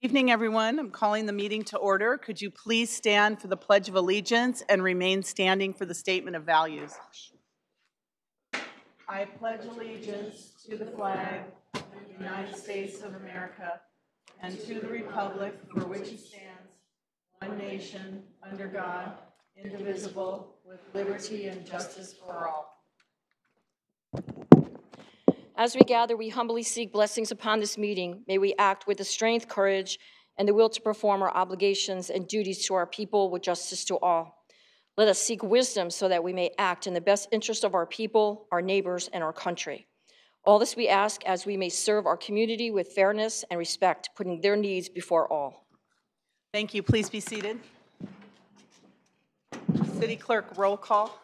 Evening, everyone. I'm calling the meeting to order. Could you please stand for the Pledge of Allegiance and remain standing for the Statement of Values? I pledge allegiance to the flag of the United States of America and to the republic for which it stands, one nation, under God, indivisible, with liberty and justice for all. As we gather, we humbly seek blessings upon this meeting. May we act with the strength, courage, and the will to perform our obligations and duties to our people with justice to all. Let us seek wisdom so that we may act in the best interest of our people, our neighbors, and our country. All this we ask as we may serve our community with fairness and respect, putting their needs before all. Thank you. Please be seated. City Clerk, roll call.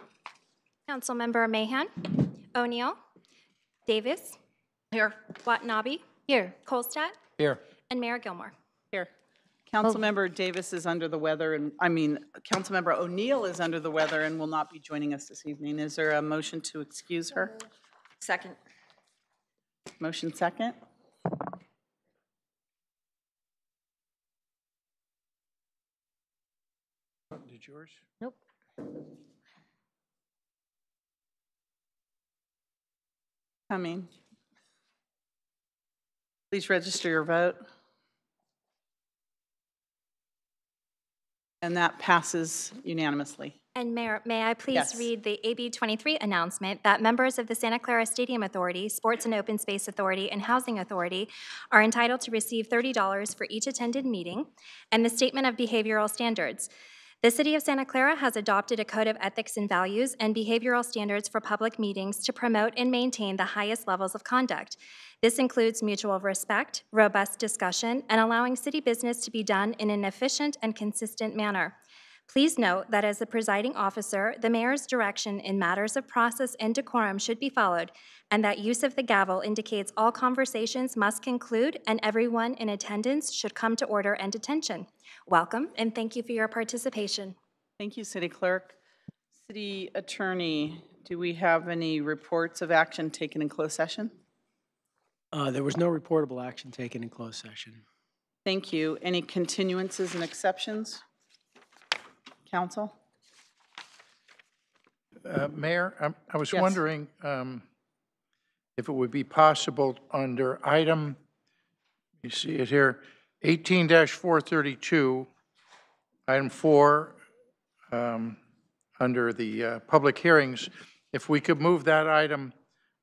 Councilmember Mahan, O'Neill, Davis, Here. Watanabe, Here. Kolstad, Here. and Mayor Gilmore. Here. Councilmember Davis is under the weather, and Councilmember O'Neill is under the weather and will not be joining us this evening. Is there a motion to excuse her? Second. Motion second. Did yours? Nope. Coming. Please register your vote. And that passes unanimously. And Mayor, may I please Yes. read the AB 23 announcement that members of the Santa Clara Stadium Authority, Sports and Open Space Authority, and Housing Authority are entitled to receive $30 for each attended meeting, and the Statement of Behavioral Standards. The City of Santa Clara has adopted a code of ethics and values and behavioral standards for public meetings to promote and maintain the highest levels of conduct. This includes mutual respect, robust discussion, and allowing city business to be done in an efficient and consistent manner. Please note that as the presiding officer, the mayor's direction in matters of process and decorum should be followed, and that use of the gavel indicates all conversations must conclude and everyone in attendance should come to order and attention. Welcome, and thank you for your participation. Thank you, City Clerk. City Attorney, do we have any reports of action taken in closed session? There was no reportable action taken in closed session. Thank you. Any continuances and exceptions? Council? Mayor, I was Yes. wondering if it would be possible under item, you see it here, 18-432, item 4, under the public hearings, if we could move that item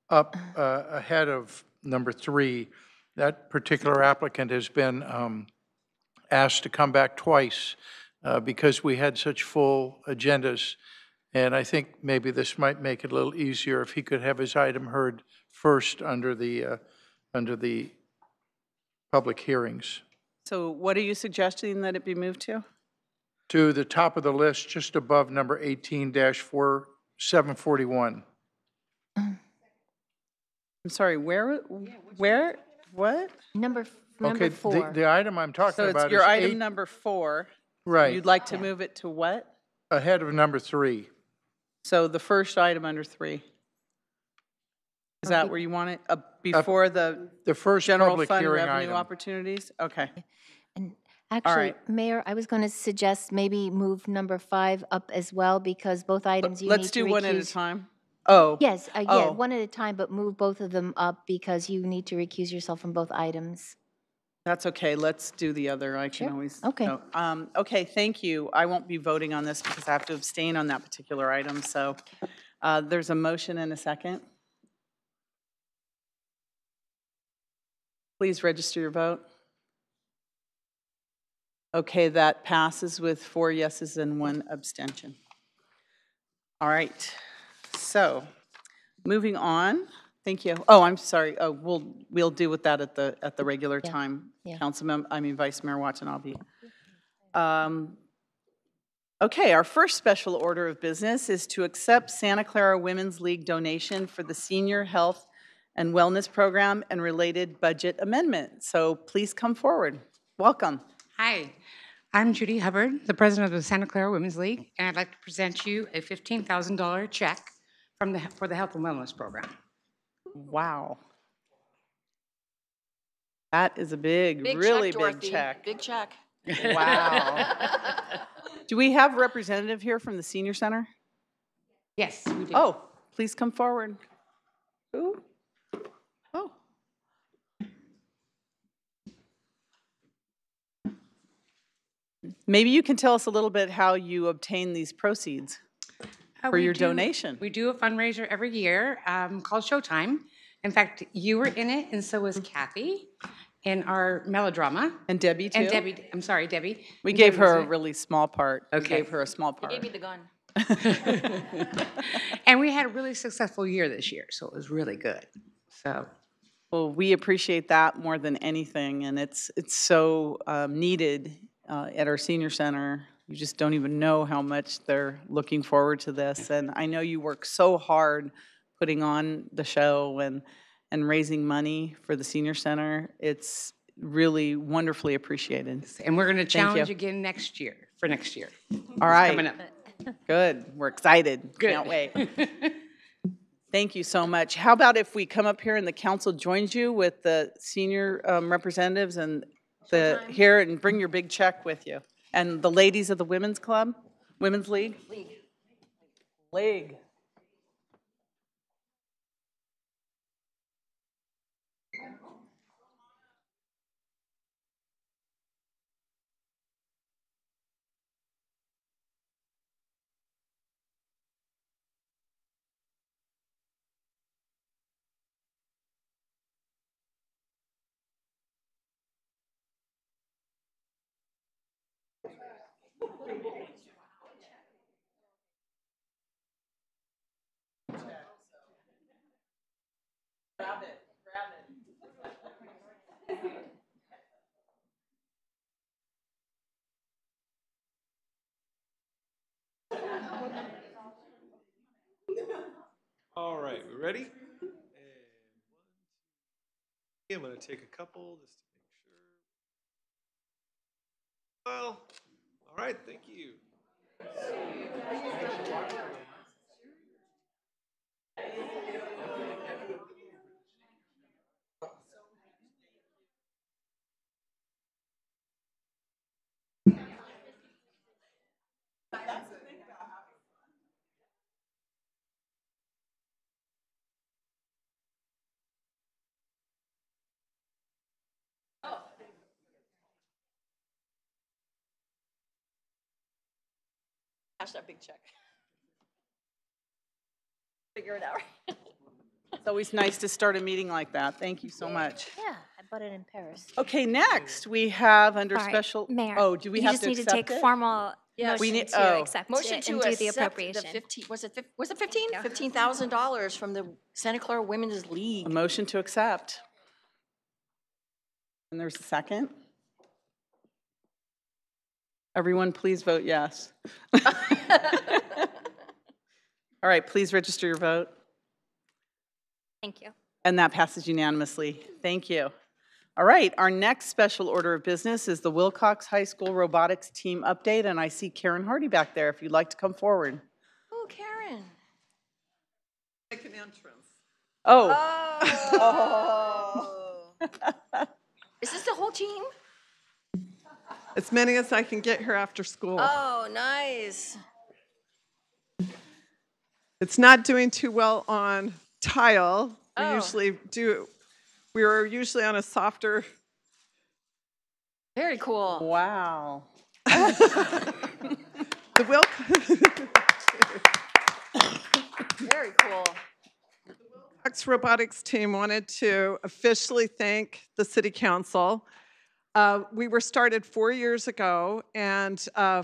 up ahead of number 3. That particular applicant has been asked to come back twice because we had such full agendas. And I think maybe this might make it a little easier if he could have his item heard first under the public hearings. So what are you suggesting that it be moved to? To the top of the list, just above number 18-741. I'm sorry, where, what? Okay, 4. the item I'm talking So about it's your is item 8, number 4. right, You'd like to move it to what? ahead of number 3. So the first item under 3. Is that where you want it? Before the The first general public fund hearing revenue item. opportunities? Okay. And actually, right. Mayor, I was going to suggest maybe move number 5 up as well, because both items you need to recuse. Let's do one at a time. Oh. Yes, yeah, Oh. one at a time, but move both of them up because you need to recuse yourself from both items. That's okay. Let's do the other. I can Sure. always. Okay. no. Okay, thank you. I won't be voting on this because I have to abstain on that particular item. So there's a motion and a second. Please register your vote. Okay, that passes with 4 yeses and 1 abstention. All right. So moving on. Thank you. Oh, I'm sorry. Oh, we'll deal with that at the regular time. yeah. Vice Mayor Watanabe. Okay, our first special order of business is to accept Santa Clara Women's League donation for the Senior Health and Wellness Program and related budget amendment. So please come forward. Welcome. Hi, I'm Judy Hubbard, the president of the Santa Clara Women's League, and I'd like to present you a $15,000 check for the Health and Wellness Program. Wow. That is a big, Big really check, big Dorothy. check. Big check. Wow. Do we have a representative here from the senior center? Yes, we do. Oh, please come forward. Who? Oh. Maybe you can tell us a little bit how you obtain these proceeds for We your do- donation. We do a fundraiser every year called Showtime. In fact, you were in it, and so was Kathy in our melodrama. And Debbie, too? And Debbie, I'm sorry, Debbie. We And gave Debbie was her in a it. really small part. We Okay. gave her a small part. Give me the gun. And we had a really successful year this year, so it was really good. So, Well, we appreciate that more than anything, and it's so needed at our senior center. You just don't even know how much they're looking forward to this. And I know you work so hard putting on the show and raising money for the senior center. It's really wonderfully appreciated. and we're going to challenge you. again next year, for next year. All right. Coming up. Good. We're excited. Good. Can't wait. Thank you so much. How about if we come up here and the council joins you with the senior representatives and here and bring your big check with you. And the ladies of the Women's Club, Women's League? League. All right, we ready? And I'm going to take a couple just to make sure. Well, all right, thank you. Cash that big check. Figure it out. It's always nice to start a meeting like that. Thank you so much. Yeah, I bought it in Paris. Okay, next we have under All right, special. Mayor, Oh, do we you have just to need to accept take it? formal Yes. We motion need- to oh. accept Motion it to and do the accept appropriation. the 15, was it 15? $15,000 from the Santa Clara Women's League. A motion to accept. And there's a second. Everyone, please vote yes. All right, please register your vote. Thank you. And that passes unanimously. Thank you. All right, our next special order of business is the Wilcox High School Robotics Team Update, and I see Karen Hardy back there if you'd like to come forward. Oh, Karen. Make an entrance. Oh. Is this the whole team? As many as I can get here after school. Oh, nice. It's not doing too well on tile. Oh. We were usually on a softer. Very cool. Wow. The Very cool. Wilcox Robotics team wanted to officially thank the City Council. We were started 4 years ago, and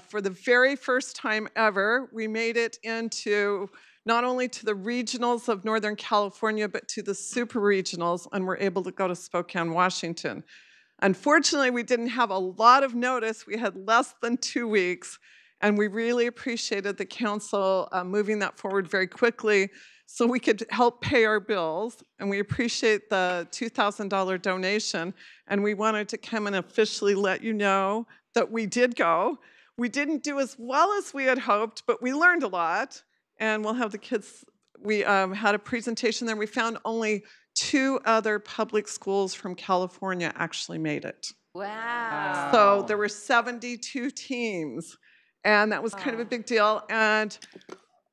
for the very first time ever, we made it into not only to the regionals of Northern California, but to the super regionals, and we're able to go to Spokane, Washington. Unfortunately, we didn't have a lot of notice. We had less than 2 weeks, and we really appreciated the council moving that forward very quickly so we could help pay our bills, and we appreciate the $2,000 donation, and we wanted to come and officially let you know that we did go. We didn't do as well as we had hoped, but we learned a lot, and we'll have the kids, we had a presentation there. We found only 2 other public schools from California actually made it. Wow. So there were 72 teams, and that was kind of a big deal. And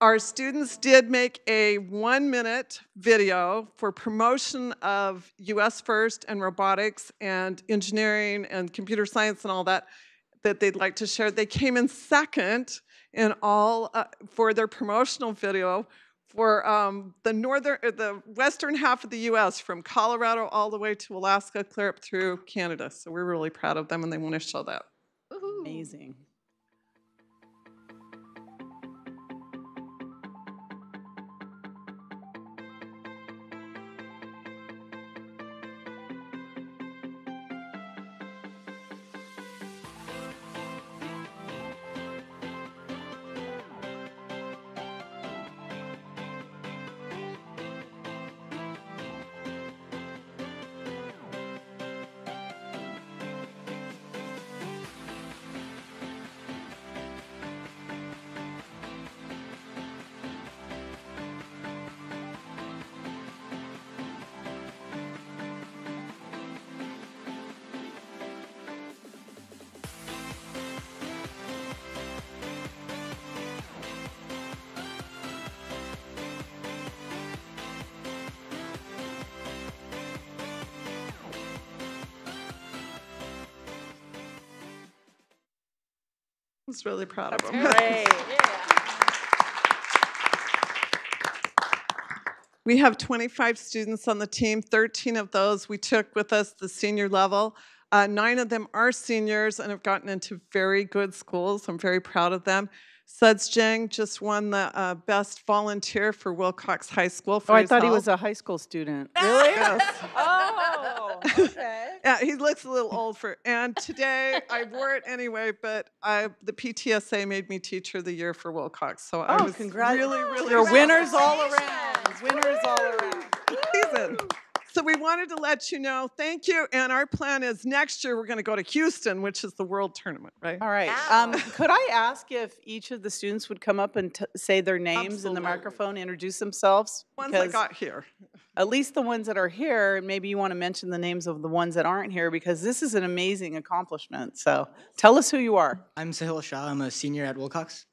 our students did make a 1-minute video for promotion of US First and robotics and engineering and computer science and all that they'd like to share. They came in second in all for their promotional video for the western half of the US, from Colorado all the way to Alaska, clear up through Canada. So we're really proud of them, and they want to show that. Amazing. I was really proud of them. Great. We have 25 students on the team. 13 of those we took with us the senior level. 9 of them are seniors and have gotten into very good schools. I'm very proud of them. Suds Jang just won the best volunteer for Wilcox High School. For Oh, I his thought he help. was a high school student. Really? Yes. Oh, okay. Yeah, he looks a little old for. And today I wore it anyway, but the PTSA made me Teacher of the Year for Wilcox. So I was really You're winners all around. Winners all around. season. So we wanted to let you know, thank you. And our plan is next year we're going to go to Houston, which is the World Tournament, right? All right. Could I ask if each of the students would come up and say their names in the microphone, introduce themselves? Ones that got here. At least the ones that are here, and maybe you want to mention the names of the ones that aren't here, because this is an amazing accomplishment. So tell us who you are. I'm Sahil Shah. I'm a senior at Wilcox.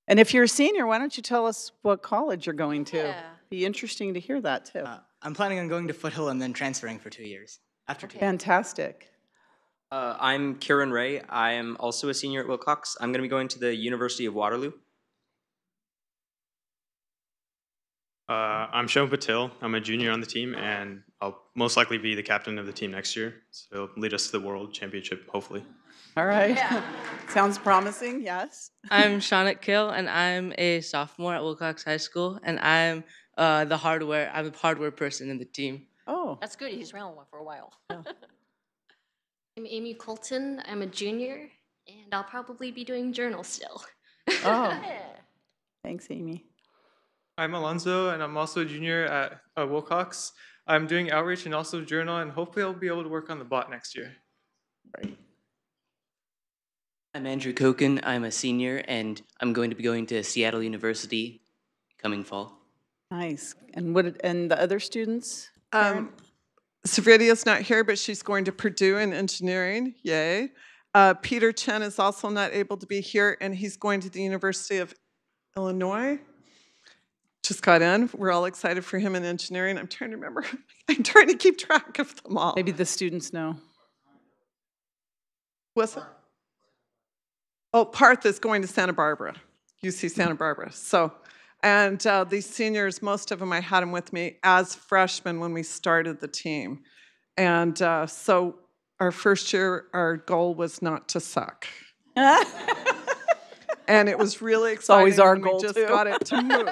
And if you're a senior, why don't you tell us what college you're going to? Yeah. Be interesting to hear that too. I'm planning on going to Foothill and then transferring for 2 years. After 2 years. Fantastic. I'm Kieran Ray. I am also a senior at Wilcox. I'm going to be going to the University of Waterloo. I'm Shom Patil. I'm a junior on the team, and I'll most likely be the captain of the team next year. So it'll lead us to the World Championship, hopefully. All right. Sounds promising, yes. I'm Shaunak Kill, and I'm a sophomore at Wilcox High School, and I'm I'm the hardware person in the team. Oh. That's good. He's around one for a while. I'm Amy Colton. I'm a junior, and I'll probably be doing journal still. Oh. Thanks, Amy. I'm Alonzo, and I'm also a junior at Wilcox. I'm doing outreach and also journal, and hopefully I'll be able to work on the bot next year. Right. I'm Andrew Koken. I'm a senior, and I'm going to be going to Seattle University coming fall. Nice. And the other students? Savridia's not here, but she's going to Purdue in engineering. Yay. Peter Chen is also not able to be here, and he's going to the University of Illinois. Just got in. We're all excited for him in engineering. I'm trying to remember. I'm trying to keep track of them all. Maybe the students know. What's it? Oh, Parth is going to Santa Barbara, UC Santa Barbara. So, and these seniors, most of them, I had them with me as freshmen when we started the team. And so our first year, our goal was not to suck. And it was really exciting. Always our when goal, we just too. got it to move.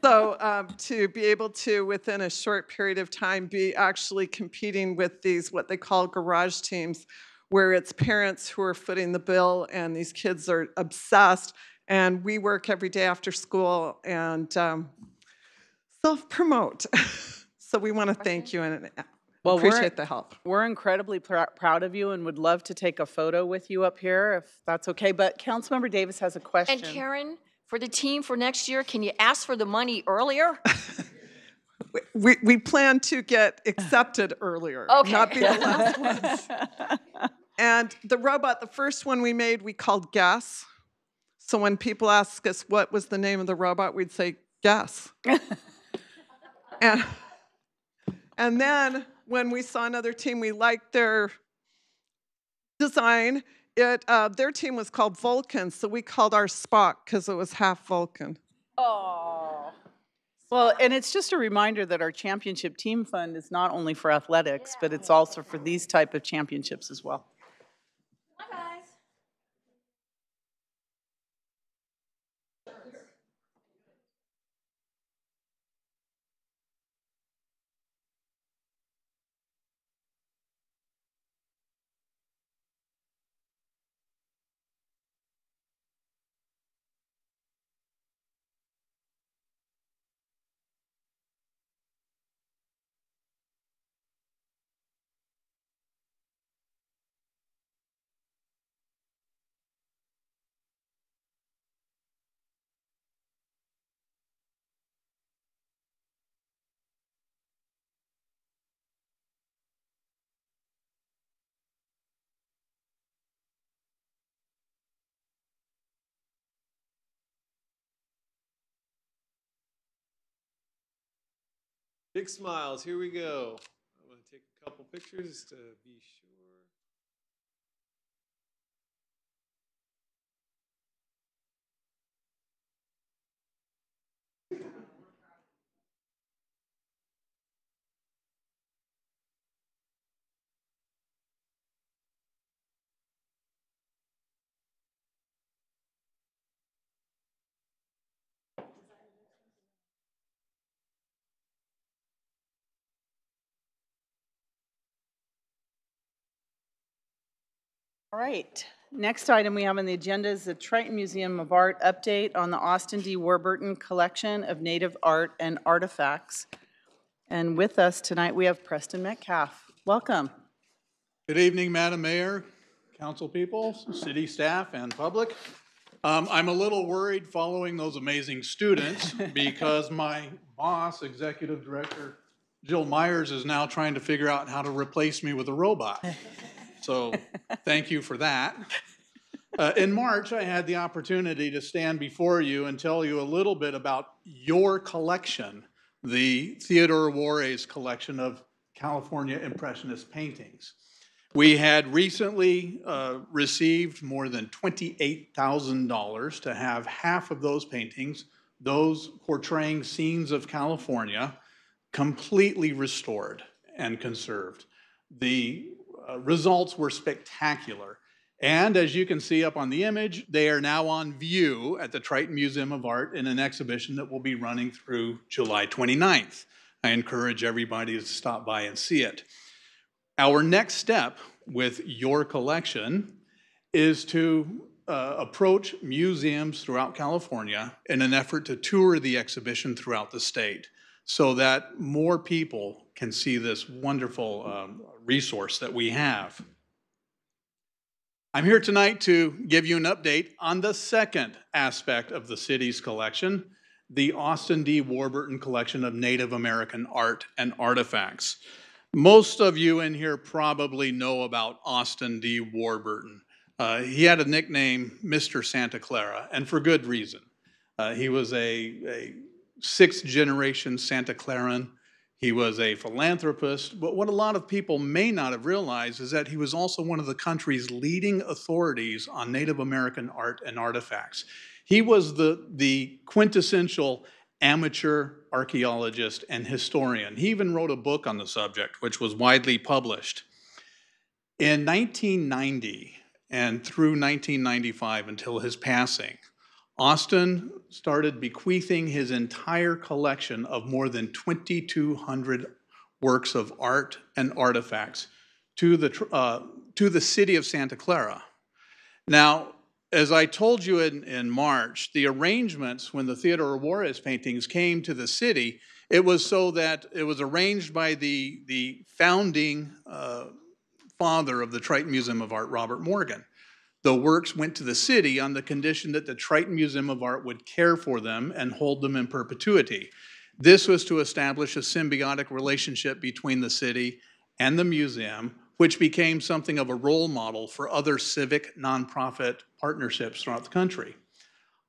So to be able to, within a short period of time, be actually competing with these, what they call garage teams, where it's parents who are footing the bill and these kids are obsessed, and we work every day after school and self-promote. So we want to thank you and appreciate the help. We're incredibly proud of you and would love to take a photo with you up here, if that's okay. But Councilmember Davis has a question. And Karen, for the team for next year? Can you ask for the money earlier? We plan to get accepted earlier, Okay. not be the last ones. And the robot, the first one we made, we called Guess. So when people ask us what was the name of the robot, we'd say, Guess. And then when we saw another team, we liked their design. Their team was called Vulcan, so we called our Spock because it was half Vulcan. Oh. Well, and it's just a reminder that our championship team fund is not only for athletics, but it's also for these type of championships as well. Hi, guys. Big smiles. Here we go. I'm going to take a couple pictures to be sure. All right. Next item we have on the agenda is the Triton Museum of Art update on the Austin D. Warburton collection of native art and artifacts. And with us tonight we have Preston Metcalf. Welcome. Good evening, Madam Mayor, council people, city staff, and public. I'm a little worried following those amazing students because my boss, Executive Director Jill Myers, is now trying to figure out how to replace me with a robot. So thank you for that. In March, I had the opportunity to stand before you and tell you a little bit about your collection, the Theodore Juarez collection of California Impressionist paintings. We had recently received more than $28,000 to have half of those paintings, those portraying scenes of California, completely restored and conserved. The results were spectacular. And as you can see up on the image, they are now on view at the Triton Museum of Art in an exhibition that will be running through July 29th. I encourage everybody to stop by and see it. Our next step with your collection is to approach museums throughout California in an effort to tour the exhibition throughout the state so that more people can see this wonderful resource that we have. I'm here tonight to give you an update on the second aspect of the city's collection, the Austin D. Warburton collection of Native American art and artifacts. Most of you in here probably know about Austin D. Warburton. He had a nickname, Mr. Santa Clara, and for good reason. He was a sixth-generation Santa Claran. He was a philanthropist, but what a lot of people may not have realized is that he was also one of the country's leading authorities on Native American art and artifacts. He was the quintessential amateur archaeologist and historian. He even wrote a book on the subject, which was widely published. In 1990 and through 1995 until his passing, Austin started bequeathing his entire collection of more than 2,200 works of art and artifacts to the city of Santa Clara. Now, as I told you in March, the arrangements when the Theodore Juarez paintings came to the city, it was so that it was arranged by the founding father of the Triton Museum of Art, Robert Morgan. The works went to the city on the condition that the Triton Museum of Art would care for them and hold them in perpetuity. This was to establish a symbiotic relationship between the city and the museum, which became something of a role model for other civic nonprofit partnerships throughout the country.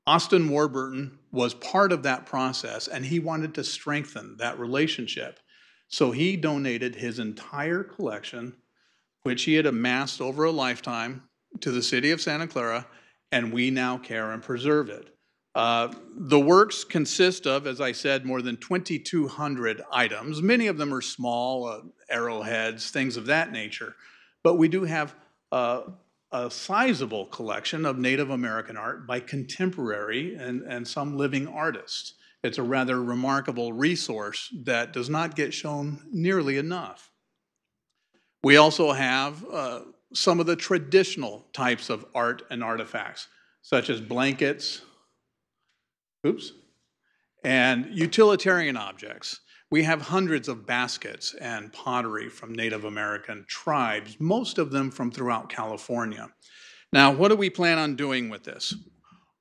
Austin Warburton was part of that process, and he wanted to strengthen that relationship. So he donated his entire collection, which he had amassed over a lifetime, to the city of Santa Clara, and we now care and preserve it. The works consist of, as I said, more than 2,200 items. Many of them are small, arrowheads, things of that nature. But we do have a sizable collection of Native American art by contemporary and some living artists. It's a rather remarkable resource that does not get shown nearly enough. We also have some of the traditional types of art and artifacts, such as blankets, and utilitarian objects. We have hundreds of baskets and pottery from Native American tribes, most of them from throughout California. Now, what do we plan on doing with this?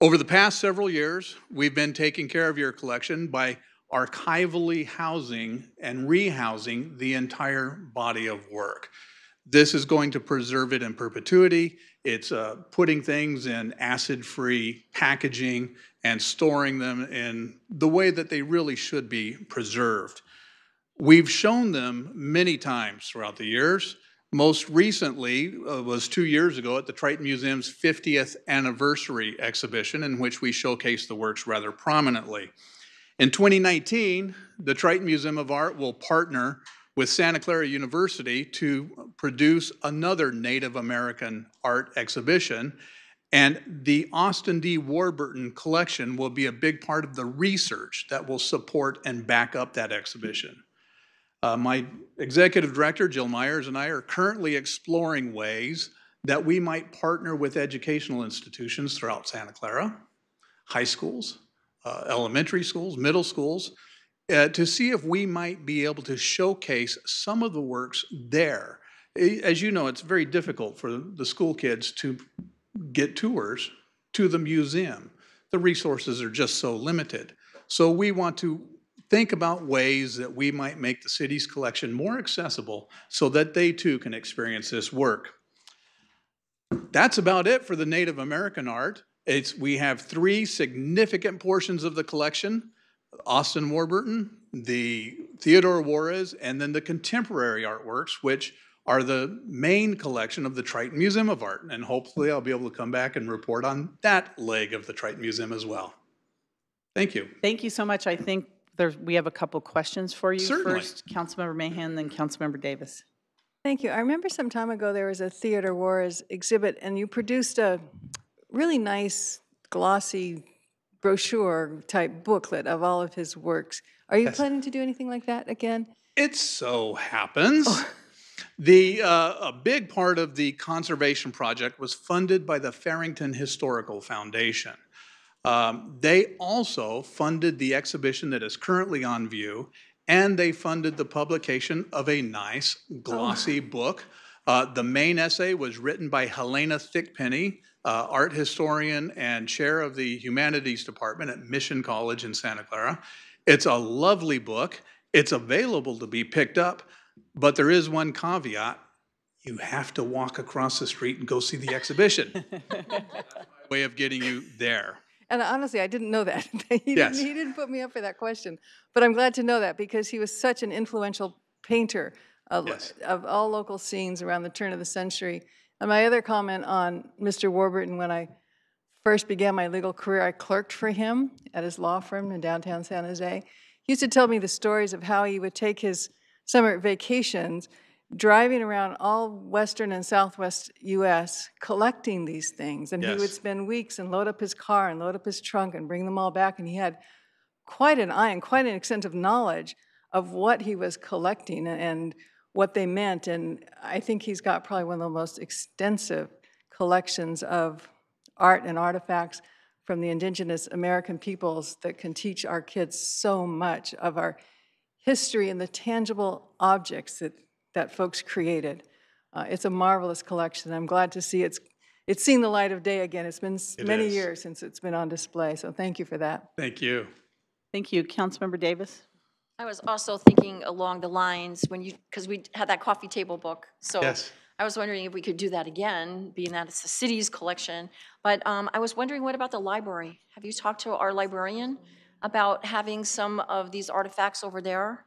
Over the past several years, we've been taking care of your collection by archivally housing and rehousing the entire body of work. This is going to preserve it in perpetuity. It's putting things in acid-free packaging and storing them in the way that they really should be preserved. We've shown them many times throughout the years. Most recently was 2 years ago at the Triton Museum's 50th anniversary exhibition, in which we showcased the works rather prominently. In 2019, the Triton Museum of Art will partner with Santa Clara University to produce another Native American art exhibition, and the Austin D. Warburton collection will be a big part of the research that will support and back up that exhibition. My executive director, Jill Myers, and I are currently exploring ways that we might partner with educational institutions throughout Santa Clara, high schools, elementary schools, middle schools, to see if we might be able to showcase some of the works there. As you know, it's very difficult for the school kids to get tours to the museum. The resources are just so limited. So we want to think about ways that we might make the city's collection more accessible so that they too can experience this work. That's about it for the Native American art. We have 3 significant portions of the collection: Austin Warburton, the Theodore Juarez, and then the contemporary artworks, which are the main collection of the Triton Museum of Art. And hopefully I'll be able to come back and report on that leg of the Triton Museum as well. Thank you. Thank you so much. I think we have a couple questions for you. Certainly. First, Councilmember Mahan, then Councilmember Davis. Thank you. I remember some time ago there was a Theodore Juarez exhibit, and you produced a really nice, glossy brochure-type booklet of all of his works. Are you planning to do anything like that again? It so happens. A big part of the conservation project was funded by the Farrington Historical Foundation. They also funded the exhibition that is currently on view, and they funded the publication of a nice, glossy book. The main essay was written by Helena Thickpenny, art historian and chair of the Humanities Department at Mission College in Santa Clara. It's a lovely book. It's available to be picked up, but there is one caveat. You have to walk across the street and go see the exhibition. Way of getting you there. And honestly, I didn't know that. He Yes. didn't put me up for that question. But I'm glad to know that, because he was such an influential painter of all local scenes around the turn of the century. And my other comment on Mr. Warburton, when I first began my legal career, I clerked for him at his law firm in downtown San Jose. He used to tell me the stories of how he would take his summer vacations driving around all western and southwest U.S. collecting these things. And he would spend weeks and load up his car and load up his trunk and bring them all back. And he had quite an eye and quite an extensive knowledge of what he was collecting and what they meant. And I think he's got probably one of the most extensive collections of art and artifacts from the indigenous American peoples that can teach our kids so much of our history and the tangible objects that folks created. It's a marvelous collection. I'm glad to see it's it's seen the light of day again. It's been many is. years since it's been on display, so thank you for that. Thank you. Thank you. Councilmember Davis? I was also thinking along the lines when because we had that coffee table book. So Yes. I was wondering if we could do that again, being that it's the city's collection. But I was wondering, what about the library? Have you talked to our librarian about having some of these artifacts over there?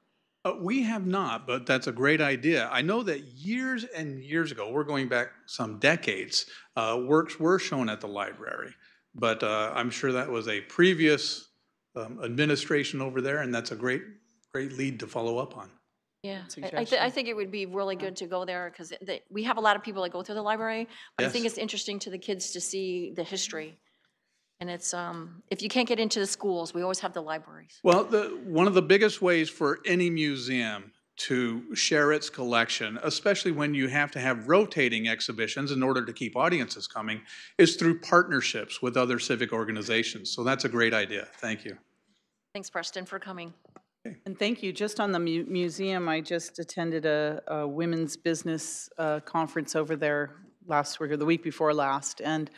We have not, but that's a great idea. I know that years and years ago, we're going back some decades, works were shown at the library. But I'm sure that was a previous administration over there, and that's a great lead to follow up on. Yeah, I think it would be really good to go there because we have a lot of people that go through the library. But I think it's interesting to the kids to see the history. And it's, if you can't get into the schools, we always have the libraries. Well, one of the biggest ways for any museum to share its collection, especially when you have to have rotating exhibitions in order to keep audiences coming, is through partnerships with other civic organizations. So that's a great idea. Thank you. Thanks, Preston, for coming. And thank you. Just on the museum, I just attended a women's business conference over there last week or the week before last. And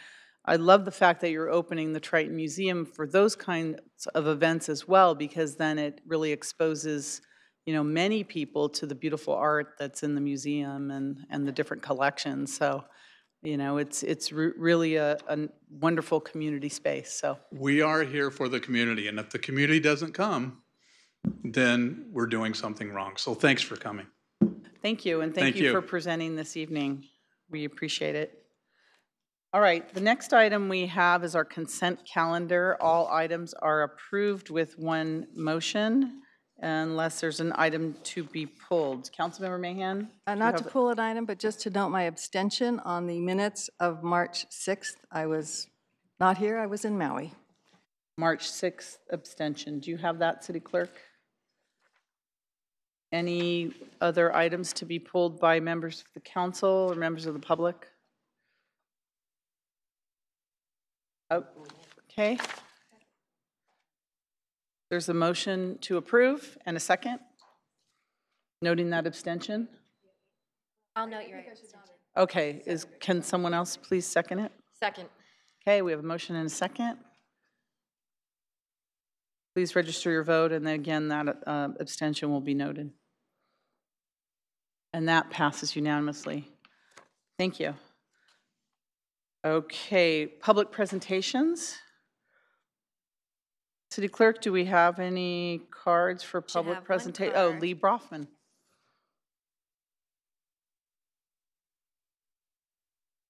I love the fact that you're opening the Triton Museum for those kinds of events as well, because then it really exposes, you know, many people to the beautiful art that's in the museum and the different collections. So, you know, it's really a wonderful community space. So we are here for the community, and if the community doesn't come, then we're doing something wrong. So thanks for coming. Thank you, and thank you for presenting this evening. We appreciate it. All right, the next item we have is our consent calendar. All items are approved with one motion unless there's an item to be pulled. Councilmember Mahan? Not to pull an item, but just to note my abstention on the minutes of March 6th. I was not here, I was in Maui. March 6th abstention. Do you have that, City Clerk? Any other items to be pulled by members of the council or members of the public? Oh, okay. There's a motion to approve and a second. Noting that abstention. I'll note your abstention. Okay, can someone else please second it? Second. Okay, we have a motion and a second. Please register your vote, and then again, that abstention will be noted. And that passes unanimously. Thank you. Okay, public presentations. City Clerk, do we have any cards for public presentation? Oh, Lee Brofman.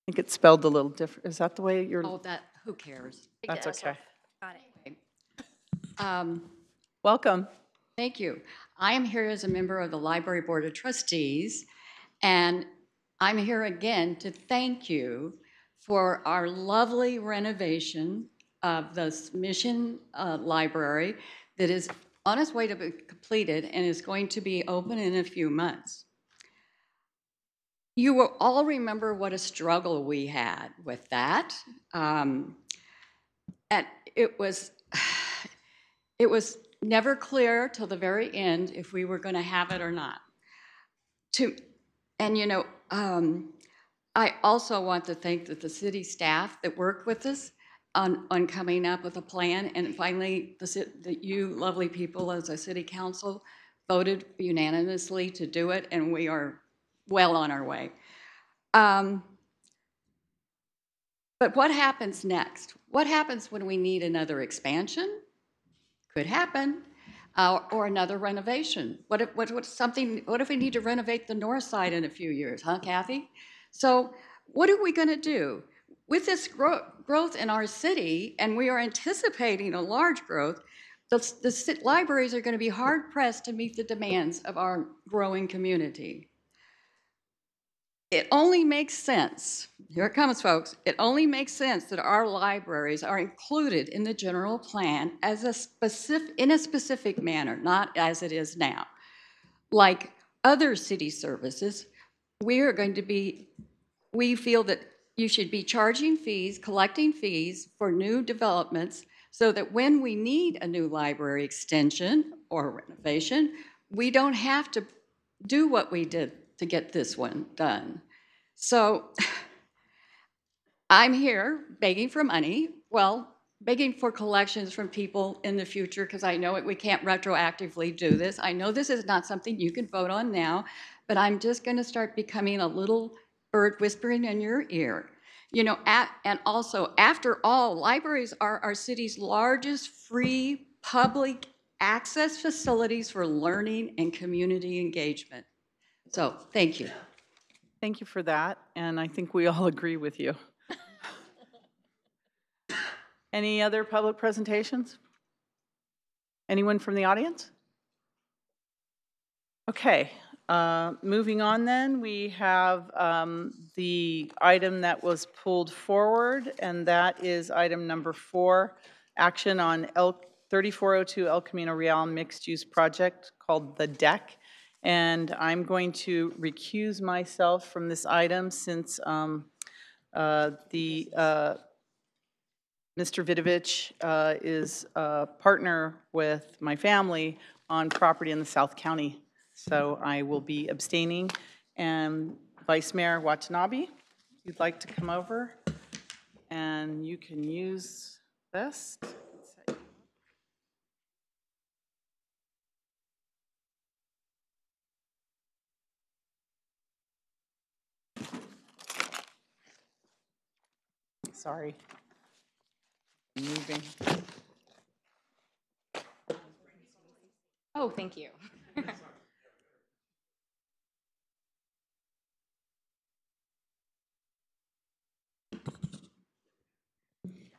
I think it's spelled a little different. Is that the way you're? Oh, who cares? That's okay. Got it. Welcome. Thank you. I am here as a member of the Library Board of Trustees, and I'm here again to thank you for our lovely renovation of the Mission Library that is on its way to be completed and is going to be open in a few months. You will all remember what a struggle we had with that. And it was never clear till the very end if we were going to have it or not. And you know, I also want to thank the city staff that worked with us on coming up with a plan, and finally, you lovely people as a city council voted unanimously to do it, and we are well on our way. But what happens next? What happens when we need another expansion? Could happen, or another renovation. What if we need to renovate the north side in a few years, huh, Kathy? So what are we going to do? With this growth in our city, and we are anticipating a large growth, the libraries are going to be hard-pressed to meet the demands of our growing community. It only makes sense, here it comes, folks, it only makes sense that our libraries are included in the general plan as in a specific manner, not as it is now. Like other city services, we feel that you should be charging fees, collecting fees for new developments so that when we need a new library extension or renovation, we don't have to do what we did to get this one done. So I'm here begging for money, well, begging for collections from people in the future, because I know we can't retroactively do this. I know this is not something you can vote on now, but I'm just going to start becoming a little bird whispering in your ear. You know, and also, after all, libraries are our city's largest free public access facilities for learning and community engagement. So, thank you. Thank you for that, and I think we all agree with you. Any other public presentations? Anyone from the audience? Okay, moving on then, we have the item that was pulled forward, and that is item number 4, action on 3402 El Camino Real mixed-use project called The Deck. And I'm going to recuse myself from this item since Mr. Vidovich is a partner with my family on property in the South County. So I will be abstaining. And Vice Mayor Watanabe, if you'd like to come over, and you can use this. Sorry. Moving. Oh, thank you.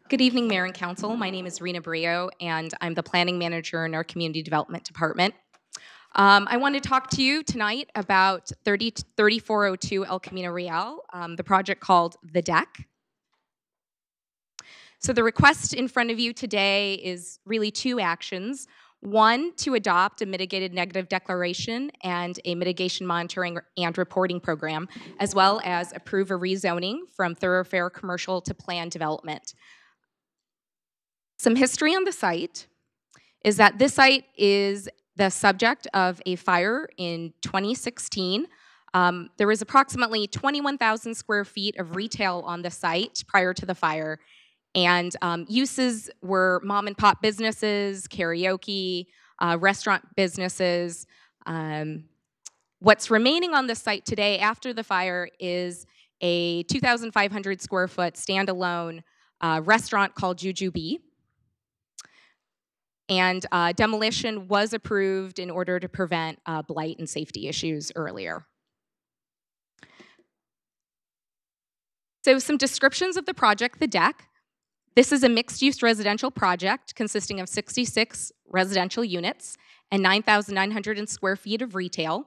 Good evening, Mayor and Council. My name is Rena Brio, and I'm the Planning Manager in our Community Development Department. I want to talk to you tonight about 3402 El Camino Real, the project called The Deck. So the request in front of you today is really 2 actions. One, to adopt a mitigated negative declaration and a mitigation monitoring and reporting program, as well as approve a rezoning from thoroughfare commercial to planned development. Some history on the site is that this site is the subject of a fire in 2016. There was approximately 21,000 square feet of retail on the site prior to the fire. And uses were mom and pop businesses, karaoke, restaurant businesses. What's remaining on the site today after the fire is a 2,500 square foot standalone restaurant called Jujubee. And demolition was approved in order to prevent blight and safety issues earlier. So some descriptions of the project, The Deck. This is a mixed-use residential project consisting of 66 residential units and 9,900 square feet of retail.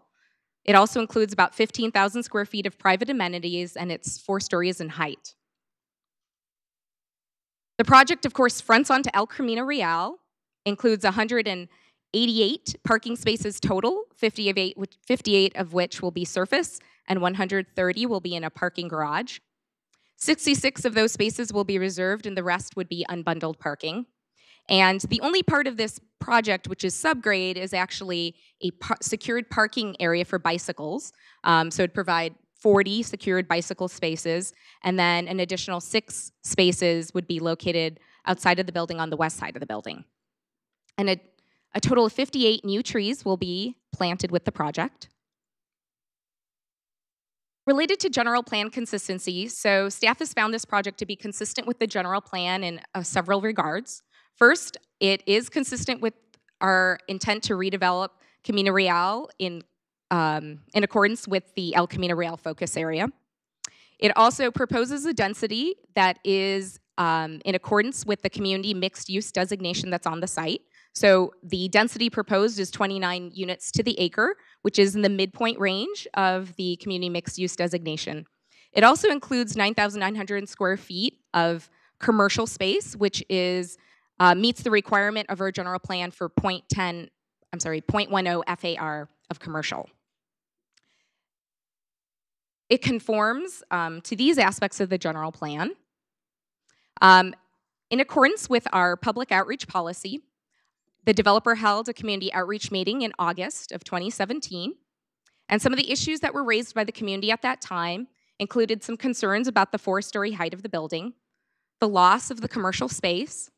It also includes about 15,000 square feet of private amenities, and it's 4 stories in height. The project, of course, fronts onto El Camino Real, includes 188 parking spaces total, 58 of which will be surface, and 130 will be in a parking garage. 66 of those spaces will be reserved, and the rest would be unbundled parking. And the only part of this project, which is subgrade, is actually a secured parking area for bicycles. So it'd provide 40 secured bicycle spaces, and then an additional 6 spaces would be located outside of the building on the west side of the building. And a total of 58 new trees will be planted with the project. Related to general plan consistency, so staff has found this project to be consistent with the general plan in several regards. First, it is consistent with our intent to redevelop Camino Real in accordance with the El Camino Real focus area. It also proposes a density that is in accordance with the community mixed use designation that's on the site. So the density proposed is 29 units to the acre, which is in the midpoint range of the community mixed use designation. It also includes 9,900 square feet of commercial space, which is meets the requirement of our general plan for 0.10 FAR of commercial. It conforms to these aspects of the general plan. In accordance with our public outreach policy, the developer held a community outreach meeting in August of 2017, and some of the issues that were raised by the community at that time included some concerns about the 4-story height of the building, the loss of the commercial space,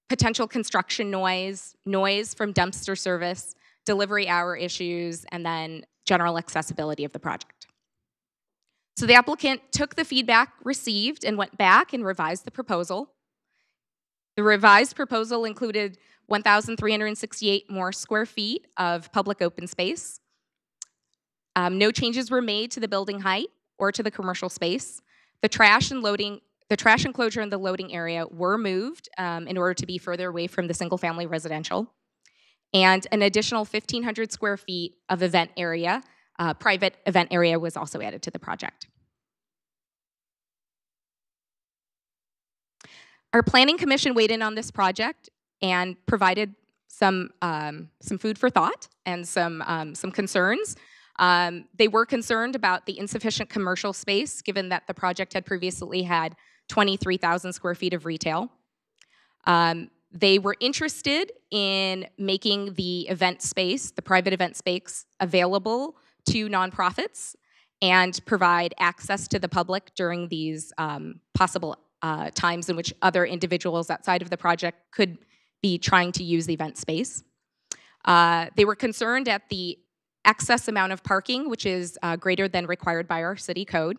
potential construction noise, noise from dumpster service, delivery hour issues, and then general accessibility of the project. So the applicant took the feedback received and went back and revised the proposal. The revised proposal included 1,368 more square feet of public open space. No changes were made to the building height or to the commercial space. The trash enclosure and the loading area were moved in order to be further away from the single-family residential. And an additional 1,500 square feet of event area, private event area, was also added to the project. Our Planning Commission weighed in on this project and provided some food for thought and some concerns. They were concerned about the insufficient commercial space, given that the project had previously had 23,000 square feet of retail. They were interested in making the event space, the private event space, available to nonprofits and provide access to the public during these possible times in which other individuals outside of the project could be trying to use the event space. They were concerned at the excess amount of parking, which is greater than required by our city code,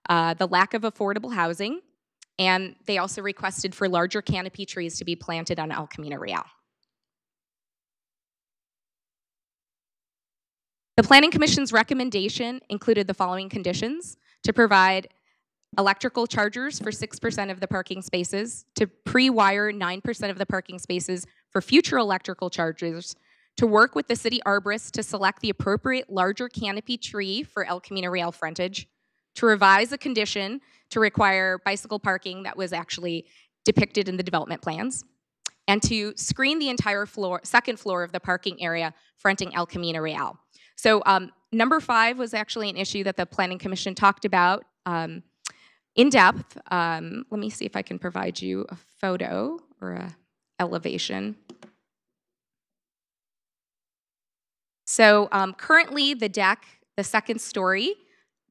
the lack of affordable housing, and they also requested for larger canopy trees to be planted on El Camino Real. The Planning Commission's recommendation included the following conditions: to provide electrical chargers for 6% of the parking spaces, to pre-wire 9% of the parking spaces for future electrical chargers, to work with the city arborist to select the appropriate larger canopy tree for El Camino Real frontage, to revise a condition to require bicycle parking that was actually depicted in the development plans, and to screen the entire second floor of the parking area fronting El Camino Real. So number 5 was actually an issue that the Planning Commission talked about in depth. Let me see if I can provide you a photo or a elevation. So currently the deck, the second story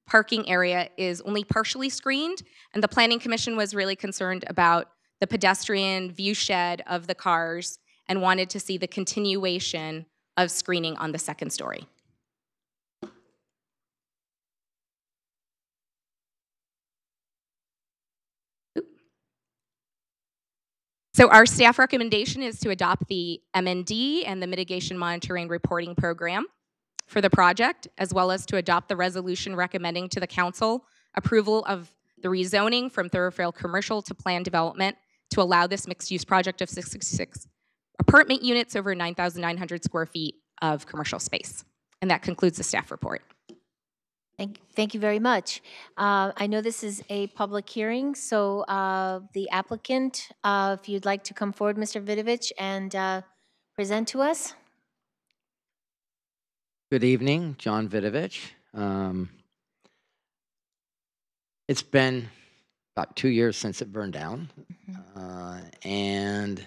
parking area, is only partially screened, and the Planning Commission was really concerned about the pedestrian view shed of the cars and wanted to see the continuation of screening on the second story. So our staff recommendation is to adopt the MND and the Mitigation Monitoring Reporting Program for the project, as well as to adopt the resolution recommending to the council approval of the rezoning from thoroughfare commercial to planned development to allow this mixed-use project of 666 apartment units over 9,900 square feet of commercial space. And that concludes the staff report. Thank you very much. I know this is a public hearing, so the applicant, if you'd like to come forward, Mr. Vidovich, and present to us. Good evening, John Vidovich. It's been about 2 years since it burned down, and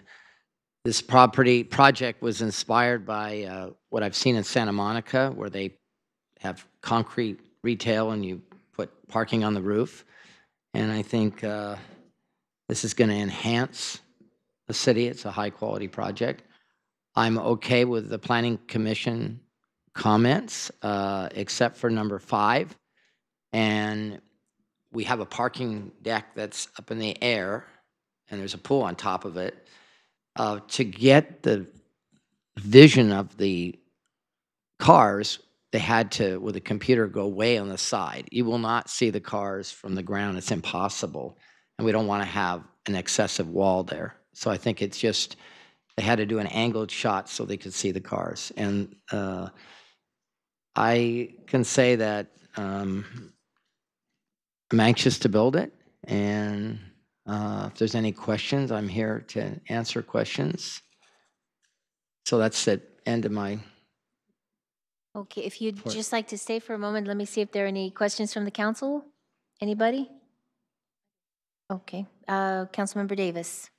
this project was inspired by what I've seen in Santa Monica, where they have concrete retail and you put parking on the roof. And I think this is going to enhance the city. It's a high quality project. I'm okay with the Planning Commission comments, except for number 5. And we have a parking deck that's up in the air and there's a pool on top of it. To get the vision of the cars, they had to, with a computer, go way on the side. You will not see the cars from the ground. It's impossible. And we don't want to have an excessive wall there. So I think it's just, they had to do an angled shot so they could see the cars. And I can say that I'm anxious to build it. And if there's any questions, I'm here to answer questions. So that's the end of my. Okay, if you'd just like to stay for a moment, let me see if there are any questions from the council. Anybody? Okay, Councilmember Davis.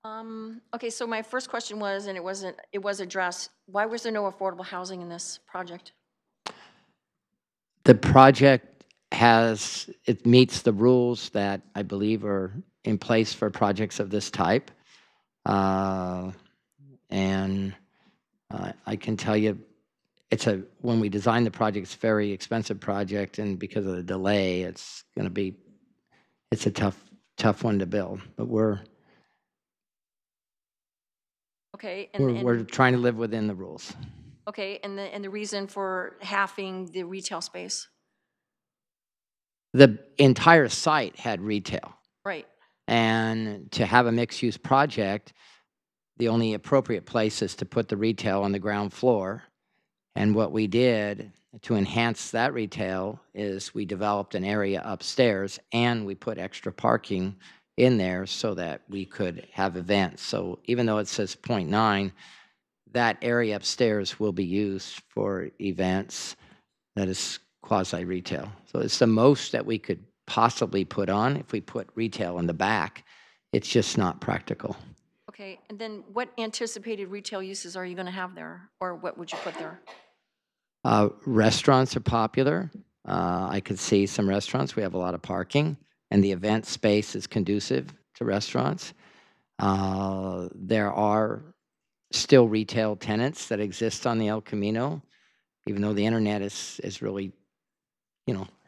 Okay, so my first question was, and it was addressed, why was there no affordable housing in this project? The project it meets the rules that I believe are in place for projects of this type. And I can tell you, when we designed the project, it's a very expensive project, and because of the delay, it's a tough one to build. But we're Okay, we're trying to live within the rules. okay, and the reason for halving the retail space? The entire site had retail. Right. And to have a mixed-use project, the only appropriate place is to put the retail on the ground floor. And what we did to enhance that retail is we developed an area upstairs and we put extra parking in there so that we could have events. So even though it says 0.9, that area upstairs will be used for events that is quasi-retail. So it's the most that we could possibly put on. If we put retail in the back, it's just not practical. Okay, and then what anticipated retail uses are you going to have there, or what would you put there? Restaurants are popular. I could see some restaurants. We have a lot of parking, and the event space is conducive to restaurants. There are still retail tenants that exist on the El Camino, even though the internet is really,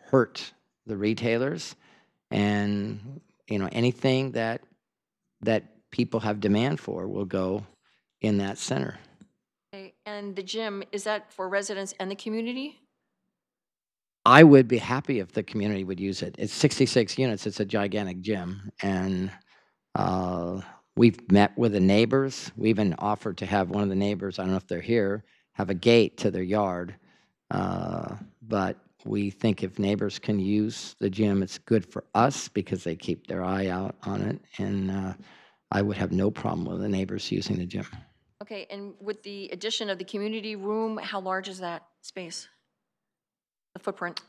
hurt the retailers. And, anything that people have demand for will go in that center. Okay, and the gym, is that for residents and the community? I would be happy if the community would use it. It's 66 units. It's a gigantic gym. And we've met with the neighbors. We even offered to have one of the neighbors, I don't know if they're here, have a gate to their yard. But we think if neighbors can use the gym, it's good for us because they keep their eye out on it. And I would have no problem with the neighbors using the gym. Okay, and with the addition of the community room, how large is that space? The footprint?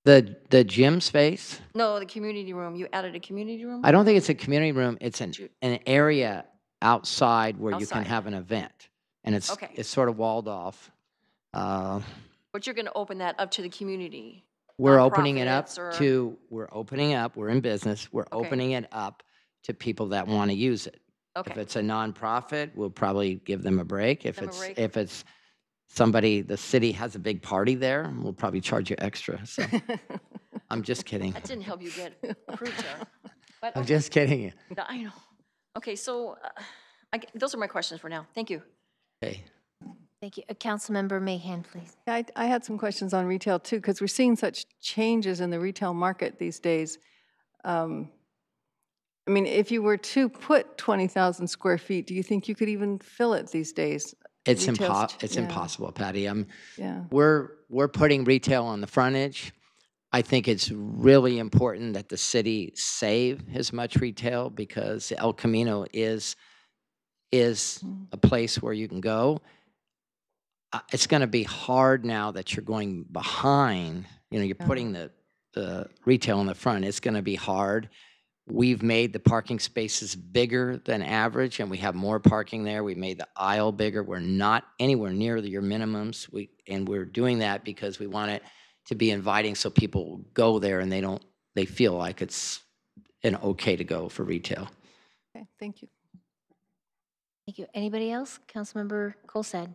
The gym space? No, the community room. You added a community room? I don't think it's a community room. It's an area outside where you can Outside. have an event. And it's Okay. it's sort of walled off. But you're going to open that up to the community? We're opening it up nonprofits or- we're in business, we're opening it up to people that want to use it. If Okay. it's a nonprofit, we'll probably give them a break. If Them a break. if it's somebody, the city has a big party there, we'll probably charge you extra. So I'm just kidding. That didn't help you get approved there. But I'm okay. just kidding. I know. Okay, so those are my questions for now. Thank you. Okay. Thank you. Councilmember Mahan, please. I had some questions on retail too, because we're seeing such changes in the retail market these days. I mean, if you were to put 20,000 square feet, do you think you could even fill it these days? It's Retail's impossible, Patty. Yeah. We're putting retail on the frontage. I think it's really important that the city save as much retail because El Camino is a place where you can go. It's going to be hard now that you're going behind. You're putting the retail in the front. It's going to be hard. We've made the parking spaces bigger than average, and we have more parking there. We made the aisle bigger. We're not anywhere near your minimums. And we're doing that because we want it to be inviting so people go there and they feel like it's an okay to go for retail. Okay, thank you. Thank you. Anybody else? Councilmember Colsad.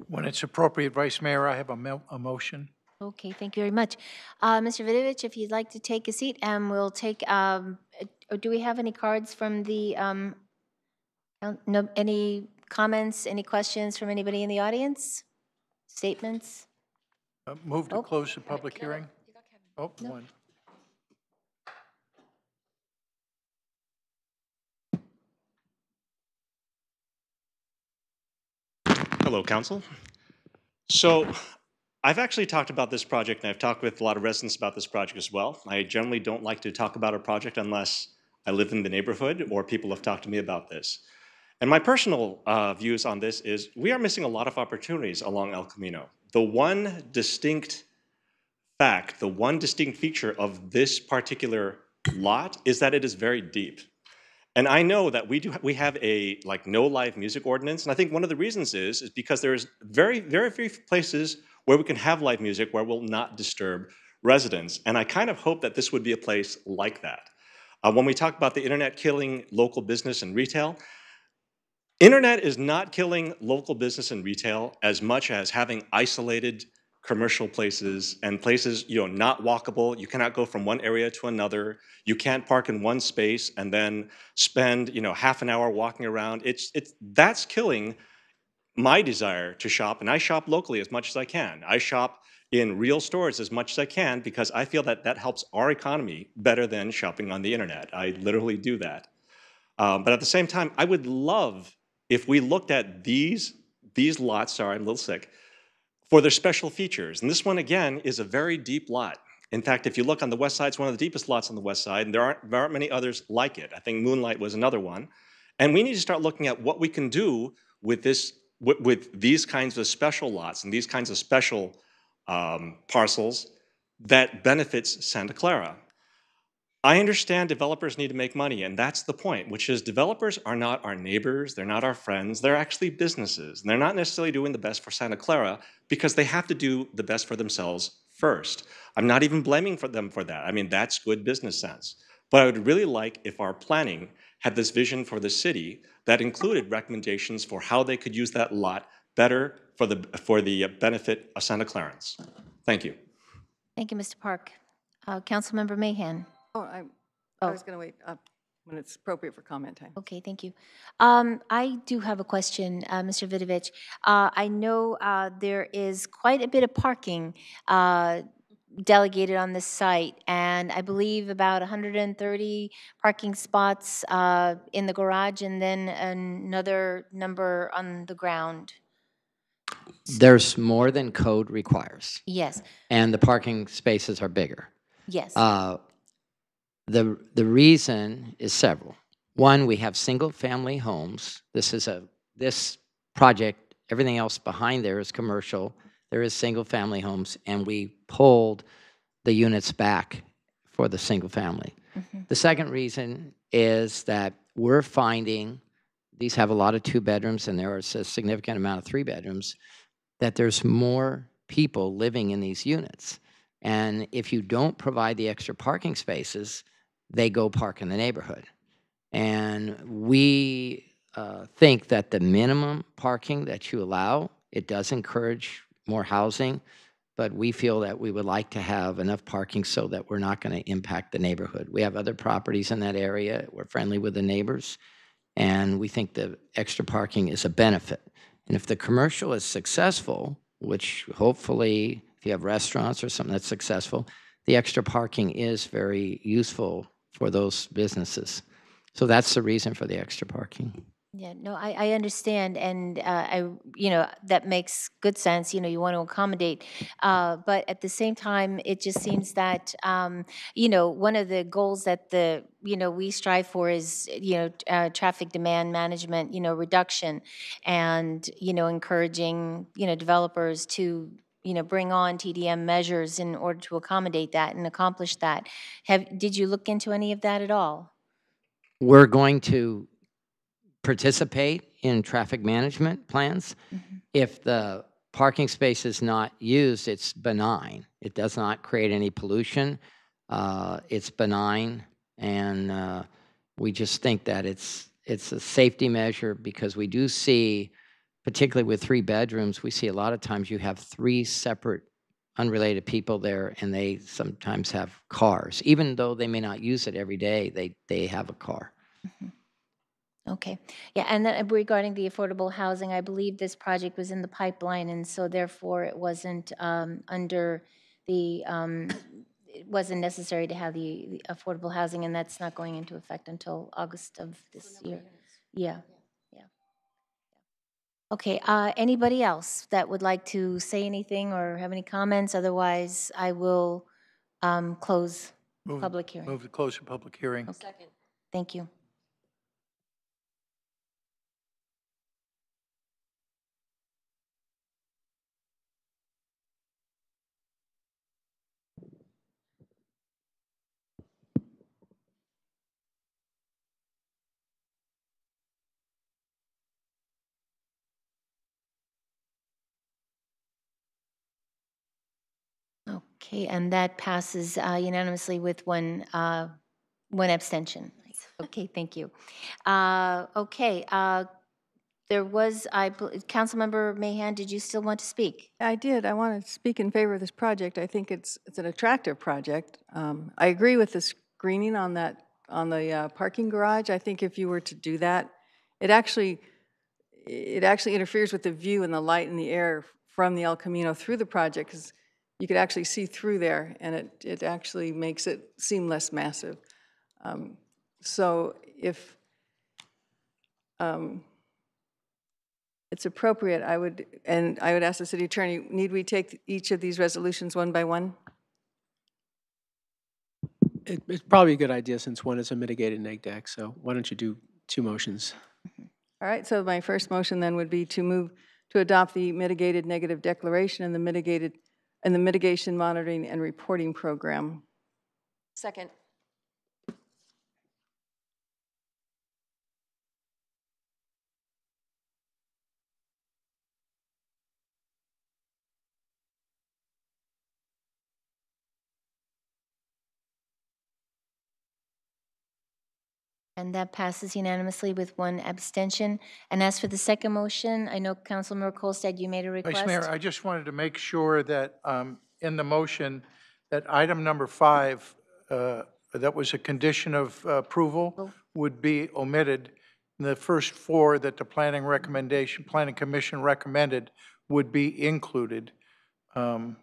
When it's appropriate, Vice Mayor, I have a motion. Okay, thank you very much. Mr. Vidovich, if you'd like to take a seat, and we'll take, do we have any cards from the, any comments, any questions from anybody in the audience? Statements? Move to close the public hearing. Oh, No. one. Hello, Council. So I've actually talked about this project, and I've talked with a lot of residents about this project as well. I generally don't like to talk about a project unless I live in the neighborhood or people have talked to me about this. And my personal views on this is we are missing a lot of opportunities along El Camino. The one distinct fact, the one distinct feature of this particular lot is that it is very deep. And I know that we have a no live music ordinance, and I think one of the reasons is because there's very, very few places where we can have live music, where we'll not disturb residents. And I kind of hope that this would be a place like that. When we talk about the internet killing local business and retail, internet is not killing local business and retail as much as having isolated commercial places and places not walkable. You cannot go from one area to another. You can't park in one space and then spend half an hour walking around. That's killing my desire to shop, and I shop locally as much as I can. I shop in real stores as much as I can because I feel that that helps our economy better than shopping on the internet. I literally do that. But at the same time, I would love if we looked at these lots, sorry, I'm a little sick, for their special features. And this one, again, is a very deep lot. In fact, if you look on the west side, it's one of the deepest lots on the west side, and there aren't many others like it. I think Moonlight was another one. And we need to start looking at what we can do with these kinds of special lots and these kinds of special parcels that benefits Santa Clara. I understand developers need to make money, and that's the point, which is developers are not our neighbors, they're not our friends, they're actually businesses. And they're not necessarily doing the best for Santa Clara because they have to do the best for themselves first. I'm not even blaming them for that. I mean, that's good business sense. But I would really like if our planning had this vision for the city that included recommendations for how they could use that lot better for the benefit of Santa Clarans. Thank you. Thank you, Mr. Park. Councilmember Mahan. Oh, I was going to wait up when it's appropriate for comment time. Okay, thank you. I do have a question, Mr. Vidovich. I know there is quite a bit of parking delegated on this site, and I believe about 130 parking spots in the garage and then another number on the ground. There's more than code requires. Yes. And the parking spaces are bigger. Yes. The reason is several. One, we have single-family homes. This project, everything else behind there is commercial. There is single-family homes, and we pulled the units back for the single-family. Mm-hmm. The second reason is that we're finding these have a lot of 2 bedrooms, and there is a significant amount of 3 bedrooms, that there's more people living in these units. And if you don't provide the extra parking spaces, they go park in the neighborhood. And we think that the minimum parking that you allow, it does encourage more housing, but we feel that we would like to have enough parking so that we're not going to impact the neighborhood. We have other properties in that area. We're friendly with the neighbors, and we think the extra parking is a benefit. And if the commercial is successful, which hopefully if you have restaurants or something that's successful, the extra parking is very useful for those businesses. So that's the reason for the extra parking. Yeah, no, I understand, and that makes good sense. You want to accommodate, but at the same time, it just seems that one of the goals that we strive for is traffic demand management, reduction, and encouraging developers to bring on TDM measures in order to accommodate that and accomplish that. Did you look into any of that at all? We're going to participate in traffic management plans. Mm-hmm. If the parking space is not used, it's benign. It does not create any pollution. It's benign, and we just think that it's a safety measure because we do see, particularly with 3 bedrooms, we see a lot of times you have 3 separate unrelated people there, and they sometimes have cars. Even though they may not use it every day, they have a car. Mm-hmm. Okay. Yeah, and then regarding the affordable housing, I believe this project was in the pipeline, and so therefore it wasn't under the, it wasn't necessary to have the affordable housing, and that's not going into effect until August of this year. Yeah. Okay, anybody else that would like to say anything or have any comments? Otherwise, I will close public hearing. Move to close the public hearing. Okay. Second. Thank you. Okay, and that passes unanimously with one abstention. Okay, thank you. Okay, there was, Councilmember Mahan, did you still want to speak? I did. I want to speak in favor of this project. I think it's an attractive project. I agree with the screening on the parking garage. I think if you were to do that, it actually interferes with the view and the light and the air from the El Camino through the project, because you could actually see through there, and it actually makes it seem less massive. So if it's appropriate, I would ask the city attorney, need we take each of these resolutions one by one? It's probably a good idea since one is a mitigated neg deck, so why don't you do 2 motions? All right, so my first motion then would be to move to adopt the mitigated negative declaration and the mitigation monitoring and reporting program. Second. And that passes unanimously with one abstention. And as for the second motion, I know Councilmember Kolstad, you made a request. Vice Mayor, I just wanted to make sure that in the motion, that item number 5, that was a condition of approval, would be omitted. The first 4 that the Planning Commission recommended would be included. The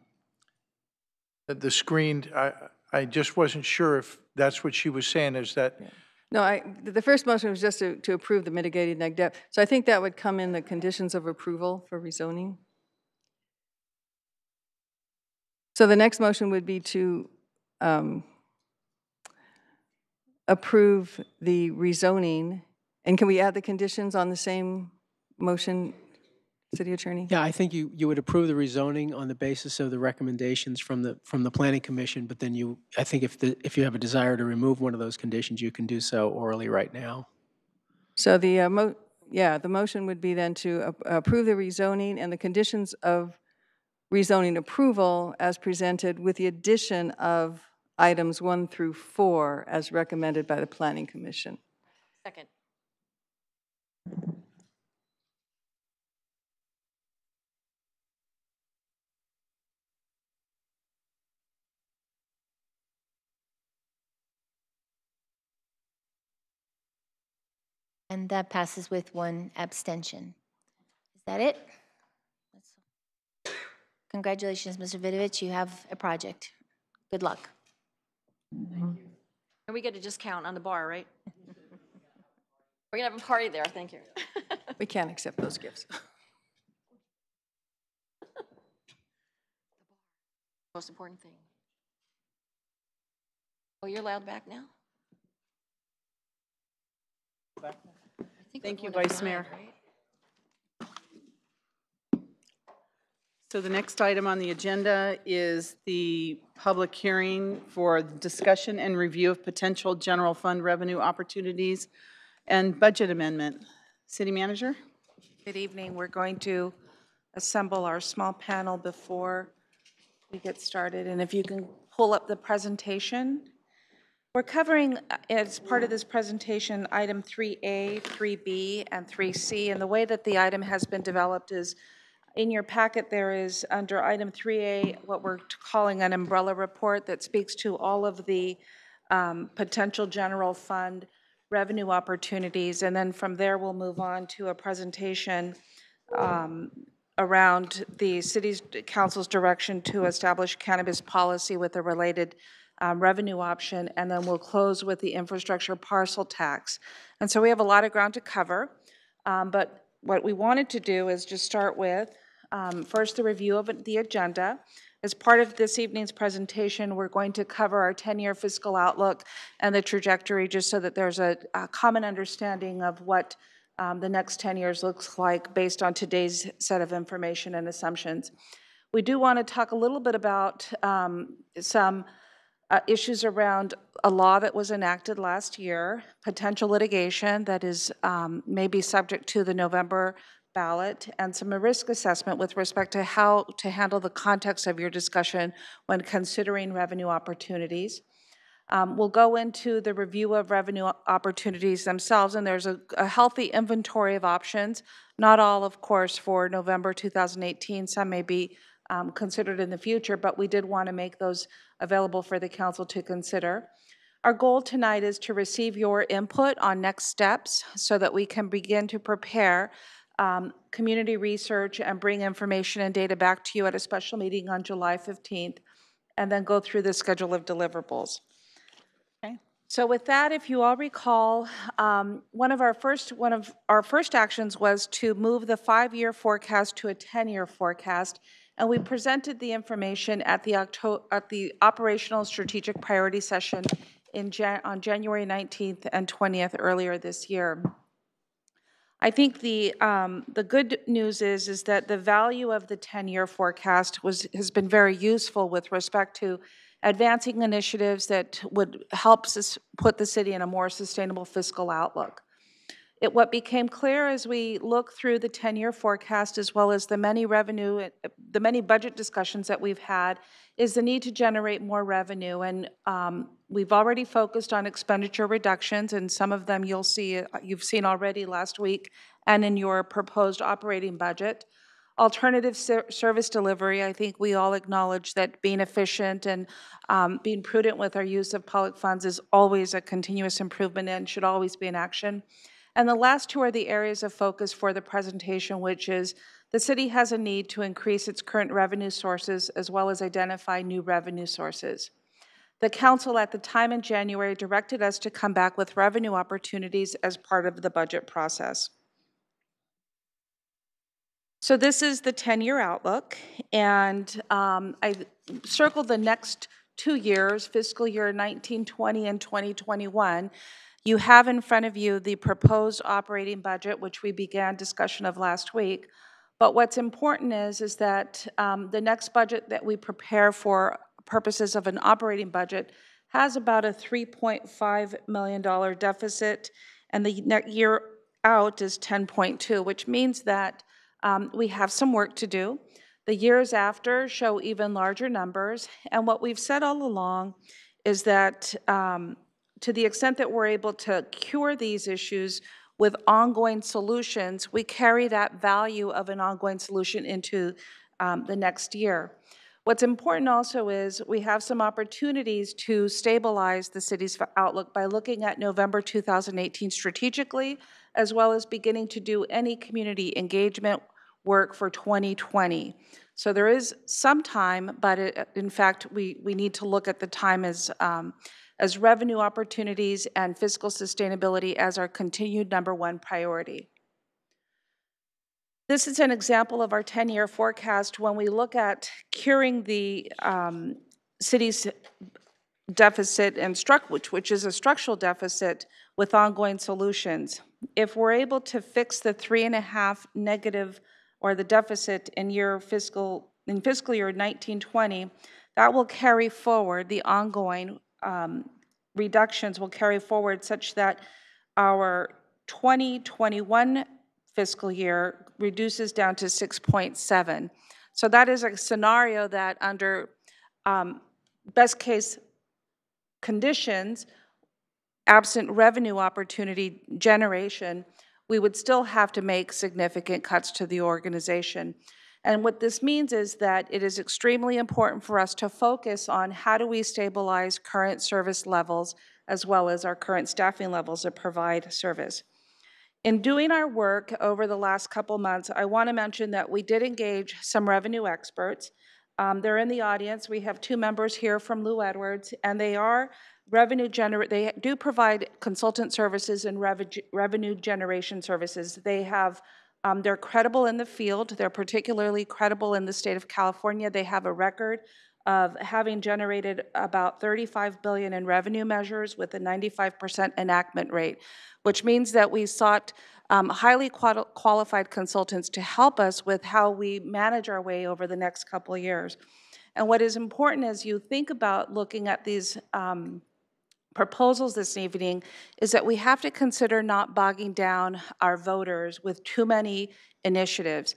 screened, I just wasn't sure if that's what she was saying, is that... Yeah. No, the first motion was just to approve the mitigated neg deck. So I think that would come in the conditions of approval for rezoning. So the next motion would be to approve the rezoning. And can we add the conditions on the same motion, City Attorney? Yeah, I think you would approve the rezoning on the basis of the recommendations from the Planning Commission, but then I think if you have a desire to remove one of those conditions, you can do so orally right now. So the motion would be then to approve the rezoning and the conditions of rezoning approval as presented, with the addition of items 1 through 4 as recommended by the Planning Commission. Second. And that passes with one abstention. Is that it? Congratulations, Mr. Vidovich. You have a project. Good luck. And we get a discount on the bar, right? We're going to have a party there. Thank you. We can't accept those gifts. Most important thing. Oh, you're allowed back now? Thank you, Vice Mayor. So the next item on the agenda is the public hearing for discussion and review of potential general fund revenue opportunities and budget amendment. City Manager? Good evening. We're going to assemble our small panel before we get started. And if you can pull up the presentation. We're covering, as part of this presentation, item 3A, 3B, and 3C. And the way that the item has been developed is, in your packet there is, under item 3A, what we're calling an umbrella report that speaks to all of the potential general fund revenue opportunities. And then from there we'll move on to a presentation around the City Council's direction to establish cannabis policy with a related revenue option, and then we'll close with the infrastructure parcel tax. And so we have a lot of ground to cover, but what we wanted to do is just start with first the review of the agenda. As part of this evening's presentation, we're going to cover our 10-year fiscal outlook and the trajectory, just so that there's a common understanding of what the next 10 years looks like based on today's set of information and assumptions. We do want to talk a little bit about some issues around a law that was enacted last year, potential litigation that is may be subject to the November ballot and some risk assessment with respect to how to handle the context of your discussion when considering revenue opportunities. We'll go into the review of revenue opportunities themselves, and there's a healthy inventory of options. Not all, of course, for November 2018. Some may be considered in the future, but we did want to make those available for the council to consider. Our goal tonight is to receive your input on next steps so that we can begin to prepare community research and bring information and data back to you at a special meeting on July 15th, and then go through the schedule of deliverables. Okay. So with that, if you all recall, one of our first actions was to move the 5-year forecast to a 10-year forecast, and we presented the information at the operational strategic priority session on January 19th and 20th earlier this year. I think the good news is that the value of the 10-year forecast has been very useful with respect to advancing initiatives that would help us put the city in a more sustainable fiscal outlook. What became clear as we look through the 10-year forecast, as well as the many budget discussions that we've had, is the need to generate more revenue. And we've already focused on expenditure reductions, and some of them you've seen already last week and in your proposed operating budget. Alternative service delivery, I think we all acknowledge that being efficient and being prudent with our use of public funds is always a continuous improvement and should always be in action. And the last two are the areas of focus for the presentation, which is the city has a need to increase its current revenue sources as well as identify new revenue sources. The council at the time in January directed us to come back with revenue opportunities as part of the budget process. So this is the 10-year outlook, and I circled the next 2 years, fiscal year 1920 and 2021. You have in front of you the proposed operating budget, which we began discussion of last week. But what's important is that the next budget that we prepare for purposes of an operating budget has about a $3.5 million deficit, and the next year out is 10.2, which means that we have some work to do. The years after show even larger numbers, and what we've said all along is that to the extent that we're able to cure these issues with ongoing solutions, we carry that value of an ongoing solution into the next year. What's important also is we have some opportunities to stabilize the city's outlook by looking at November 2018 strategically, as well as beginning to do any community engagement work for 2020. So there is some time, but in fact, we need to look at the time as revenue opportunities and fiscal sustainability as our continued #1 priority. This is an example of our 10-year forecast when we look at curing the city's deficit, and which is a structural deficit, with ongoing solutions. If we're able to fix the 3.5 negative or the deficit in fiscal year 1920, that will carry forward the ongoing reductions will carry forward such that our 2021 fiscal year reduces down to 6.7. So that is a scenario that under best case conditions, absent revenue opportunity generation, we would still have to make significant cuts to the organization. And what this means is that it is extremely important for us to focus on how do we stabilize current service levels as well as our current staffing levels that provide service. In doing our work over the last couple months, I want to mention that we did engage some revenue experts. They're in the audience. We have 2 members here from Lou Edwards, and they are they do provide consultant services and revenue generation services. They're credible in the field. They're particularly credible in the state of California. They have a record of having generated about $35 billion in revenue measures with a 95% enactment rate, which means that we sought highly qualified consultants to help us with how we manage our way over the next couple of years. And what is important as you think about looking at these proposals this evening is that we have to consider not bogging down our voters with too many initiatives.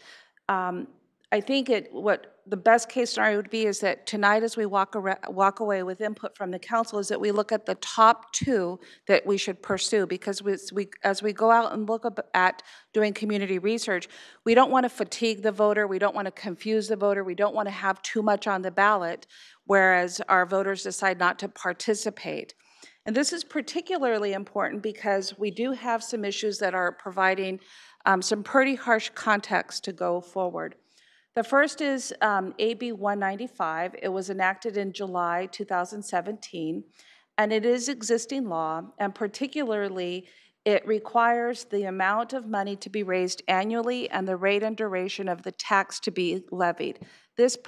I think what the best case scenario would be is that tonight, as we walk away with input from the council, is that we look at the top 2 that we should pursue, because as we go out and look at doing community research, we don't want to fatigue the voter, we don't want to confuse the voter, we don't want to have too much on the ballot, whereas our voters decide not to participate. And this is particularly important because we do have some issues that are providing some pretty harsh context to go forward. The first is AB 195. It was enacted in July 2017, and it is existing law, and particularly it requires the amount of money to be raised annually and the rate and duration of the tax to be levied. This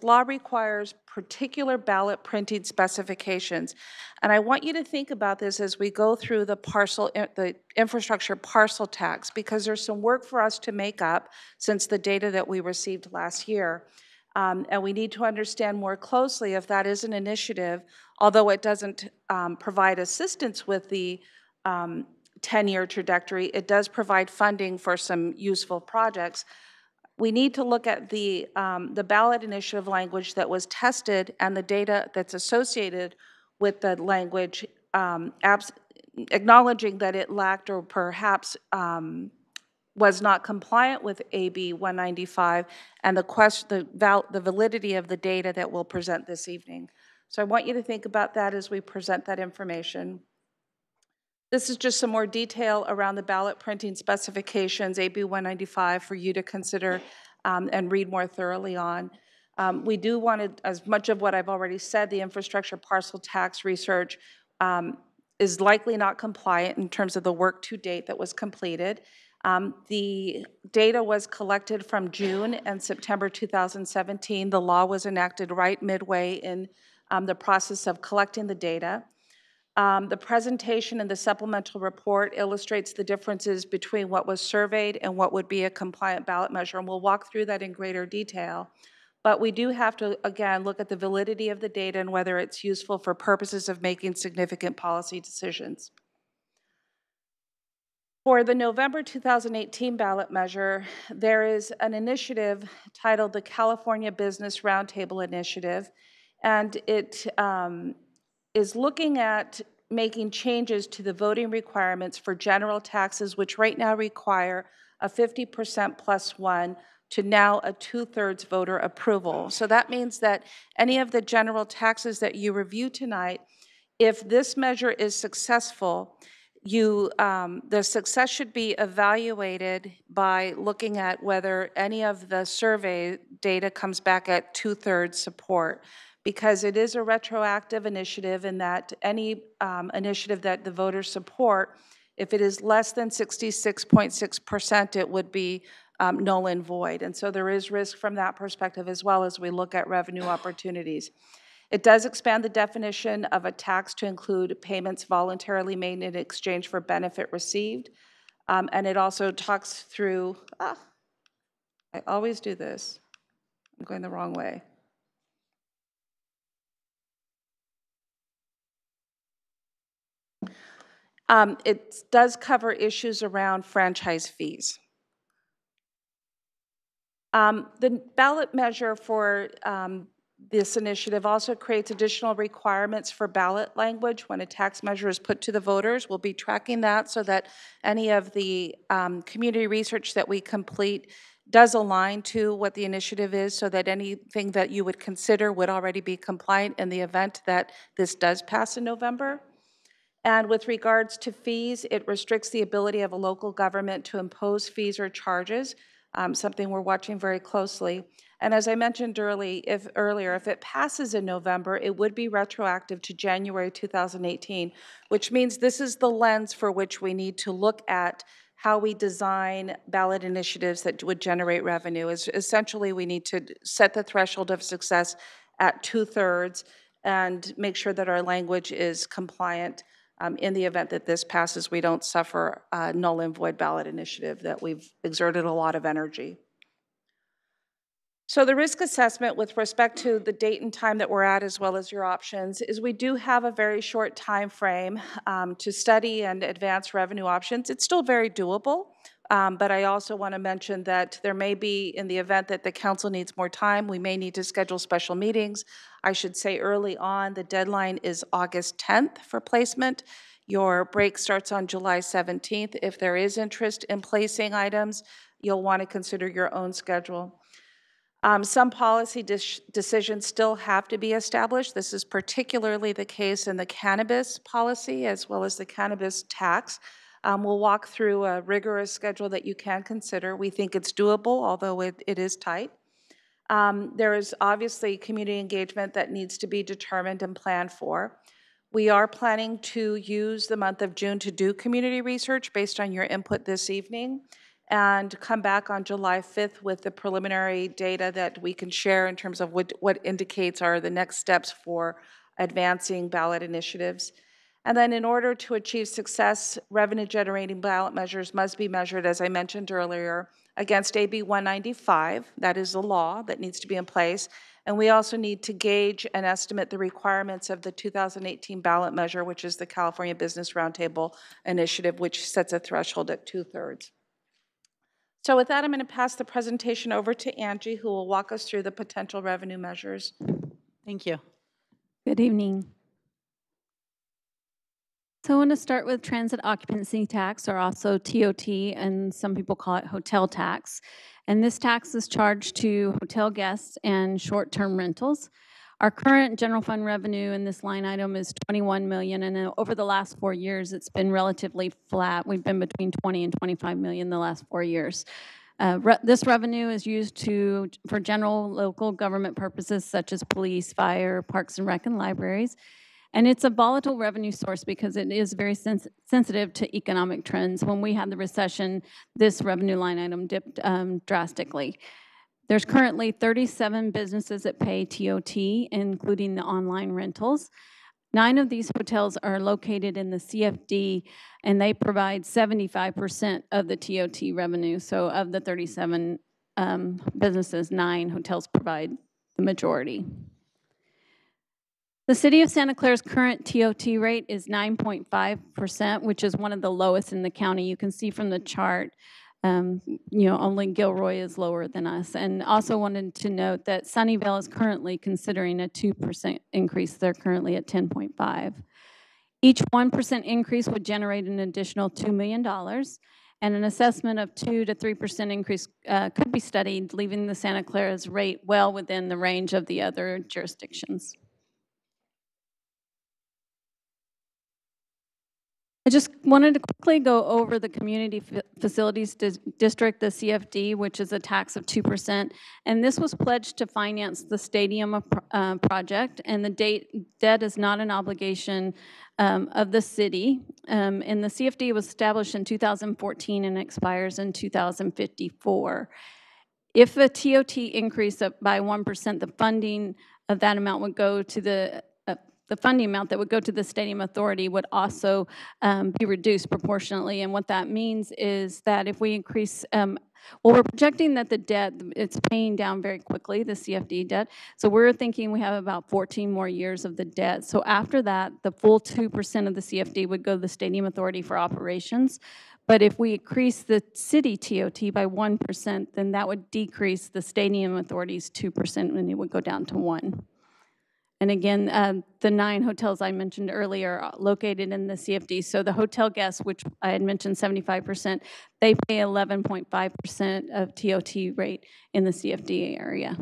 law requires particular ballot printing specifications. And I want you to think about this as we go through the infrastructure parcel tax, because there's some work for us to make up since the data that we received last year. And we need to understand more closely if that is an initiative, although it doesn't provide assistance with the 10-year trajectory, it does provide funding for some useful projects. We need to look at the ballot initiative language that was tested and the data that's associated with the language, acknowledging that it lacked or perhaps was not compliant with AB 195 and the validity of the data that we'll present this evening. So I want you to think about that as we present that information. This is just some more detail around the ballot printing specifications, AB 195, for you to consider and read more thoroughly on. We do want to, as much of what I've already said, the infrastructure parcel tax research is likely not compliant in terms of the work to date that was completed. The data was collected from June and September 2017. The law was enacted right midway in the process of collecting the data. The presentation and the supplemental report illustrates the differences between what was surveyed and what would be a compliant ballot measure, and we'll walk through that in greater detail. But we do have to, again, look at the validity of the data and whether it's useful for purposes of making significant policy decisions. For the November 2018 ballot measure, there is an initiative titled the California Business Roundtable Initiative, and it is looking at making changes to the voting requirements for general taxes, which right now require a 50% plus 1 to now a 2/3 voter approval. So that means that any of the general taxes that you review tonight, if this measure is successful, the success should be evaluated by looking at whether any of the survey data comes back at 2/3 support, because it is a retroactive initiative in that any initiative that the voters support, if it is less than 66.6%, it would be null and void. And so there is risk from that perspective as well as we look at revenue opportunities. It does expand the definition of a tax to include payments voluntarily made in exchange for benefit received. And it also talks through, I always do this. I'm going the wrong way. It does cover issues around franchise fees. The ballot measure for this initiative also creates additional requirements for ballot language when a tax measure is put to the voters. We'll be tracking that so that any of the community research that we complete does align to what the initiative is, so that anything that you would consider would already be compliant in the event that this does pass in November. And with regards to fees, it restricts the ability of a local government to impose fees or charges, something we're watching very closely. And as I mentioned earlier, if it passes in November, it would be retroactive to January 2018, which means this is the lens for which we need to look at how we design ballot initiatives that would generate revenue. Essentially, we need to set the threshold of success at 2/3 and make sure that our language is compliant. In the event that this passes, we don't suffer a null and void ballot initiative that we've exerted a lot of energy. So the risk assessment with respect to the date and time that we're at, as well as your options, is we do have a very short time frame to study and advance revenue options. It's still very doable, but I also want to mention that there may be, in the event that the council needs more time, we may need to schedule special meetings. I should say early on, the deadline is August 10th for placement. Your break starts on July 17th. If there is interest in placing items, you'll want to consider your own schedule. Some policy decisions still have to be established. This is particularly the case in the cannabis policy as well as the cannabis tax. We'll walk through a rigorous schedule that you can consider. We think it's doable, although it is tight. There is obviously community engagement that needs to be determined and planned for. We are planning to use the month of June to do community research based on your input this evening, and come back on July 5th with the preliminary data that we can share in terms of what indicates are the next steps for advancing ballot initiatives. And then in order to achieve success, revenue-generating ballot measures must be measured, as I mentioned earlier, against AB 195. That is the law that needs to be in place. And we also need to gauge and estimate the requirements of the 2018 ballot measure, which is the California Business Roundtable Initiative, which sets a threshold at 2/3. So with that, I'm going to pass the presentation over to Angie, who will walk us through the potential revenue measures. Thank you. Good evening. So I want to start with transit occupancy tax, or also TOT, and some people call it hotel tax. And this tax is charged to hotel guests and short-term rentals. Our current general fund revenue in this line item is $21 million, and over the last 4 years, it's been relatively flat. We've been between 20 and 25 million the last 4 years. This revenue is used for general local government purposes such as police, fire, parks and rec, and libraries. And it's a volatile revenue source because it is very sensitive to economic trends. When we had the recession, this revenue line item dipped drastically. There's currently 37 businesses that pay TOT, including the online rentals. 9 of these hotels are located in the CFD, and they provide 75% of the TOT revenue. So of the 37 businesses, 9 hotels provide the majority. The City of Santa Clara's current TOT rate is 9.5%, which is one of the lowest in the county. You can see from the chart, only Gilroy is lower than us. And also wanted to note that Sunnyvale is currently considering a 2% increase. They're currently at 10.5. Each 1% increase would generate an additional $2 million, and an assessment of 2 to 3% increase could be studied, leaving the Santa Clara's rate well within the range of the other jurisdictions. I just wanted to quickly go over the Community Facilities District, the CFD, which is a tax of 2%. And this was pledged to finance the stadium project, and the debt is not an obligation of the city. And the CFD was established in 2014 and expires in 2054. If a TOT increased by 1%, the funding of that amount would go to the funding amount that would go to the Stadium Authority would also be reduced proportionately. And what that means is that if we increase, well, we're projecting that the debt, it's paying down very quickly, the CFD debt. So we're thinking we have about 14 more years of the debt. So after that, the full 2% of the CFD would go to the Stadium Authority for operations. But if we increase the city TOT by 1%, then that would decrease the Stadium Authority's 2%, and it would go down to 1%. And again, the 9 hotels I mentioned earlier are located in the CFD. So the hotel guests, which I had mentioned 75%, they pay 11.5% of TOT rate in the CFD area.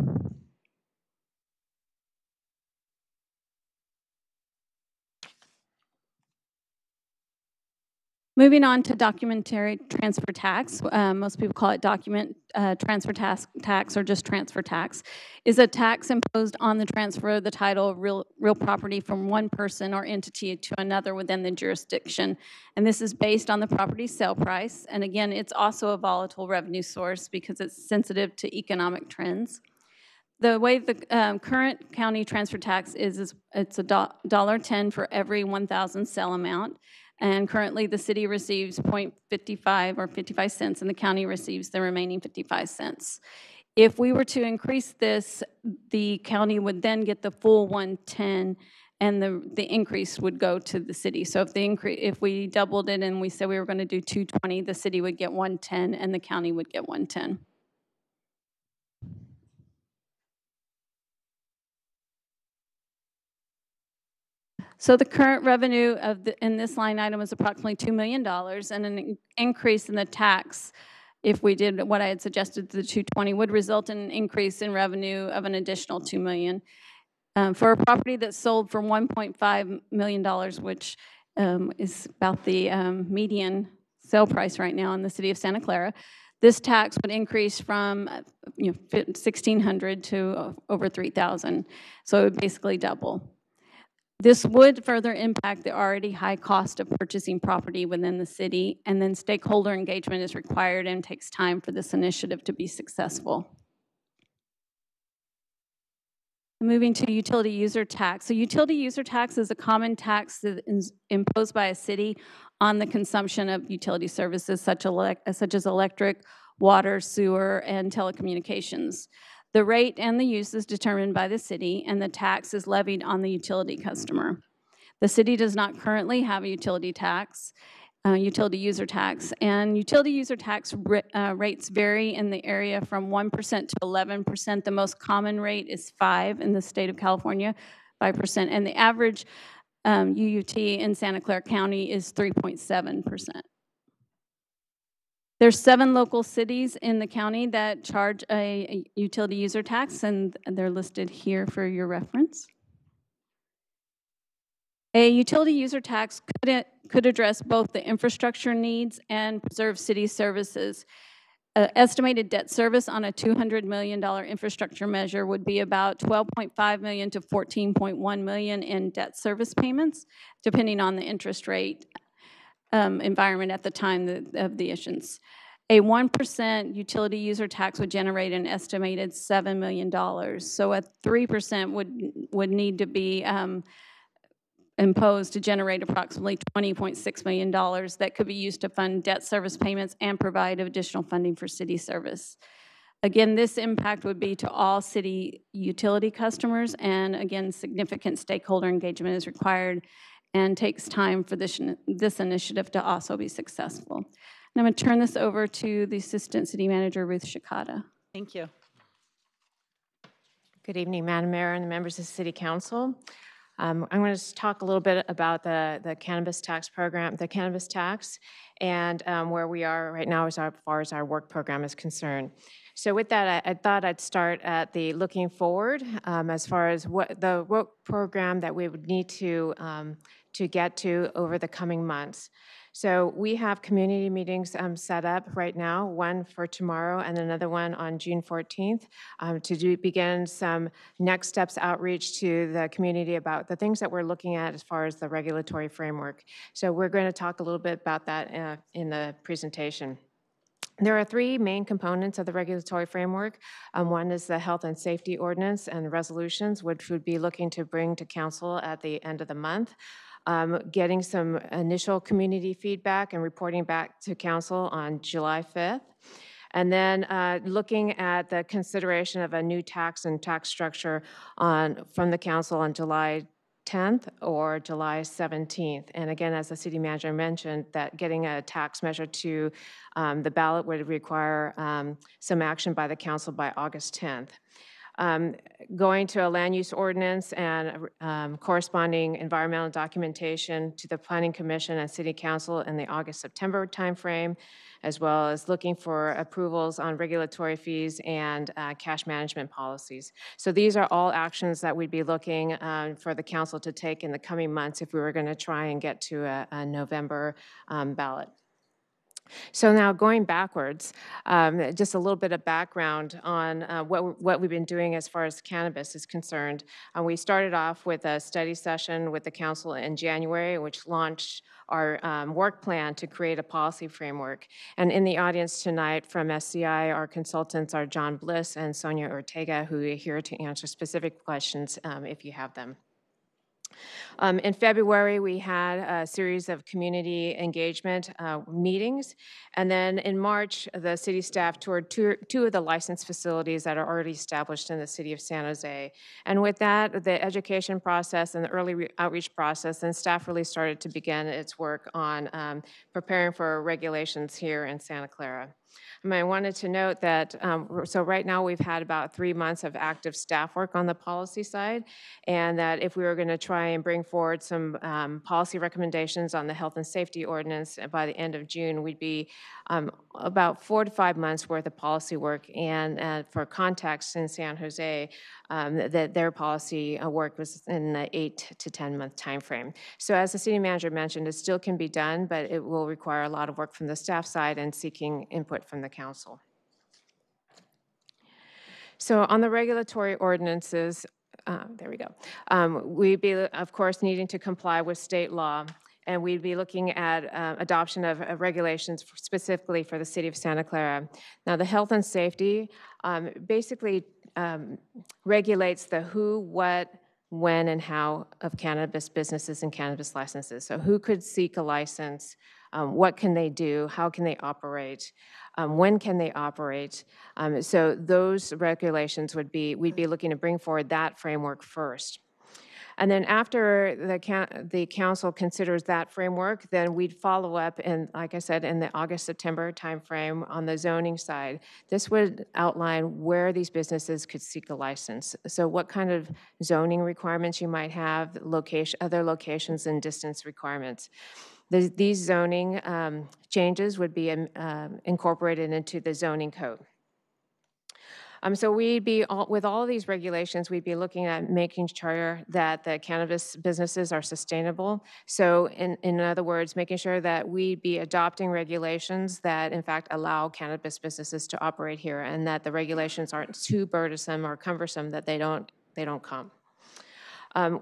Moving on to documentary transfer tax, most people call it document transfer tax or just transfer tax, is a tax imposed on the transfer of the title of real property from one person or entity to another within the jurisdiction. And this is based on the property sale price. And again, it's also a volatile revenue source because it's sensitive to economic trends. The way the current county transfer tax is it's $1.10 for every 1,000 sale amount. And currently the city receives 0.55 or 55 cents, and the county receives the remaining 55 cents. If we were to increase this, the county would then get the full 110, and the increase would go to the city. So if we doubled it and we said we were going to do 220, the city would get 110 and the county would get 110. So the current revenue in this line item is approximately $2 million, and an increase in the tax, if we did what I had suggested, the 220, would result in an increase in revenue of an additional $2 million. For a property that's sold for $1.5 million, which is about the median sale price right now in the city of Santa Clara, this tax would increase from $1,600 to over $3,000, so it would basically double. This would further impact the already high cost of purchasing property within the city, and then stakeholder engagement is required and takes time for this initiative to be successful. Moving to utility user tax. So utility user tax is a common tax that is imposed by a city on the consumption of utility services such as electric, water, sewer, and telecommunications. The rate and the use is determined by the city, and the tax is levied on the utility customer. The city does not currently have a utility tax, utility user tax, and utility user tax rates vary in the area from 1% to 11%. The most common rate is 5% in the state of California, 5%, and the average UUT in Santa Clara County is 3.7%. There's 7 local cities in the county that charge a utility user tax, and they're listed here for your reference. A utility user tax could address both the infrastructure needs and preserve city services. Estimated debt service on a $200 million infrastructure measure would be about $12.5 million to $14.1 million in debt service payments, depending on the interest rate environment at the time of the issuance. A 1% utility user tax would generate an estimated $7 million. So a 3% would need to be imposed to generate approximately $20.6 million that could be used to fund debt service payments and provide additional funding for city service. Again, this impact would be to all city utility customers, and again, significant stakeholder engagement is required and takes time for this initiative to also be successful. And I'm going to turn this over to the Assistant City Manager, Ruth Shikata. Thank you. Good evening, Madam Mayor and the members of the City Council. I'm going to talk a little bit about the cannabis tax program, the cannabis tax, and where we are right now as far as our work program is concerned. So with that, I thought I'd start at the looking forward as far as what the work program that we would need to get to over the coming months. So we have community meetings set up right now, one for tomorrow and another one on June 14th to begin some next steps outreach to the community about the things that we're looking at as far as the regulatory framework. So we're going to talk a little bit about that in the presentation. There are 3 main components of the regulatory framework. One is the health and safety ordinance and the resolutions, which would be looking to bring to council at the end of the month. Getting some initial community feedback and reporting back to council on July 5th. And then looking at the consideration of a new tax and tax structure from the council on July 10th or July 17th. And again, as the city manager mentioned, that getting a tax measure to the ballot would require some action by the council by August 10th. Going to a land use ordinance and corresponding environmental documentation to the Planning Commission and City Council in the August-September timeframe, as well as looking for approvals on regulatory fees and cash management policies. So these are all actions that we'd be looking for the council to take in the coming months if we were going to try and get to a November ballot. So now going backwards, just a little bit of background on what we've been doing as far as cannabis is concerned. We started off with a study session with the council in January, which launched our work plan to create a policy framework. And in the audience tonight from SCI, our consultants are John Bliss and Sonia Ortega, who are here to answer specific questions if you have them. In February, we had a series of community engagement meetings. And then in March, the city staff toured two of the licensed facilities that are already established in the city of San Jose. And with that, the education process and the early outreach process, and staff really started to begin its work on preparing for regulations here in Santa Clara. I wanted to note that, so right now we've had about 3 months of active staff work on the policy side, and that if we were going to try and bring forward some policy recommendations on the health and safety ordinance by the end of June, we'd be about 4 to 5 months worth of policy work. And for context, in San Jose, that their policy work was in the 8 to 10 month time frame. So as the city manager mentioned, it still can be done, but it will require a lot of work from the staff side and seeking input from the council. So on the regulatory ordinances, there we go. We'd be, of course, needing to comply with state law, and we'd be looking at adoption of regulations specifically for the city of Santa Clara. Now, the health and safety basically regulates the who, what, when, and how of cannabis businesses and cannabis licenses. So who could seek a license? What can they do? How can they operate? When can they operate? So those regulations we'd be looking to bring forward that framework first. And then after the council considers that framework, then we'd follow up, and like I said, in the August-September timeframe on the zoning side. This would outline where these businesses could seek a license. So what kind of zoning requirements you might have, other locations and distance requirements. These zoning changes would be incorporated into the zoning code. So we'd be, with all of these regulations, we'd be looking at making sure that the cannabis businesses are sustainable. So in other words, making sure that we'd be adopting regulations that in fact allow cannabis businesses to operate here, and that the regulations aren't too burdensome or cumbersome that they don't come.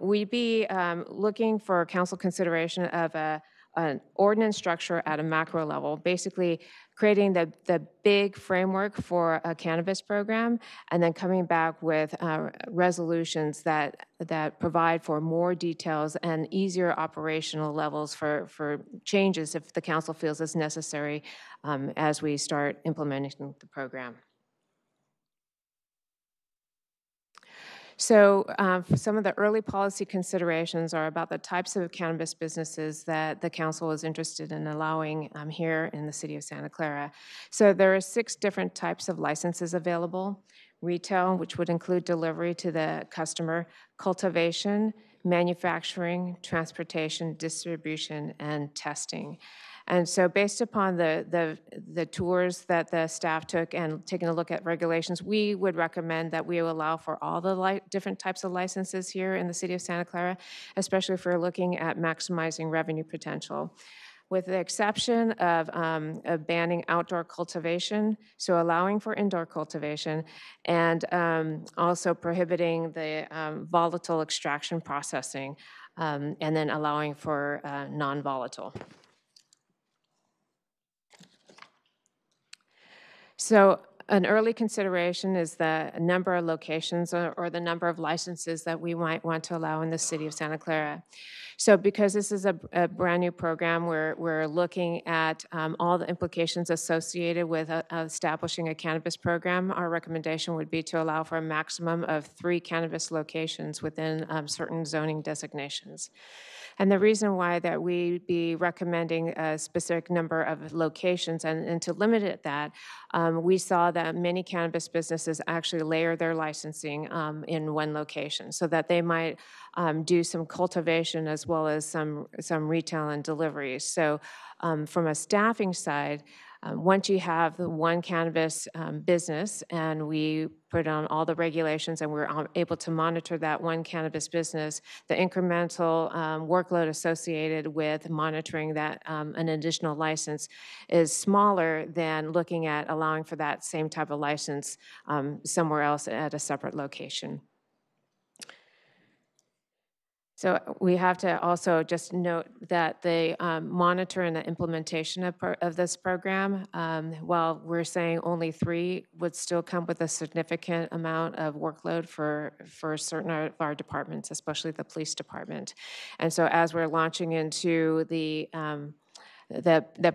We'd be looking for council consideration of an ordinance structure at a macro level, basically creating the big framework for a cannabis program, and then coming back with resolutions that provide for more details and easier operational levels for changes if the council feels is necessary as we start implementing the program. So some of the early policy considerations are about the types of cannabis businesses that the council is interested in allowing here in the city of Santa Clara. So there are 6 different types of licenses available: retail, which would include delivery to the customer; cultivation; manufacturing; transportation; distribution; and testing. And so based upon the tours that the staff took and taking a look at regulations, we would recommend that we allow for all the different types of licenses here in the city of Santa Clara, especially if we're looking at maximizing revenue potential. With the exception of banning outdoor cultivation, so allowing for indoor cultivation, and also prohibiting the volatile extraction processing, and then allowing for non-volatile. So an early consideration is the number of locations or the number of licenses that we might want to allow in the city of Santa Clara. So because this is a brand new program, we're looking at all the implications associated with establishing a cannabis program. Our recommendation would be to allow for a maximum of 3 cannabis locations within certain zoning designations. And the reason why that we'd be recommending a specific number of locations and to limit it at that, we saw that many cannabis businesses actually layer their licensing in one location so that they might do some cultivation as well as some retail and deliveries. So from a staffing side, once you have the one cannabis business and we put on all the regulations and we're able to monitor that one cannabis business, the incremental workload associated with monitoring that an additional license is smaller than looking at allowing for that same type of license somewhere else at a separate location. So we have to also just note that the monitor and the implementation of this program, while we're saying only 3, would still come with a significant amount of workload for certain of our departments, especially the police department. And so as we're launching into the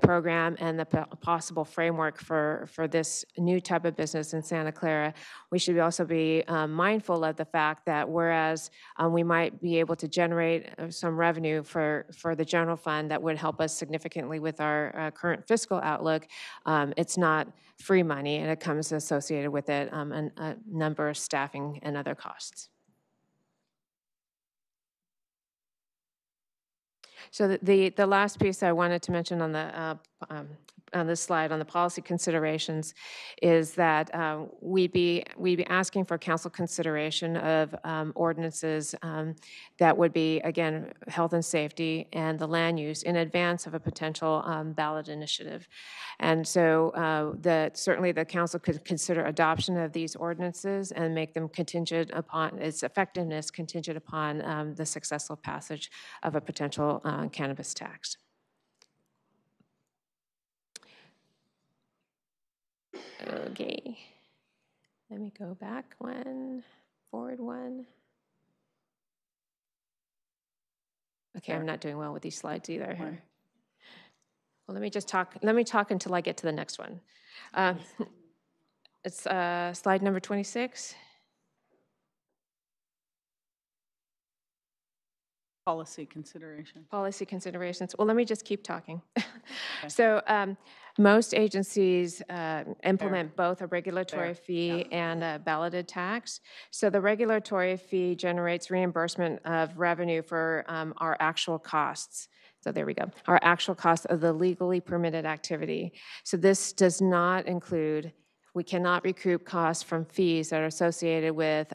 program and the possible framework for this new type of business in Santa Clara, we should also be mindful of the fact that whereas we might be able to generate some revenue for the general fund that would help us significantly with our current fiscal outlook, it's not free money, and it comes associated with it a number of staffing and other costs. So the last piece I wanted to mention on this slide on the policy considerations is that we'd be asking for council consideration of ordinances that would be, again, health and safety and the land use in advance of a potential ballot initiative. And so certainly the council could consider adoption of these ordinances and make them contingent upon its effectiveness, contingent upon the successful passage of a potential cannabis tax. Okay, let me go back one, forward one. Okay, I'm not doing well with these slides either. Well, let me talk until I get to the next one. It's slide number 26. Policy consideration. Policy considerations. Well, let me just keep talking. So most agencies implement both a regulatory fee and a balloted tax. So the regulatory fee generates reimbursement of revenue for our actual costs. So there we go, our actual cost of the legally permitted activity. So this does not include, we cannot recoup costs from fees that are associated with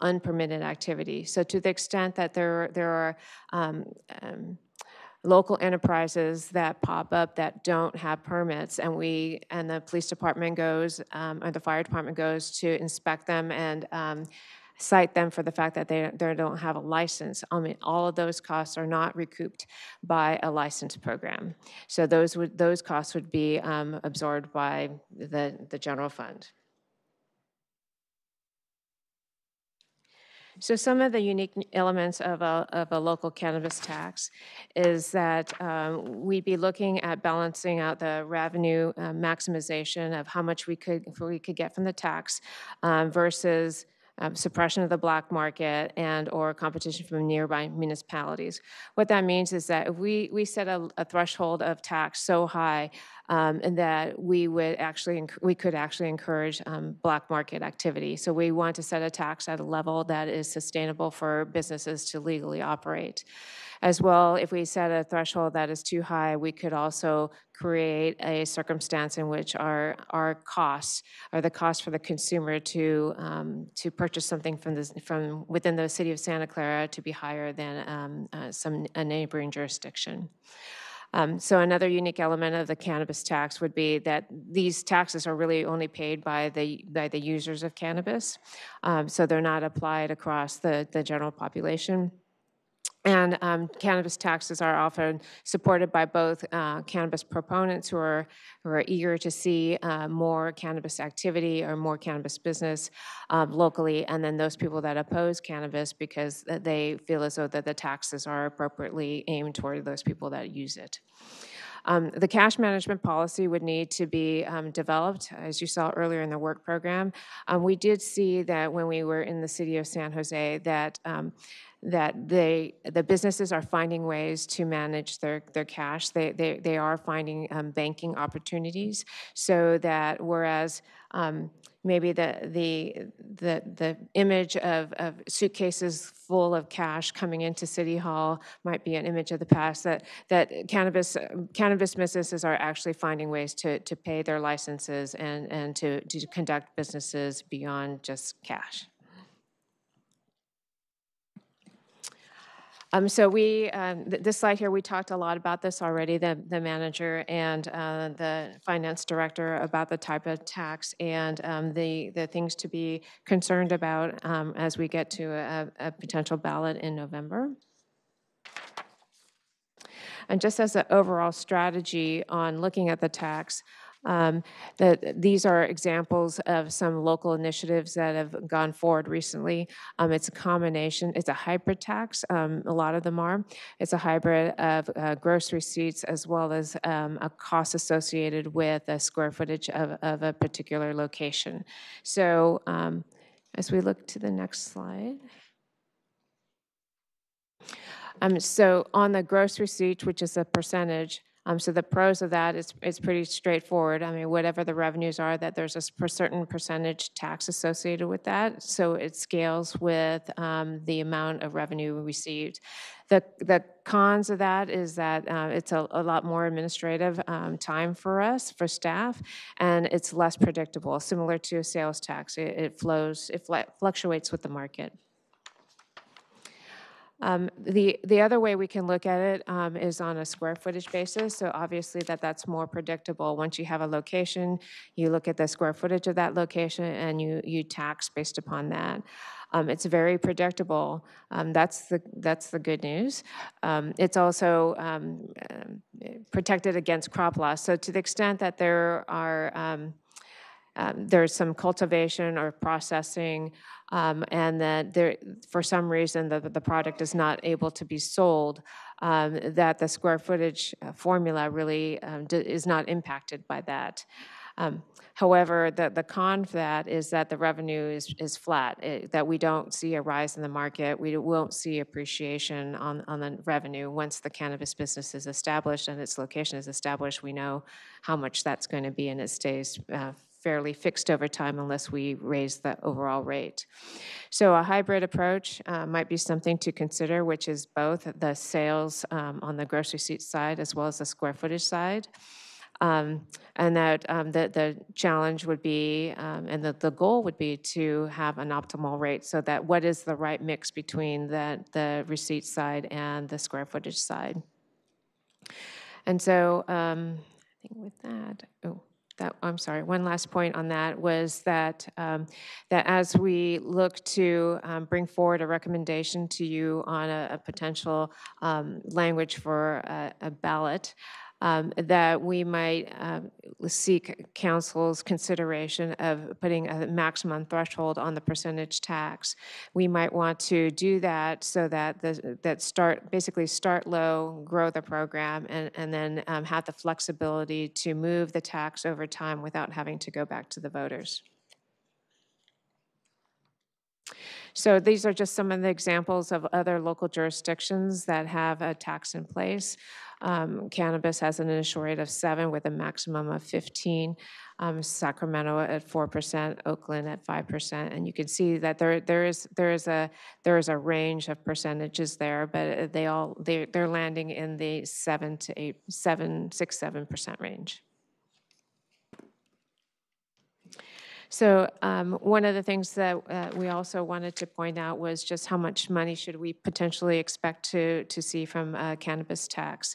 unpermitted activity. So to the extent that there are local enterprises that pop up that don't have permits, and the police department goes or the fire department goes to inspect them and cite them for the fact that they don't have a license. I mean, all of those costs are not recouped by a license program. So those costs would be absorbed by the general fund. So some of the unique elements of a local cannabis tax is that we'd be looking at balancing out the revenue maximization of how much we could get from the tax versus suppression of the black market and or competition from nearby municipalities. What that means is that if we set a threshold of tax so high and that we could actually encourage black market activity. So we want to set a tax at a level that is sustainable for businesses to legally operate. As well, if we set a threshold that is too high, we could also create a circumstance in which our costs, or the cost for the consumer to purchase something from within the city of Santa Clara to be higher than a neighboring jurisdiction. So another unique element of the cannabis tax would be that these taxes are really only paid by the users of cannabis, so they're not applied across the general population. And cannabis taxes are often supported by both cannabis proponents who are eager to see more cannabis activity or more cannabis business locally, and then those people that oppose cannabis because they feel as though that the taxes are appropriately aimed toward those people that use it. The cash management policy would need to be developed, as you saw earlier in the work program. We did see that when we were in the city of San Jose that the businesses are finding ways to manage their cash. They are finding banking opportunities, so that whereas maybe the image of suitcases full of cash coming into City Hall might be an image of the past, that cannabis businesses are actually finding ways to pay their licenses and to conduct businesses beyond just cash. So this slide here, we talked a lot about this already, the manager and the finance director, about the type of tax and the things to be concerned about as we get to a potential ballot in November. And just as an overall strategy on looking at the tax, that these are examples of some local initiatives that have gone forward recently. It's a combination, it's a hybrid tax, a lot of them are. It's a hybrid of gross receipts as well as a cost associated with the square footage of a particular location. So as we look to the next slide. So on the gross receipt, which is a percentage, so the pros of that is pretty straightforward. I mean, whatever the revenues are, that there's a certain percentage tax associated with that. So it scales with the amount of revenue received. The cons of that is that it's a lot more administrative time for us, for staff, and it's less predictable. Similar to a sales tax, it fluctuates with the market. The other way we can look at it is on a square footage basis. So obviously that's more predictable. Once you have a location, you look at the square footage of that location and you tax based upon that. It's very predictable. That's the good news. It's also protected against crop loss. So to the extent that there are there's some cultivation or processing, and that for some reason the product is not able to be sold, that the square footage formula really is not impacted by that. However, the con for that is that the revenue is flat, that we don't see a rise in the market. We won't see appreciation on the revenue. Once the cannabis business is established and its location is established, we know how much that's going to be, and it stays fairly fixed over time unless we raise the overall rate. So a hybrid approach might be something to consider, which is both the sales on the gross receipt side as well as the square footage side. And that the challenge would be, and the goal would be to have an optimal rate, so that what is the right mix between the receipt side and the square footage side. And so I think with that, I'm sorry, one last point on that was that, that as we look to bring forward a recommendation to you on a potential language for a ballot, that we might seek council's consideration of putting a maximum threshold on the percentage tax. We might want to do that so that basically start low, grow the program, and then have the flexibility to move the tax over time without having to go back to the voters. So these are just some of the examples of other local jurisdictions that have a tax in place. Cannabis has an initial rate of 7 with a maximum of 15. Sacramento at 4%, Oakland at 5%, and you can see that there is a range of percentages there, but they're landing in the 6-7% range. So one of the things that we also wanted to point out was just how much money should we potentially expect to see from cannabis tax.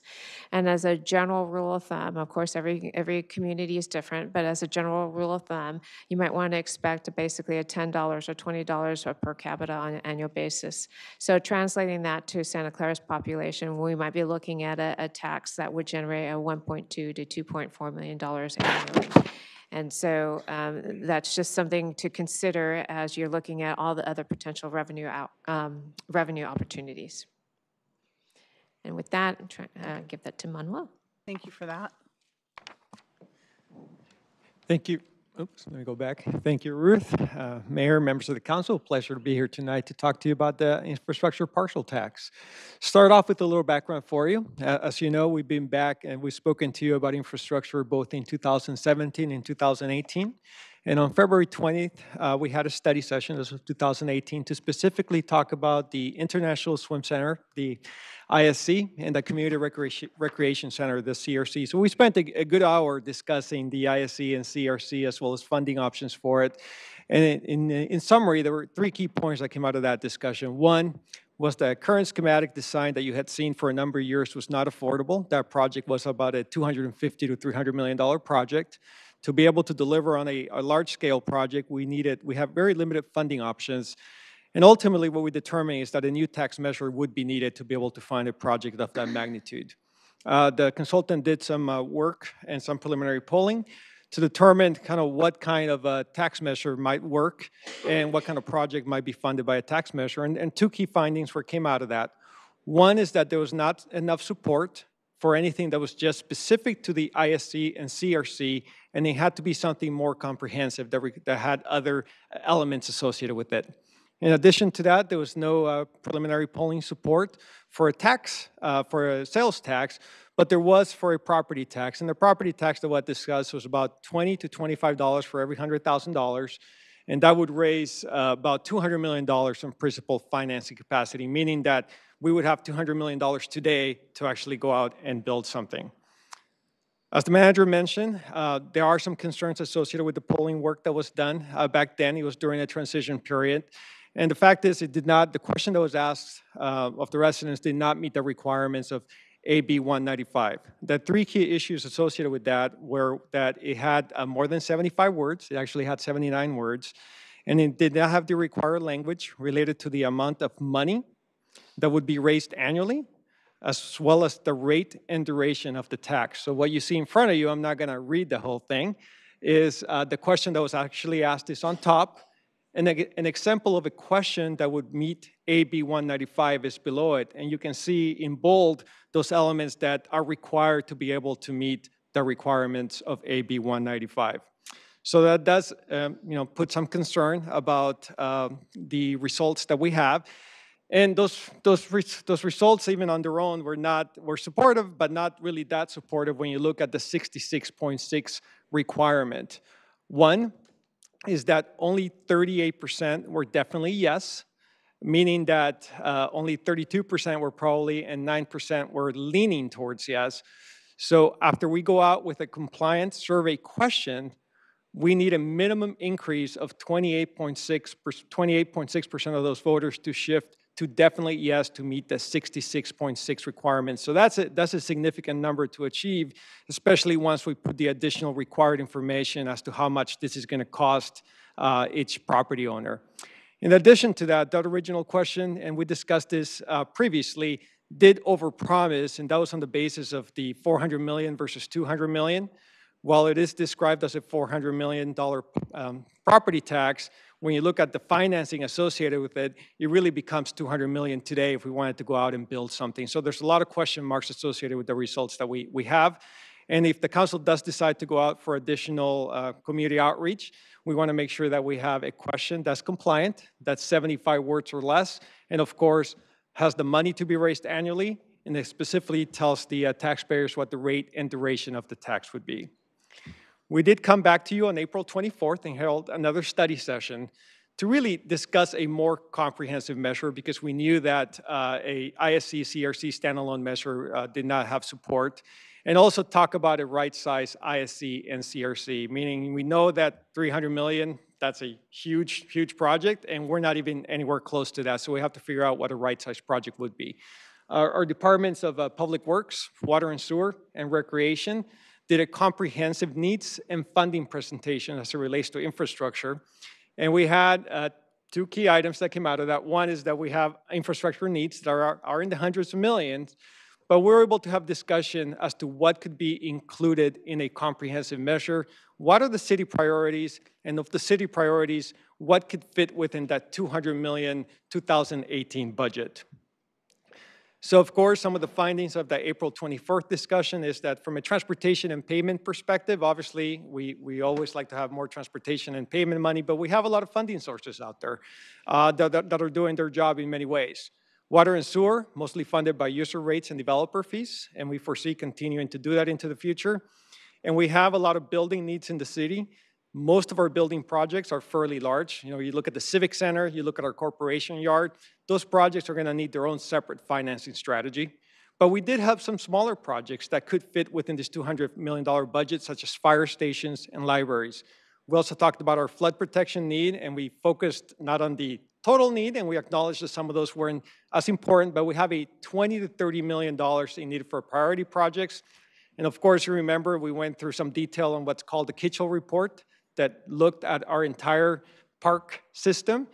And as a general rule of thumb, of course, every community is different, but as a general rule of thumb, you might want to expect basically a $10 or $20 per capita on an annual basis. So translating that to Santa Clara's population, we might be looking at a tax that would generate a $1.2 to $2.4 million annually. And so that's just something to consider as you're looking at all the other potential revenue opportunities. And with that, I'm trying to give that to Manuel. Thank you for that. Thank you. Oops, let me go back. Thank you, Ruth. Mayor, members of the council, pleasure to be here tonight to talk to you about the infrastructure partial tax. Start off with a little background for you. As you know, we've been back and we've spoken to you about infrastructure both in 2017 and 2018. And on February 20th, we had a study session, this was 2018, to specifically talk about the International Swim Center, the ISC, and the Community Recreation Center, the CRC. So we spent a good hour discussing the ISC and CRC as well as funding options for it. And in summary, there were 3 key points that came out of that discussion. One was the current schematic design that you had seen for a number of years was not affordable. That project was about a $250 to $300 million project. To be able to deliver on a large-scale project, we have very limited funding options. And ultimately, what we determined is that a new tax measure would be needed to be able to fund a project of that magnitude. The consultant did some work and some preliminary polling to determine kind of what kind of a tax measure might work and what kind of project might be funded by a tax measure. And two key findings came out of that. One is that there was not enough support for anything that was just specific to the ISC and CRC, and it had to be something more comprehensive that had other elements associated with it. In addition to that, there was no preliminary polling support for a sales tax, but there was for a property tax. And the property tax that was discussed was about $20 to $25 for every $100,000. And that would raise about $200 million in principal financing capacity, meaning that we would have $200 million today to actually go out and build something. As the manager mentioned, there are some concerns associated with the polling work that was done back then. It was during a transition period. And the fact is, the question that was asked of the residents did not meet the requirements of AB 195. The three key issues associated with that were that it had more than 75 words. It actually had 79 words. And it did not have the required language related to the amount of money that would be raised annually, as well as the rate and duration of the tax. So what you see in front of you, I'm not going to read the whole thing, is the question that was actually asked is on top. And an example of a question that would meet AB 195 is below it. And you can see in bold those elements that are required to be able to meet the requirements of AB 195. So that does put some concern about the results that we have. And those results, even on their own, were supportive, but not really that supportive when you look at the 66.6 requirement. One is that only 38% were definitely yes, meaning that only 32% were probably and 9% were leaning towards yes. So after we go out with a compliance survey question, we need a minimum increase of 28.6% of those voters to shift to definitely yes to meet the 66.6 requirements. So that's a significant number to achieve, especially once we put the additional required information as to how much this is going to cost each property owner. In addition to that, that original question, and we discussed this previously, did overpromise, and that was on the basis of the $400 million versus $200 million. While it is described as a $400 million property tax, when you look at the financing associated with it, it really becomes $200 million today if we wanted to go out and build something. So there's a lot of question marks associated with the results that we have. And if the council does decide to go out for additional community outreach, we want to make sure that we have a question that's compliant, that's 75 words or less, and of course, has the money to be raised annually, and it specifically tells the taxpayers what the rate and duration of the tax would be. We did come back to you on April 24th and held another study session to really discuss a more comprehensive measure because we knew that a ISC-CRC standalone measure did not have support, and also talk about a right-size ISC and CRC, meaning we know that $300 million, that's a huge, huge project, and we're not even anywhere close to that, so we have to figure out what a right-size project would be. Our departments of Public Works, Water and Sewer, and Recreation did a comprehensive needs and funding presentation as it relates to infrastructure. And we had two key items that came out of that. One is that we have infrastructure needs that are in the hundreds of millions, but we're able to have discussion as to what could be included in a comprehensive measure. What are the city priorities? And of the city priorities, what could fit within that $200 million 2018 budget? So, of course, some of the findings of the April 24th discussion is that from a transportation and payment perspective, obviously, we always like to have more transportation and payment money, but we have a lot of funding sources out there that are doing their job in many ways. Water and sewer, mostly funded by user rates and developer fees, and we foresee continuing to do that into the future. And we have a lot of building needs in the city. Most of our building projects are fairly large. You know, you look at the Civic Center, you look at our Corporation Yard, those projects are going to need their own separate financing strategy. But we did have some smaller projects that could fit within this $200 million budget, such as fire stations and libraries. We also talked about our flood protection need, and we focused not on the total need, and we acknowledged that some of those weren't as important, but we have a $20 to $30 million in need for priority projects. And of course, you remember we went through some detail on what's called the Kitchell Report that looked at our entire park system,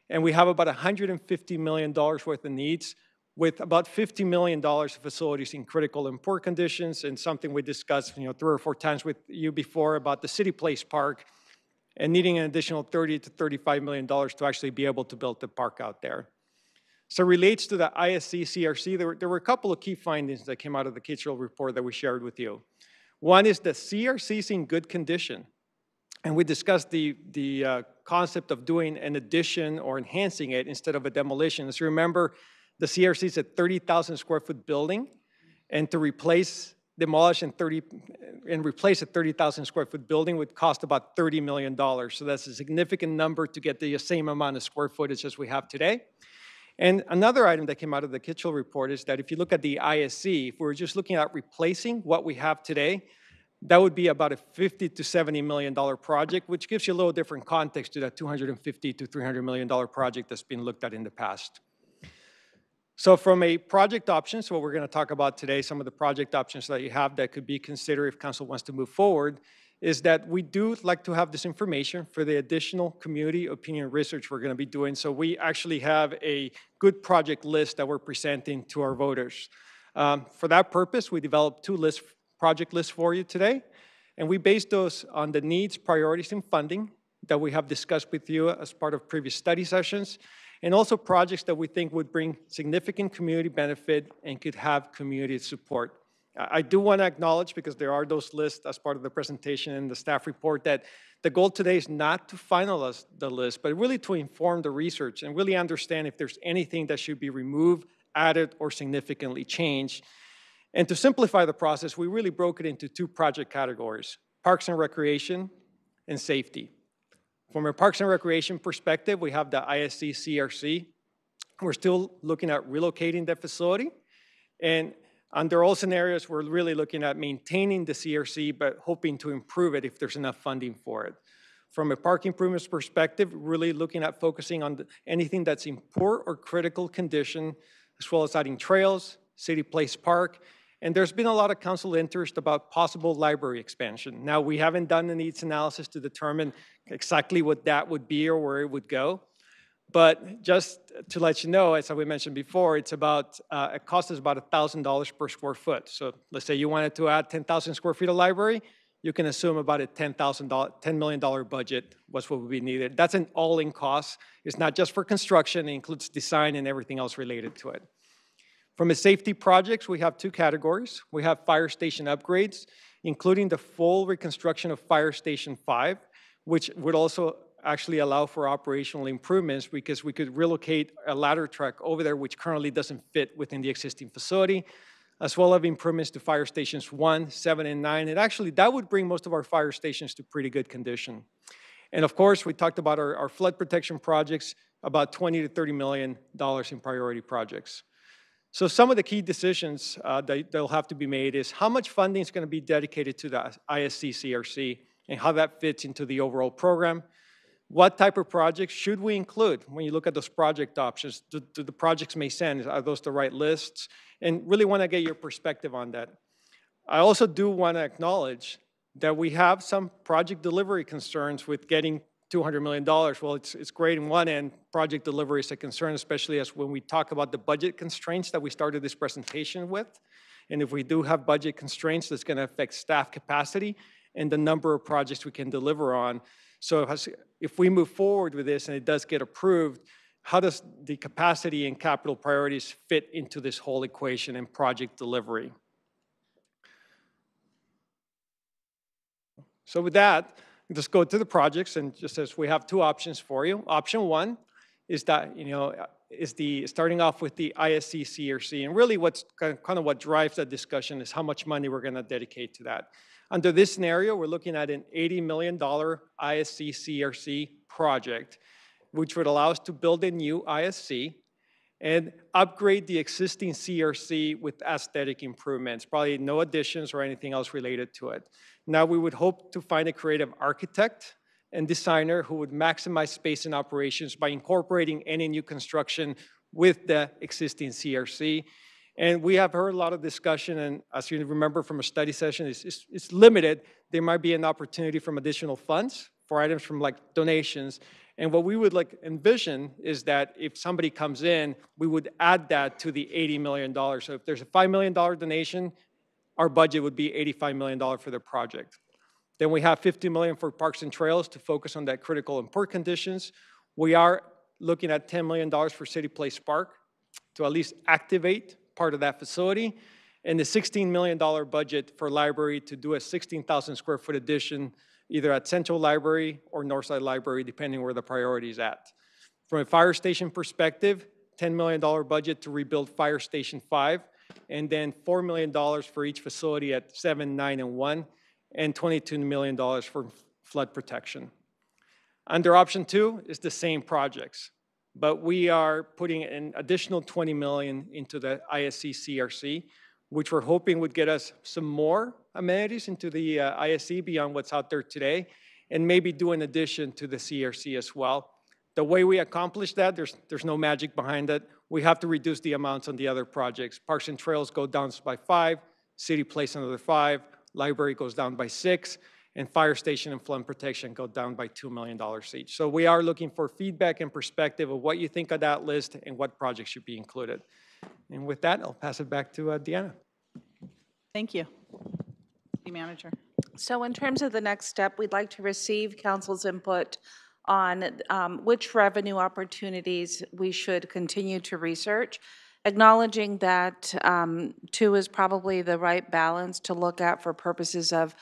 and we have about $150 million worth of needs with about $50 million of facilities in critical and poor conditions, and something we discussed 3 or 4 times with you before about the City Place Park, and needing an additional $30 to $35 million to actually be able to build the park out there. So it relates to the ISC CRC. There were a couple of key findings that came out of the Kitchell report that we shared with you. One is the CRC is in good condition. And we discussed the concept of doing an addition or enhancing it instead of a demolition. As you remember, the CRC is a 30,000 square foot building, and to demolish and replace a 30,000 square foot building would cost about $30 million. So that's a significant number to get the same amount of square footage as we have today. And another item that came out of the Kitchell report is that if you look at the ISC, if we were just looking at replacing what we have today, that would be about a $50 to $70 million project, which gives you a little different context to that $250 to $300 million project that's been looked at in the past. So from a project options, what we're going to talk about today, some of the project options that you have that could be considered if council wants to move forward, is that we do like to have this information for the additional community opinion research we're going to be doing. So we actually have a good project list that we're presenting to our voters. For that purpose, we developed 2 project lists for you today, and we based those on the needs, priorities, and funding that we have discussed with you as part of previous study sessions, and also projects that we think would bring significant community benefit and could have community support. I do want to acknowledge, because there are those lists as part of the presentation and the staff report, that the goal today is not to finalize the list, but really to inform the research and really understand if there's anything that should be removed, added, or significantly changed. And to simplify the process, we really broke it into 2 project categories: Parks and Recreation and Safety. From a Parks and Recreation perspective, we have the ISC CRC. We're still looking at relocating that facility. And under all scenarios, we're really looking at maintaining the CRC, but hoping to improve it if there's enough funding for it. From a park improvements perspective, really looking at focusing on anything that's in poor or critical condition, as well as adding trails, City Place Park. And there's been a lot of council interest about possible library expansion. Now, we haven't done the needs analysis to determine exactly what that would be or where it would go. But just to let you know, as we mentioned before, it's about, it costs us about $1,000 per square foot. So let's say you wanted to add 10,000 square feet of library, you can assume about a $10 million budget was what would be needed. That's an all-in cost. It's not just for construction, it includes design and everything else related to it. From a safety projects, we have 2 categories. We have fire station upgrades, including the full reconstruction of Fire Station 5, which would also actually allow for operational improvements because we could relocate a ladder truck over there, which currently doesn't fit within the existing facility, as well as improvements to Fire Stations 1, 7, and 9. And actually, that would bring most of our fire stations to pretty good condition. And of course, we talked about our flood protection projects, about $20 to $30 million in priority projects. So some of the key decisions that'll have to be made is how much funding is going to be dedicated to the ISC CRC and how that fits into the overall program. What type of projects should we include when you look at those project options? Do the projects make sense? Are those the right lists? And really want to get your perspective on that. I also do want to acknowledge that we have some project delivery concerns with getting $200 million. Well, it's great in one end. Project delivery is a concern, especially as when we talk about the budget constraints that we started this presentation with. And if we do have budget constraints, that's going to affect staff capacity and the number of projects we can deliver on. So if we move forward with this and it does get approved, how does the capacity and capital priorities fit into this whole equation and project delivery? So with that, let's go to the projects, and just as we have 2 options for you. Option 1 is that, is starting off with the ISC CRC, and really what's kind of what drives that discussion is how much money we're going to dedicate to that. Under this scenario, we're looking at an $80 million ISC CRC project, which would allow us to build a new ISC and upgrade the existing CRC with aesthetic improvements, probably no additions or anything else related to it. Now, we would hope to find a creative architect and designer who would maximize space and operations by incorporating any new construction with the existing CRC. And we have heard a lot of discussion, and as you remember from a study session, it's limited. There might be an opportunity from additional funds for items from like donations, And what we would envision is that if somebody comes in, we would add that to the $80 million. So if there's a $5 million donation, our budget would be $85 million for the project. Then we have $50 million for Parks and Trails to focus on that critical and poor conditions. We are looking at $10 million for City Place Park to at least activate part of that facility, and the $16 million budget for library to do a 16,000 square foot addition either at Central Library or Northside Library, depending where the priority is at. From a fire station perspective, $10 million budget to rebuild Fire Station 5, and then $4 million for each facility at 7, 9, and 1, and $22 million for flood protection. Under option 2 is the same projects, but we are putting an additional $20 million into the ISC CRC, which we're hoping would get us some more amenities into the ISC beyond what's out there today, and maybe do an addition to the CRC as well. The way we accomplish that, there's no magic behind it. We have to reduce the amounts on the other projects. Parks and Trails go down by 5, City Place another 5, Library goes down by 6, and Fire Station and Flood Protection go down by $2 million each. So we are looking for feedback and perspective of what you think of that list and what projects should be included. And with that, I'll pass it back to Deanna. Thank you. City Manager. So in terms of the next step, we'd like to receive council's input on which revenue opportunities we should continue to research, acknowledging that 2 is probably the right balance to look at for purposes of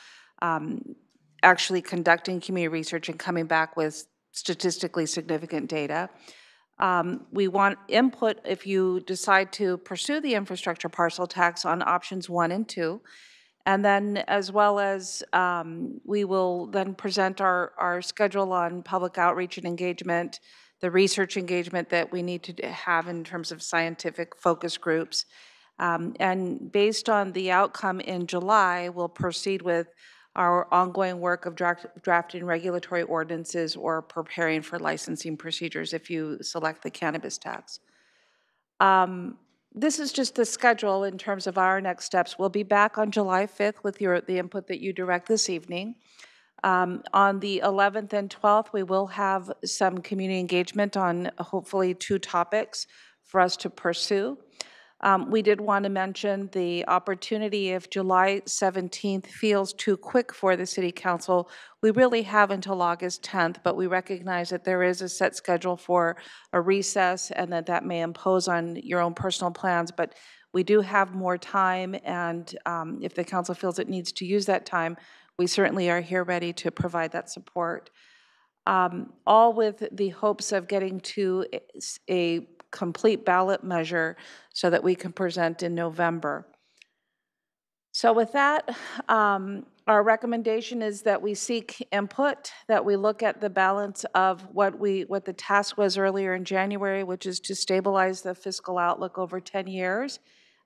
actually conducting community research and coming back with statistically significant data. We want input if you decide to pursue the infrastructure parcel tax on options 1 and 2. And then as well as we will then present our schedule on public outreach and engagement, the research engagement that we need to have in terms of scientific focus groups. And based on the outcome in July, we'll proceed with our ongoing work of drafting regulatory ordinances or preparing for licensing procedures if you select the cannabis tax. This is just the schedule in terms of our next steps. We'll be back on July 5th with the input that you direct this evening. On the 11th and 12th, we will have some community engagement on hopefully 2 topics for us to pursue. We did want to mention the opportunity if July 17th feels too quick for the City Council. We really have until August 10th, but we recognize that there is a set schedule for a recess and that may impose on your own personal plans, but we do have more time, and if the Council feels it needs to use that time, we certainly are here ready to provide that support. All with the hopes of getting to a complete ballot measure so that we can present in November. So with that, our recommendation is that we seek input, that we look at the balance of what the task was earlier in January, which is to stabilize the fiscal outlook over 10 years,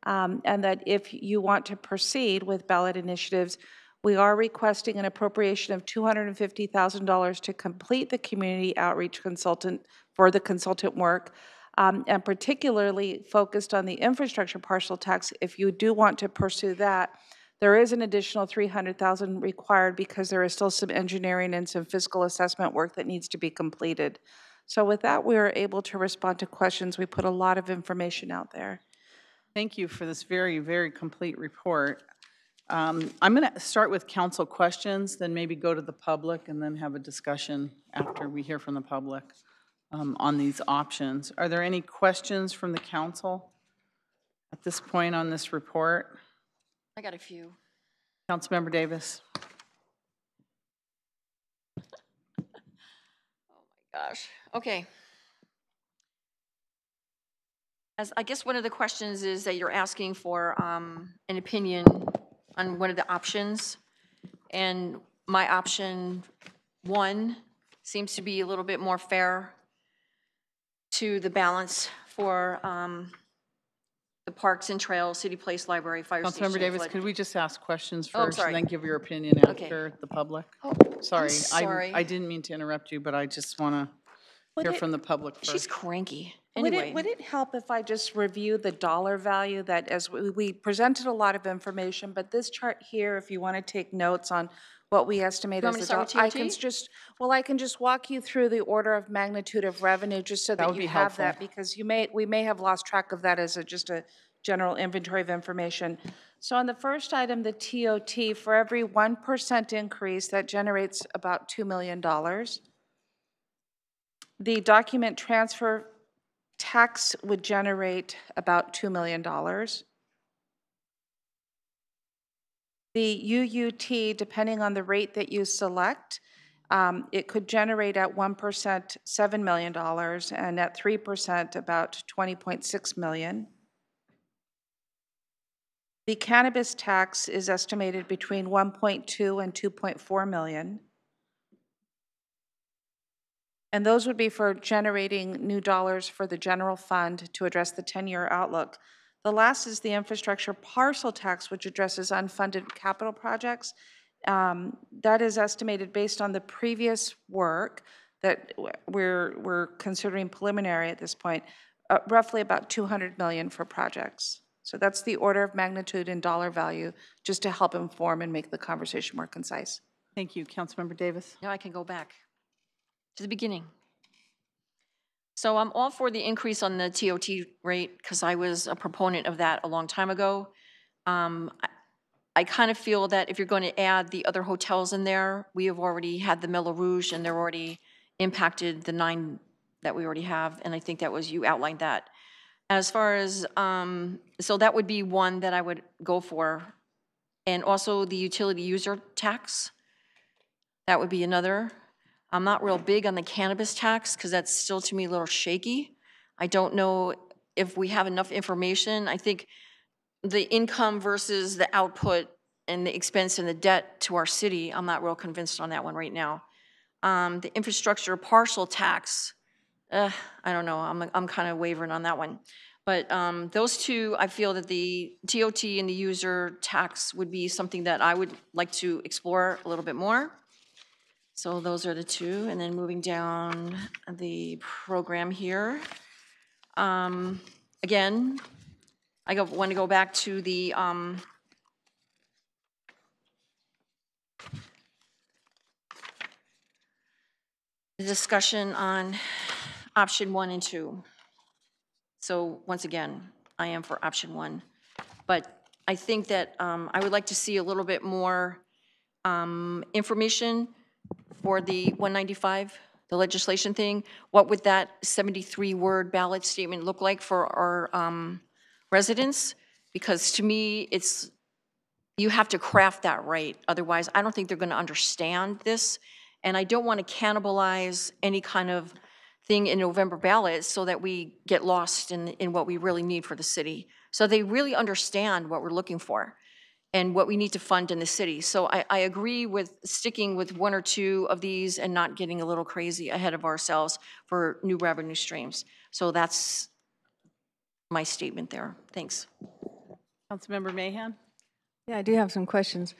and that if you want to proceed with ballot initiatives, we are requesting an appropriation of $250,000 to complete the community outreach consultant for the consultant work, and particularly focused on the infrastructure parcel tax. If you do want to pursue that, there is an additional $300,000 required because there is still some engineering and some fiscal assessment work that needs to be completed. So with that, we are able to respond to questions. We put a lot of information out there. Thank you for this very, very complete report. I'm going to start with council questions, then maybe go to the public, and then have a discussion after we hear from the public on these options. Are there any questions from the council at this point on this report? I got a few. Councilmember Davis. Oh my gosh. Okay. As I guess one of the questions is that you're asking for an opinion on one of the options, and my option 1 seems to be a little bit more fair to the balance for the Parks and Trails, City Place, Library, Fire Station. Councilmember Davis, could we just ask questions first sorry. and then give your opinion after the public? Oh, sorry. I'm sorry. I didn't mean to interrupt you, but I just want to hear from the public first. She's cranky. Anyway. Would it help if I just review the dollar value that as we presented a lot of information, but this chart here, if you want to take notes on what we estimate You as want me to the start with I can TOT? just, well, I can just walk you through the order of magnitude of revenue, just so That that would you be have helpful. that, because we may have lost track of that as just a general inventory of information. So on the first item, the TOT, for every 1% increase, that generates about $2 million. The document transfer tax would generate about $2 million. The UUT, depending on the rate that you select, it could generate at 1% $7 million, and at 3% about $20.6 million. The cannabis tax is estimated between 1.2 and 2.4 million. And those would be for generating new dollars for the general fund to address the 10-year outlook. The last is the infrastructure parcel tax, which addresses unfunded capital projects. That is estimated based on the previous work that we're considering preliminary at this point, roughly about 200 million for projects. So that's the order of magnitude in dollar value, just to help inform and make the conversation more concise. Thank you. Councilmember Davis. Now I can go back to the beginning. So I'm all for the increase on the TOT rate because I was a proponent of that a long time ago. I kind of feel that if you're going to add the other hotels in there, we have already had the Mille Rouge and they're already impacted the 9 that we already have, and I think that was, you outlined that. As far as, so that would be one that I would go for. And also the utility user tax, that would be another. I'm not real big on the cannabis tax because that's still to me a little shaky. I don't know if we have enough information. I think the income versus the output and the expense and the debt to our city, I'm not real convinced on that one right now. The infrastructure partial tax, I don't know, I'm kind of wavering on that one. But those two, I feel that the TOT and the user tax would be something that I would like to explore a little bit more. So those are the two, and then moving down the program here. Again, I want to go back to the discussion on option 1 and 2. So once again, I am for option 1, but I think that I would like to see a little bit more information for the 195, the legislation thing. What would that 73-word ballot statement look like for our residents? Because to me, you have to craft that right. Otherwise, I don't think they're going to understand this. And I don't want to cannibalize any kind of thing in November ballot so that we get lost in what we really need for the city. So they really understand what we're looking for and what we need to fund in the city. So I agree with sticking with 1 or 2 of these and not getting a little crazy ahead of ourselves for new revenue streams. So that's my statement there. Thanks. Councilmember Mahan. Yeah, I do have some questions.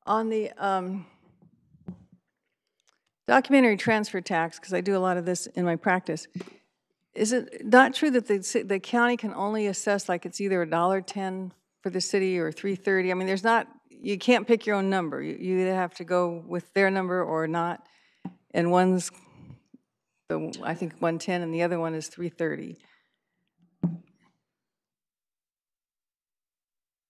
On the documentary transfer tax, because I do a lot of this in my practice, is it not true that the county can only assess, like, it's either $1.10 for the city or $3.30? I mean, there's not, you can't pick your own number. You either have to go with their number or not. And one's, I think, 110, and the other one is 3.30.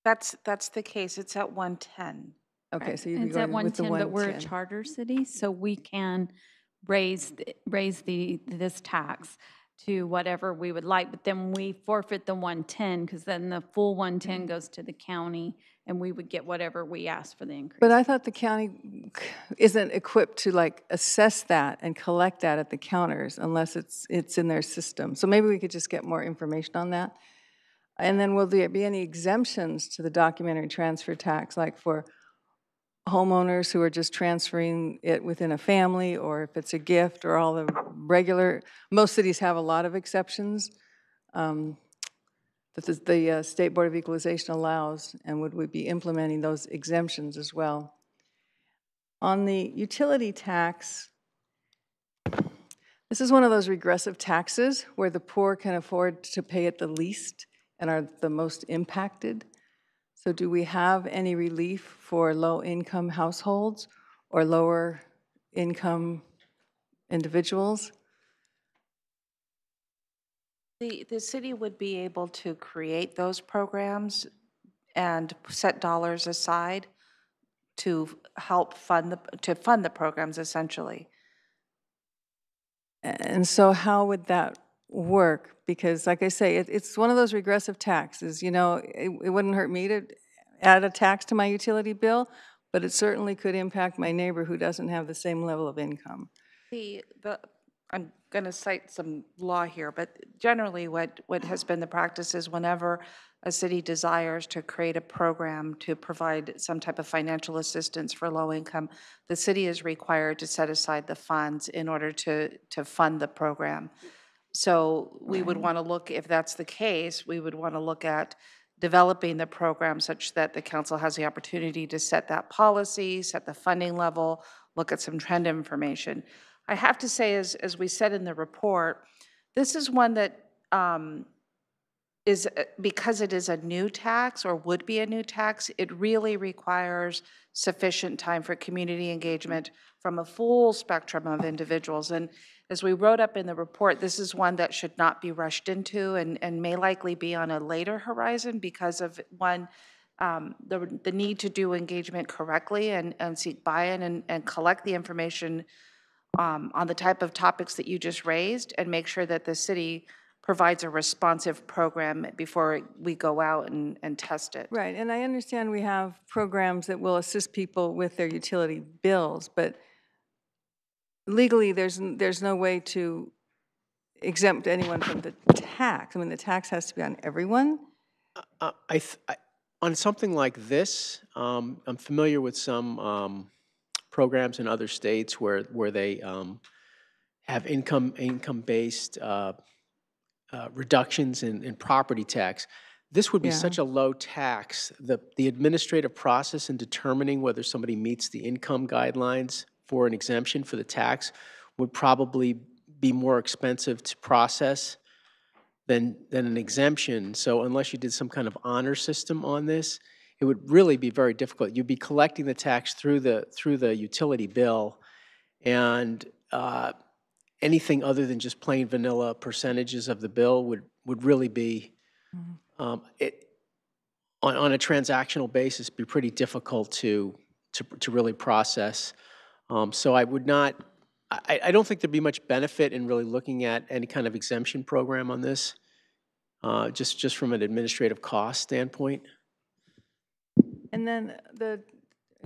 That's the case. It's at 110. Okay, so you'd be It's at going with the 110, but we're a 110. charter city, so we can raise this tax to whatever we would like, but then we forfeit the 110, because then the full 110 goes to the county, and we would get whatever we ask for the increase. But I thought the county isn't equipped to, like, assess that and collect that at the counters unless it's in their system. So maybe we could just get more information on that. And then will there be any exemptions to the documentary transfer tax, like for homeowners who are just transferring it within a family, or if it's a gift, or all the regular? Most cities have a lot of exceptions that the State Board of Equalization allows, and would we be implementing those exemptions as well? On the utility tax, this is one of those regressive taxes where the poor can afford to pay it the least and are the most impacted. So do we have any relief for low-income households, or lower income individuals? The city would be able to create those programs and set dollars aside to help fund the programs, essentially. And so how would that work? Because like I say, it's one of those regressive taxes. You know, it wouldn't hurt me to add a tax to my utility bill, but it certainly could impact my neighbor who doesn't have the same level of income. I'm going to cite some law here, but generally what has been the practice is whenever a city desires to create a program to provide some type of financial assistance for low income, the city is required to set aside the funds in order to fund the program. So we would want to look, if that's the case, we would want to look at developing the program such that the council has the opportunity to set that policy, set the funding level, look at some trend information. I have to say, as we said in the report, this is one that is, because it is a new tax or would be a new tax, it really requires sufficient time for community engagement from a full spectrum of individuals. And as we wrote up in the report, this is one that should not be rushed into and may likely be on a later horizon because of, one, the need to do engagement correctly and seek buy-in and collect the information on the type of topics that you just raised and make sure that the city provides a responsive program before we go out and test it. Right, and I understand we have programs that will assist people with their utility bills, but legally there's no way to exempt anyone from the tax. I mean, the tax has to be on everyone. On something like this, I'm familiar with some programs in other states where they have income-based reductions in property tax. This would be such a low tax. The administrative process in determining whether somebody meets the income guidelines for an exemption for the tax would probably be more expensive to process than an exemption. So unless you did some kind of honor system on this, it would really be very difficult. You'd be collecting the tax through the utility bill, and anything other than just plain vanilla percentages of the bill would really be, on a transactional basis, be pretty difficult to really process. So I would not, I don't think there'd be much benefit in really looking at any kind of exemption program on this, just from an administrative cost standpoint. And then the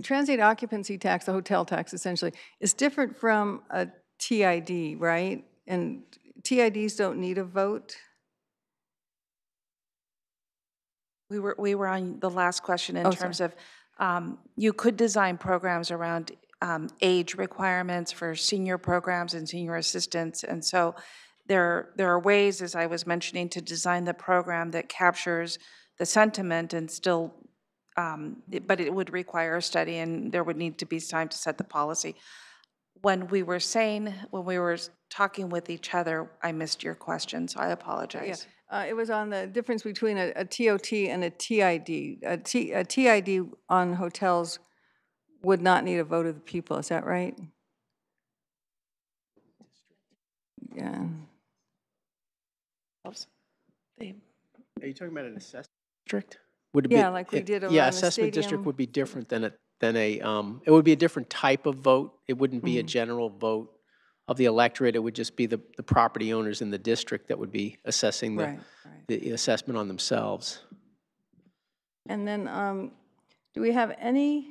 transient occupancy tax, the hotel tax essentially, is different from a TID, right? And TIDs don't need a vote? We were on the last question in terms of you could design programs around age requirements for senior programs and senior assistants. And so there are ways, as I was mentioning, to design the program that captures the sentiment and still, but it would require a study and there would need to be time to set the policy. When we were talking with each other, I missed your question, so I apologize. Yeah. It was on the difference between a TOT and a TID. A TID on hotels would not need a vote of the people, is that right? Yeah. Are you talking about an assessment district? Would it be, like we did around yeah, the assessment district stadium. would be different than it would be a different type of vote. It wouldn't be a general vote of the electorate. It would just be the property owners in the district that would be assessing the assessment on themselves. And then do we have any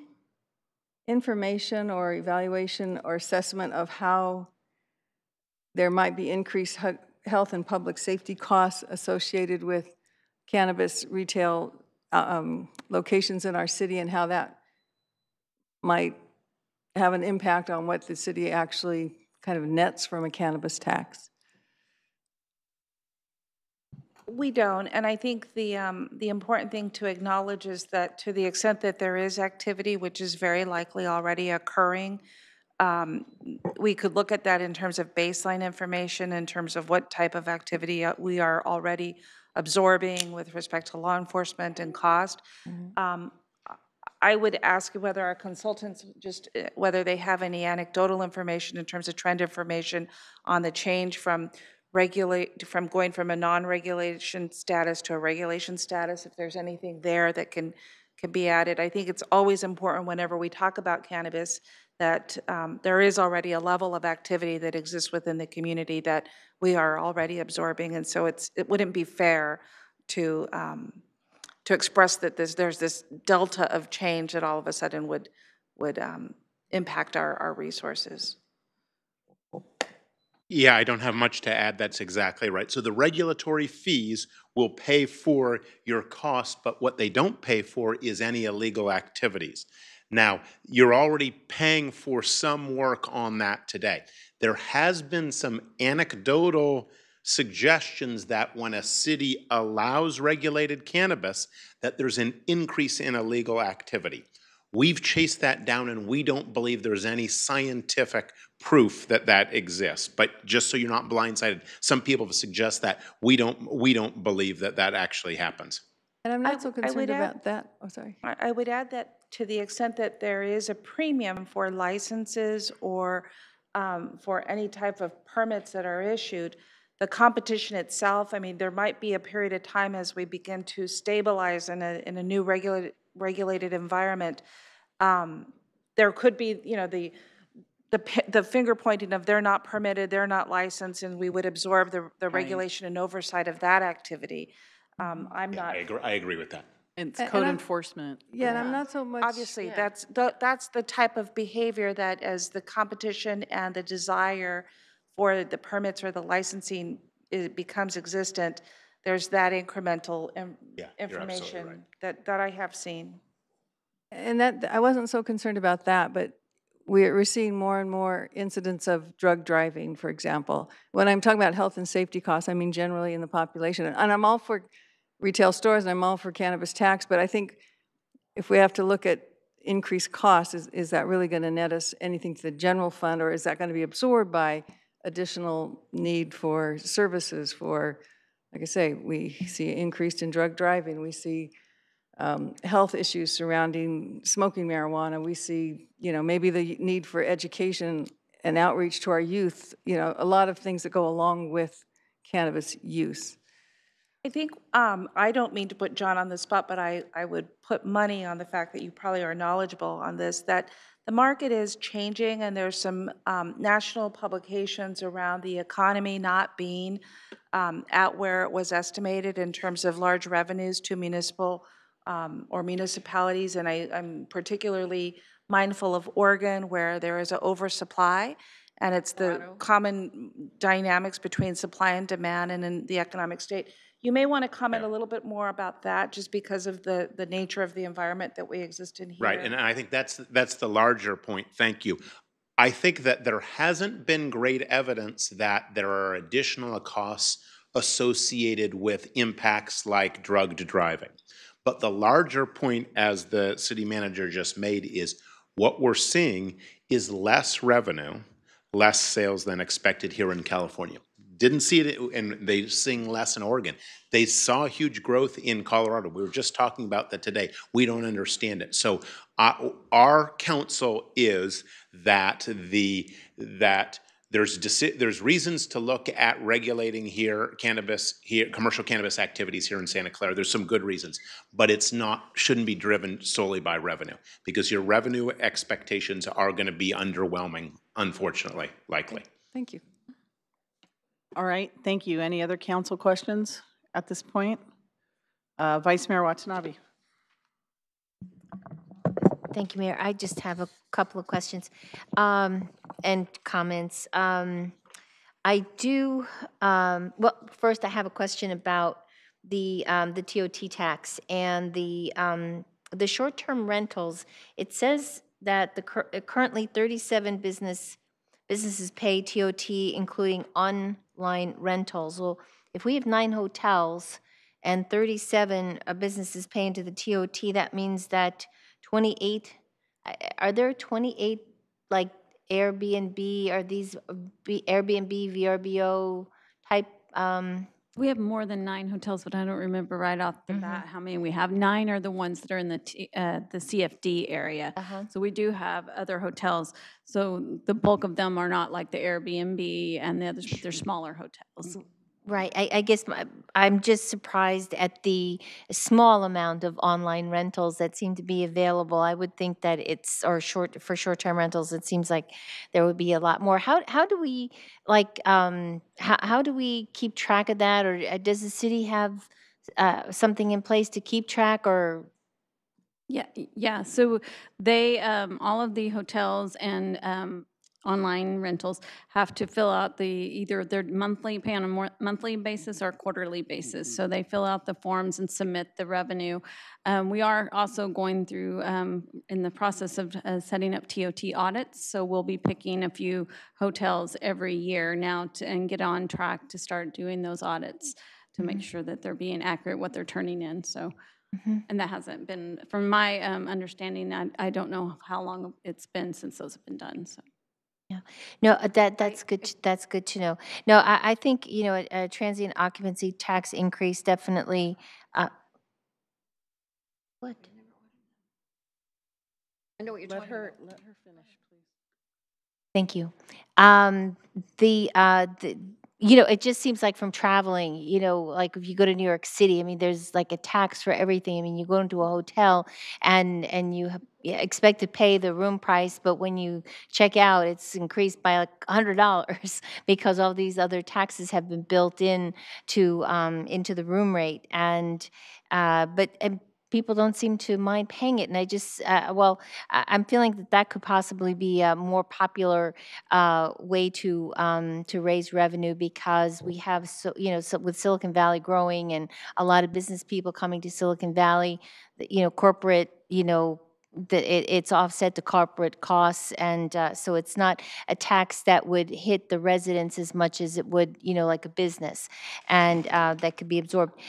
information or evaluation or assessment of how there might be increased health and public safety costs associated with cannabis retail locations in our city, and how that might have an impact on what the city actually kind of nets from a cannabis tax? We don't, and I think the important thing to acknowledge is that to the extent that there is activity, which is very likely already occurring, we could look at that in terms of baseline information, in terms of what type of activity we are already absorbing with respect to law enforcement and cost. I would ask whether our consultants, whether they have any anecdotal information in terms of trend information on the change from going from a non-regulation status to a regulation status, if there's anything there that can be added. I think it's always important whenever we talk about cannabis that there is already a level of activity that exists within the community that we are already absorbing, and so it wouldn't be fair to express that there's this delta of change that all of a sudden would impact our resources. Yeah, I don't have much to add. That's exactly right. So the regulatory fees will pay for your cost, but what they don't pay for is any illegal activities. Now, you're already paying for some work on that today. There has been some anecdotal suggestions that when a city allows regulated cannabis, that there's an increase in illegal activity. We've chased that down, and we don't believe there's any scientific proof that that exists. But just so you're not blindsided, some people suggest that we don't believe that that actually happens. And I'm not so concerned about that. Oh, sorry. I would add that to the extent that there is a premium for licenses or for any type of permits that are issued, the competition itself, I mean, there might be a period of time as we begin to stabilize in a new regulated environment. There could be, you know, the finger pointing of they're not permitted, they're not licensed, and we would absorb the regulation and oversight of that activity. I'm not. I agree with that. It's code enforcement. Yeah, and I'm not so much. Obviously, that's the type of behavior that, as the competition and the desire for the permits or the licensing becomes existent, there's that incremental information that I have seen. And that I wasn't so concerned about that, but we're seeing more and more incidents of drug driving, for example. When I'm talking about health and safety costs, I mean generally in the population. And I'm all for retail stores, and I'm all for cannabis tax, but I think if we have to look at increased costs, is that really going to net us anything to the general fund, or is that going to be absorbed by additional need for services for, like I say, we see increased in drug driving, we see health issues surrounding smoking marijuana, we see, you know, maybe the need for education and outreach to our youth, you know, a lot of things that go along with cannabis use. I think, I don't mean to put John on the spot, but I would put money on the fact that you probably are knowledgeable on this, that the market is changing, and there's some national publications around the economy not being at where it was estimated in terms of large revenues to municipal or municipalities, and I'm particularly mindful of Oregon, where there is an oversupply, and it's the common dynamics between supply and demand and in the economic state. You may want to comment a little bit more about that, just because of the nature of the environment that we exist in here. Right, and I think that's the larger point. Thank you. I think that there hasn't been great evidence that there are additional costs associated with impacts like drugged driving. But the larger point, as the city manager just made, is what we're seeing is less revenue, less sales than expected here in California. Didn't see it, and they seeing less in Oregon. They saw huge growth in Colorado. We were just talking about that today. We don't understand it. So our counsel is that there's reasons to look at regulating commercial cannabis activities here in Santa Clara. There's some good reasons, but shouldn't be driven solely by revenue, because your revenue expectations are going to be underwhelming, unfortunately, likely. Thank you. All right, thank you. Any other council questions at this point? Vice Mayor Watanabe. Thank you, Mayor. I just have a couple of questions and comments. I do, well, first I have a question about the TOT tax and the short-term rentals. It says that currently 37 businesses pay TOT, including online rentals. Well, if we have 9 hotels and 37 businesses pay into the TOT, that means that 28, are there 28 like Airbnb, are these Airbnb, VRBO type We have more than 9 hotels, but I don't remember right off the bat how many we have. 9 are the ones that are in the CFD area. So we do have other hotels. So the bulk of them are not like the Airbnb and the others, but they're smaller hotels. Right. I guess I'm just surprised at the small amount of online rentals that seem to be available. I would think that it's, or for short-term rentals, it seems like there would be a lot more. How do we, like, how do we keep track of that? Or does the city have something in place to keep track, or? Yeah. So they, all of the hotels and online rentals have to fill out either their pay on a monthly basis or quarterly basis. So they fill out the forms and submit the revenue. We are also going through, in the process of setting up TOT audits. So we'll be picking a few hotels every year now and get on track to start doing those audits to make sure that they're being accurate what they're turning in. So. And that hasn't been, from my understanding, I don't know how long it's been since those have been done. So. Yeah, no, that's good. That's good to know. No, I think a transient occupancy tax increase definitely. What? I know what you're talking about. Let her finish, please. Thank you. It just seems like from traveling, like if you go to New York City, I mean, there's like a tax for everything. I mean, you go into a hotel and you expect to pay the room price, but when you check out, it's increased by like $100 because all these other taxes have been built in to into the room rate. And people don't seem to mind paying it. And I just, I'm feeling that could possibly be a more popular way to raise revenue, because we have, with Silicon Valley growing and a lot of business people coming to Silicon Valley, corporate, it's offset to corporate costs, and so it's not a tax that would hit the residents as much as it would, like a business, and that could be absorbed.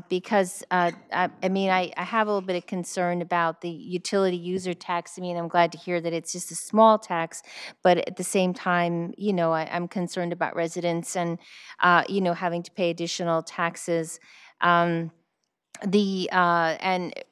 Because I have a little bit of concern about the utility user tax. I mean, I'm glad to hear that it's just a small tax, but at the same time, I'm concerned about residents and having to pay additional taxes. And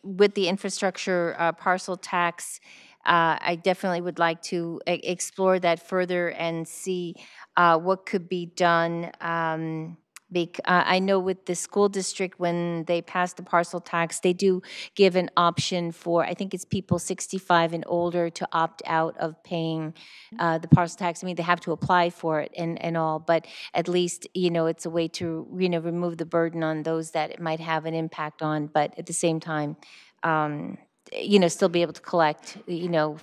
with the infrastructure parcel tax, I definitely would like to explore that further and see what could be done. I know with the school district, when they pass the parcel tax, they do give an option for, I think it's people 65 and older, to opt out of paying the parcel tax. I mean, they have to apply for it and all, but at least, it's a way to, remove the burden on those that it might have an impact on, but at the same time, still be able to collect,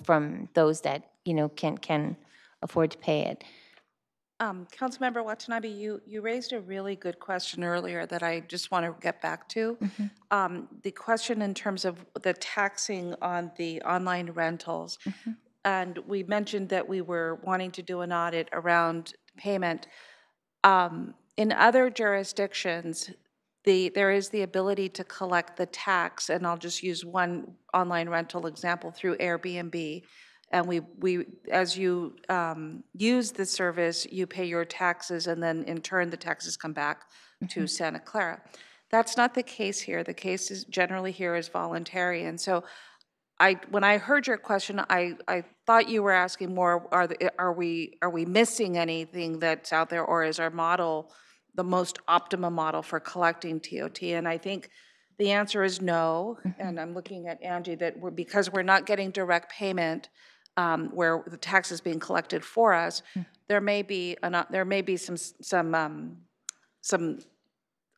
from those that, can afford to pay it. Councilmember Watanabe, you raised a really good question earlier that I just want to get back to. The question in terms of the taxing on the online rentals. And we mentioned that we were wanting to do an audit around payment. In other jurisdictions, there is the ability to collect the tax, and I'll just use one online rental example, through Airbnb. And we as you use the service, you pay your taxes, and then in turn the taxes come back to Santa Clara. That's not the case here. The case is generally here is voluntary. And so when I heard your question, I thought you were asking more, are we missing anything that's out there, or is our model the most optimum model for collecting TOT? And I think the answer is no. And I'm looking at Angie, that because we're not getting direct payment, where the tax is being collected for us, there may be some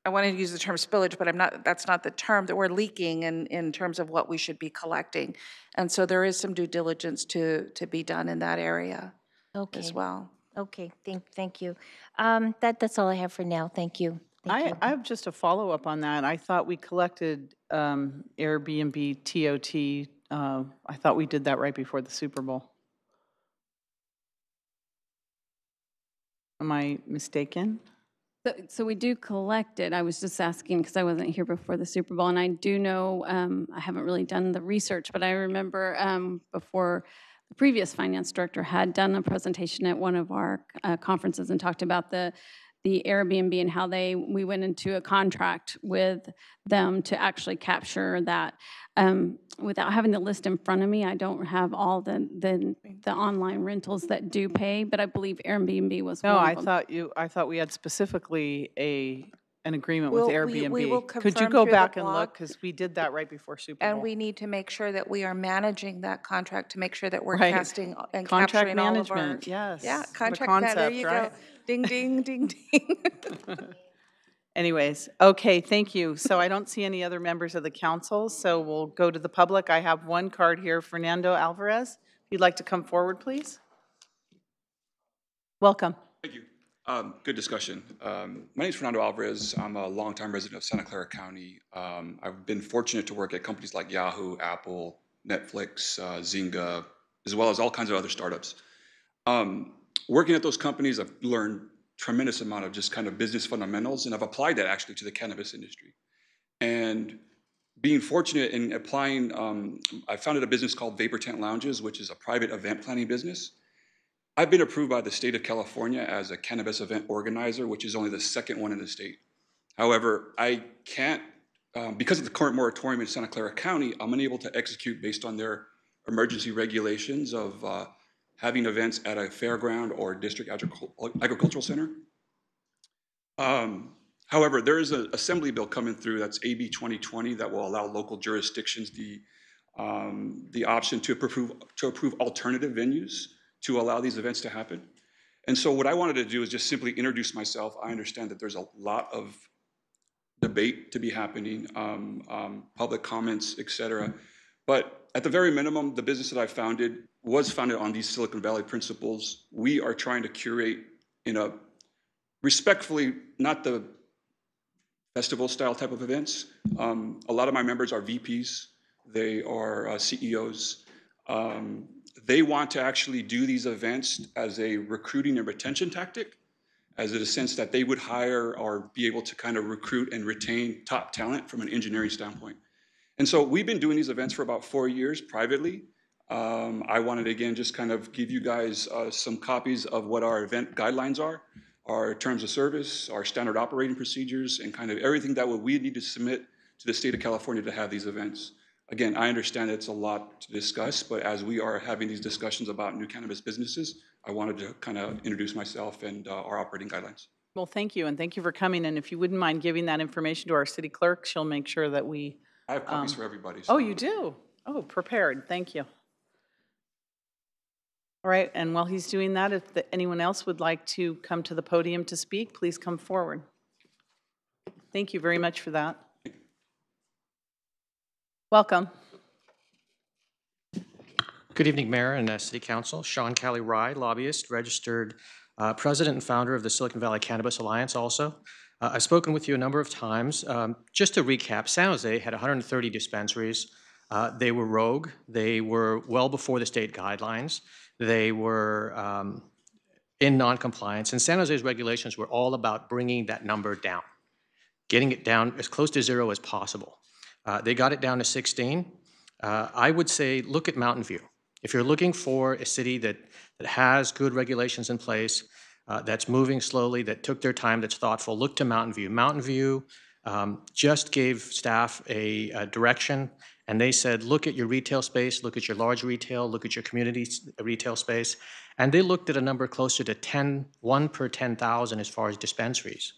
I want to use the term spillage, but that's not the term, that we're leaking in terms of what we should be collecting. And so there is some due diligence to be done in that area as well. Okay, thank you. That's all I have for now. Thank you. I have just a follow-up on that. I thought we collected Airbnb TOT. I thought we did that right before the Super Bowl. Am I mistaken? So we do collect it. I was just asking because I wasn't here before the Super Bowl, and I do know, I haven't really done the research, but I remember before the previous finance director had done a presentation at one of our conferences and talked about the the Airbnb and how we went into a contract with them to actually capture that. Without having the list in front of me, I don't have all the online rentals that do pay, but I believe Airbnb was No, one of them. I thought we had specifically an agreement We'll- with we Airbnb. will Could you confirm go through the back and blog. look? Because we did that right before Super Bowl. And we need to make sure that we are managing that contract to make sure that we're Right. casting and Contract capturing all of our. management, yes. Yeah, What a contract, there concept, you right? go. Ding, ding, ding, ding. Anyways, okay, thank you. So I don't see any other members of the council, so we'll go to the public. I have one card here, Fernando Alvarez. If you'd like to come forward, please. Welcome. Thank you. Good discussion. My name is Fernando Alvarez. I'm a longtime resident of Santa Clara County. I've been fortunate to work at companies like Yahoo, Apple, Netflix, Zynga, as well as all kinds of other startups. Working at those companies, I've learned tremendous amount of just kind of business fundamentals, and I've applied that actually to the cannabis industry. And being fortunate in applying, I founded a business called Vapor Tent Lounges, which is a private event planning business. I've been approved by the state of California as a cannabis event organizer, which is only the second one in the state. However, I can't, because of the current moratorium in Santa Clara County, I'm unable to execute based on their emergency regulations of having events at a fairground or district agricultural center. However, there is an assembly bill coming through, that's AB 2020, that will allow local jurisdictions the option to approve alternative venues to allow these events to happen. And so what I wanted to do is just simply introduce myself. I understand that there's a lot of debate to be happening, public comments, et cetera. But at the very minimum, the business that I founded was founded on these Silicon Valley principles. We are trying to curate in a respectfully, not the festival style type of events. A lot of my members are VPs. They are CEOs. They want to actually do these events as a recruiting and retention tactic, as in a sense that they would hire or be able to kind of recruit and retain top talent from an engineering standpoint. And so we've been doing these events for about 4 years privately. I wanted to, again, just kind of give you guys some copies of what our event guidelines are, our terms of service, our standard operating procedures, and kind of everything that we need to submit to the state of California to have these events. Again, I understand it's a lot to discuss, but as we are having these discussions about new cannabis businesses, I wanted to kind of introduce myself and our operating guidelines. Well, thank you, and thank you for coming. And if you wouldn't mind giving that information to our city clerk, she'll make sure that we... I have copies for everybody. Oh, you do? Oh, prepared. Thank you. All right, and while he's doing that, if anyone else would like to come to the podium to speak, please come forward. Thank you very much for that. Welcome. Good evening, Mayor and City Council. Sean Callie Rye, lobbyist, registered president and founder of the Silicon Valley Cannabis Alliance also. I've spoken with you a number of times. Just to recap, San Jose had 130 dispensaries. They were rogue. They were well before the state guidelines. They were in non-compliance. And San Jose's regulations were all about bringing that number down, getting it down as close to zero as possible. They got it down to 16. I would say look at Mountain View. If you're looking for a city that has good regulations in place, that's moving slowly, that took their time, that's thoughtful, look to Mountain View. Mountain View just gave staff a direction, and they said, look at your retail space, look at your large retail, look at your community retail space, and they looked at a number closer to 1 per 10,000 as far as dispensaries.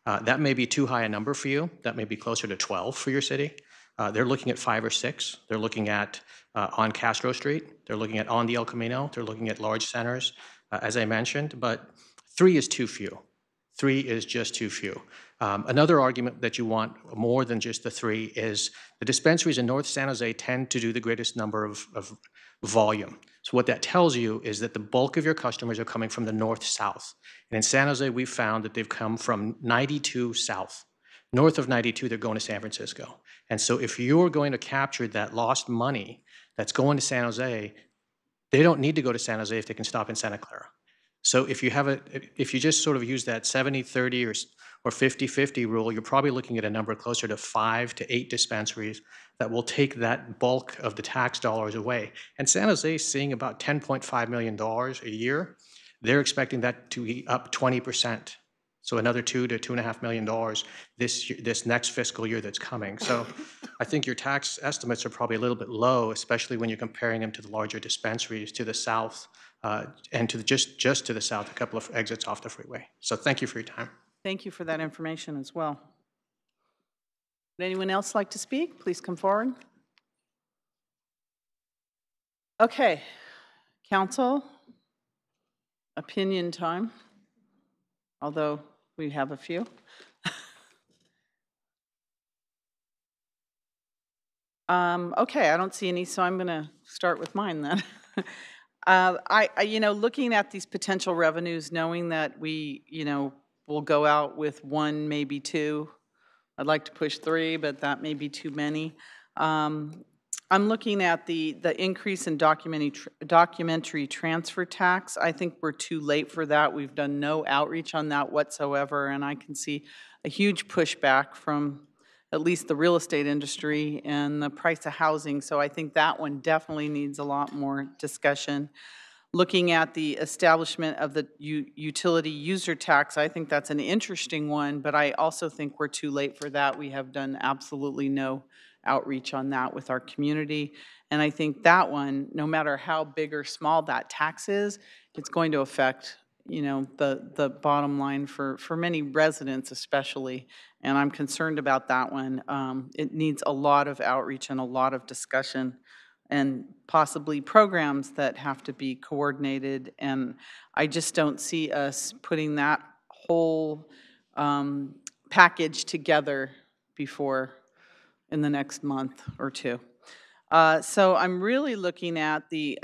That may be too high a number for you. That may be closer to 12 for your city. They're looking at 5 or 6. They're looking at on Castro Street. They're looking at on the El Camino. They're looking at large centers, as I mentioned, but 3 is too few. 3 is just too few. Another argument that you want more than just the 3 is the dispensaries in North San Jose tend to do the greatest number of volume. So what that tells you is that the bulk of your customers are coming from the north-south. And in San Jose, we've found that they've come from 92 south. North of 92, they're going to San Francisco. And so if you're going to capture that lost money that's going to San Jose, they don't need to go to San Jose if they can stop in Santa Clara. So if you just sort of use that 70-30 or 50-50 rule, you're probably looking at a number closer to 5 to 8 dispensaries that will take that bulk of the tax dollars away. And San Jose is seeing about $10.5 million a year. They're expecting that to be up 20% So another $2 to $2.5 million this next fiscal year that's coming. So I think your tax estimates are probably a little bit low, especially when you're comparing them to the larger dispensaries to the south and to just to the south, a couple of exits off the freeway. So thank you for your time. Thank you for that information as well. Would anyone else like to speak? Please come forward. Okay, council, opinion time, although we have a few. Okay, I don't see any, so I'm going to start with mine then. You know, looking at these potential revenues, knowing that we, you know, will go out with 1, maybe 2. I'd like to push 3, but that may be too many. I'm looking at the increase in documentary transfer tax. I think we're too late for that. We've done no outreach on that whatsoever, and I can see a huge pushback from at least the real estate industry and the price of housing. So I think that one definitely needs a lot more discussion. Looking at the establishment of the utility user tax, I think that's an interesting one, but I also think we're too late for that. We have done absolutely no outreach on that with our community. And I think that one, no matter how big or small that tax is, it's going to affect, you know, the bottom line for many residents especially. And I'm concerned about that one. It needs a lot of outreach and a lot of discussion and possibly programs that have to be coordinated. And I just don't see us putting that whole package together before in the next month or 2. So I'm really looking at the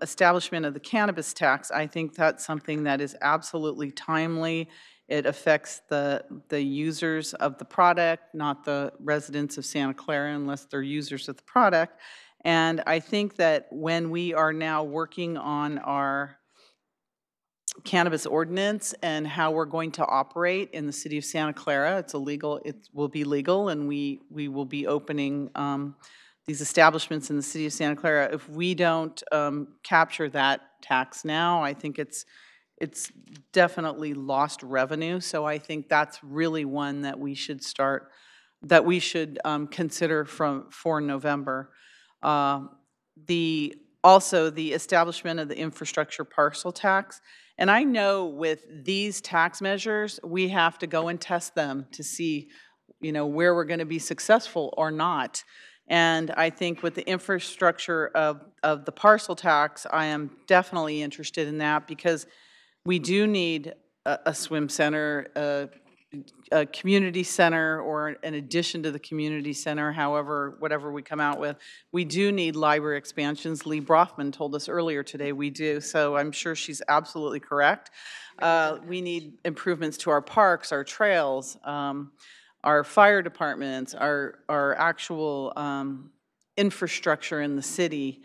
establishment of the cannabis tax. I think that's something that is absolutely timely. It affects the users of the product, not the residents of Santa Clara unless they're users of the product. And I think that when we are now working on our cannabis ordinance and how we're going to operate in the city of Santa Clara, it will be legal, and we will be opening these establishments in the city of Santa Clara. If we don't capture that tax now, I think it's definitely lost revenue. So I think that's really one that we should consider for November. Also the establishment of the infrastructure parcel tax. And I know with these tax measures, we have to go and test them to see, you know, where we're going to be successful or not. And I think with the infrastructure of the parcel tax, I am definitely interested in that because we do need a swim center, a community center, or an addition to the community center, whatever we come out with. We do need library expansions. Lee Brofman told us earlier today we do, so I'm sure she's absolutely correct. We need improvements to our parks, our trails, our fire departments, our actual infrastructure in the city.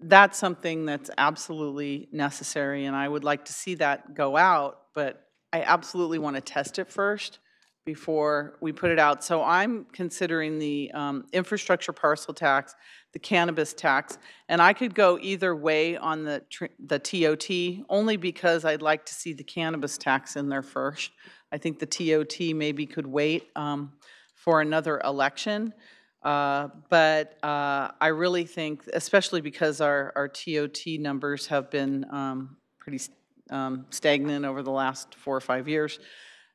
That's something that's absolutely necessary, and I would like to see that go out, but I absolutely want to test it first before we put it out. So I'm considering the infrastructure parcel tax, the cannabis tax, and I could go either way on the TOT, only because I'd like to see the cannabis tax in there first. I think the TOT maybe could wait for another election. But I really think, especially because our TOT numbers have been pretty stagnant over the last 4 or 5 years.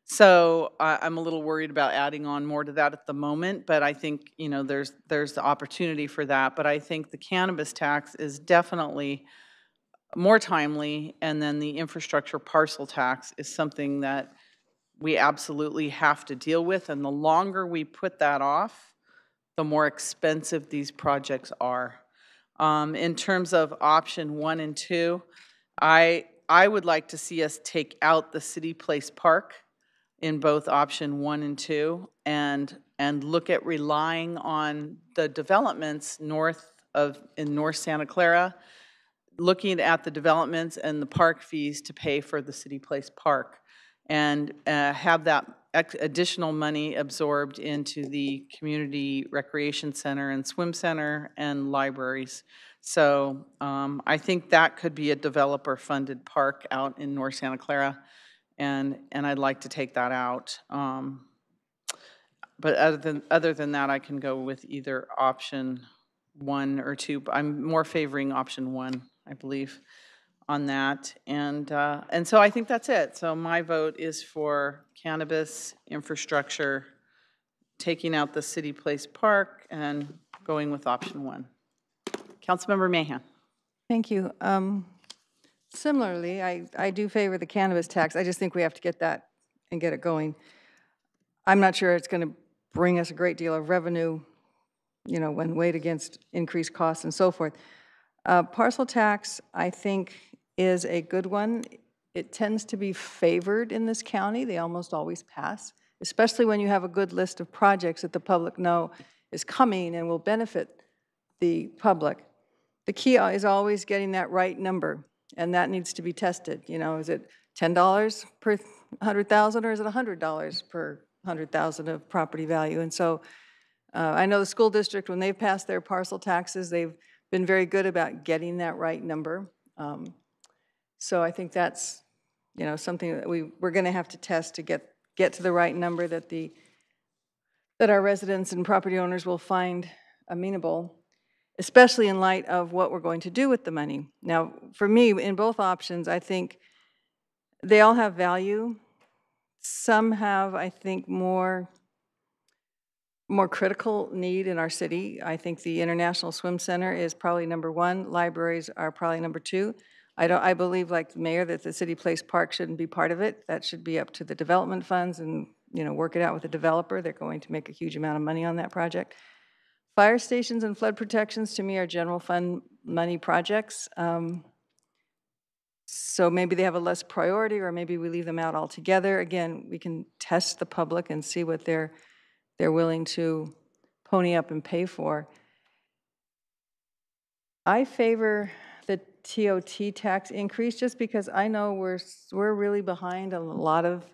So I'm a little worried about adding on more to that at the moment, but I think, you know, there's the opportunity for that. But I think the cannabis tax is definitely more timely, and then the infrastructure parcel tax is something that we absolutely have to deal with, and the longer we put that off, the more expensive these projects are. In terms of option 1 and 2, I would like to see us take out the City Place Park in both option 1 and 2 and look at relying on the developments in North Santa Clara, looking at the developments and the park fees to pay for the City Place Park, and have that additional money absorbed into the community recreation center and swim center and libraries. So I think that could be a developer-funded park out in North Santa Clara. and I'd like to take that out. But other than that, I can go with either option 1 or 2. But I'm more favoring option 1, I believe, on that. And so I think that's it. So my vote is for cannabis infrastructure, taking out the City Place Park and going with option 1. Councilmember Mahan. Thank you. Similarly, I do favor the cannabis tax. I just think we have to get that and get it going. I'm not sure it's going to bring us a great deal of revenue, you know, when weighed against increased costs and so forth. Parcel tax, I think, is a good one. It tends to be favored in this county. They almost always pass, especially when you have a good list of projects that the public know is coming and will benefit the public. The key is always getting that right number, and that needs to be tested. You know, is it $10 per 100,000 or is it $100 per 100,000 of property value? And so I know the school district, when they've passed their parcel taxes, they've been very good about getting that right number. So I think that's, you know, something that we're going to have to test to get to the right number that our residents and property owners will find amenable, especially in light of what we're going to do with the money. Now, for me, in both options, I think they all have value. Some have, I think, more critical need in our city. I think the International Swim Center is probably number 1. Libraries are probably number 2. I believe, like the mayor, that the City Place Park shouldn't be part of it. That should be up to the development funds and, you know, work it out with the developer. They're going to make a huge amount of money on that project. Fire stations and flood protections, to me, are general fund money projects. So maybe they have a less priority, or maybe we leave them out altogether. Again, we can test the public and see what they're willing to pony up and pay for. I favor the TOT tax increase just because I know we're really behind a lot of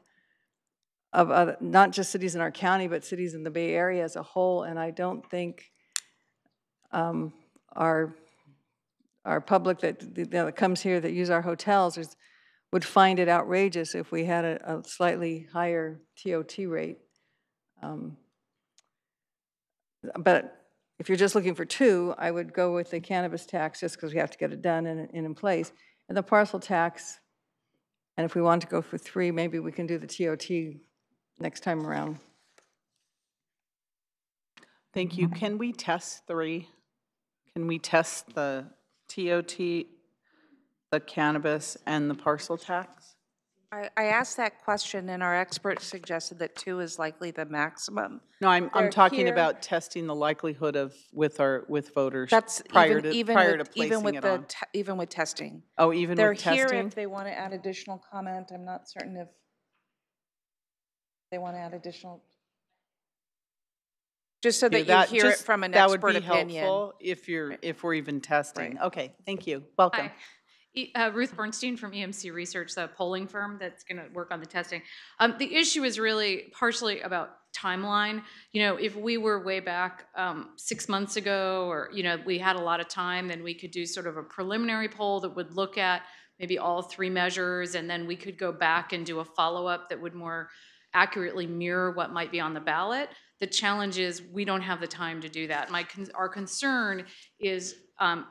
other, not just cities in our county, but cities in the Bay Area as a whole, and I don't think our public that comes here that use our hotels would find it outrageous if we had a slightly higher TOT rate. But if you're just looking for 2, I would go with the cannabis tax just because we have to get it done and in place. And the parcel tax, and if we want to go for 3, maybe we can do the TOT next time around. Thank you. Can we test 3? Can we test the TOT, the cannabis, and the parcel tax? I asked that question, and our expert suggested that 2 is likely the maximum. No, I'm talking here. about testing the likelihood of with voters. That's prior even to placing it on. Even with testing. Oh, even They're with testing. here if they want to add additional comment. I'm not certain if they want to add additional. Just so that you hear it from an expert opinion. That would be helpful if we're even testing. Right. Okay, thank you. Welcome. Hi. Ruth Bernstein from EMC Research, the polling firm that's going to work on the testing. The issue is really partially about timeline. You know, if we were way back 6 months ago, or, you know, we had a lot of time, then we could do sort of a preliminary poll that would look at maybe all 3 measures, and then we could go back and do a follow-up that would more accurately mirror what might be on the ballot. The challenge is we don't have the time to do that. Our concern is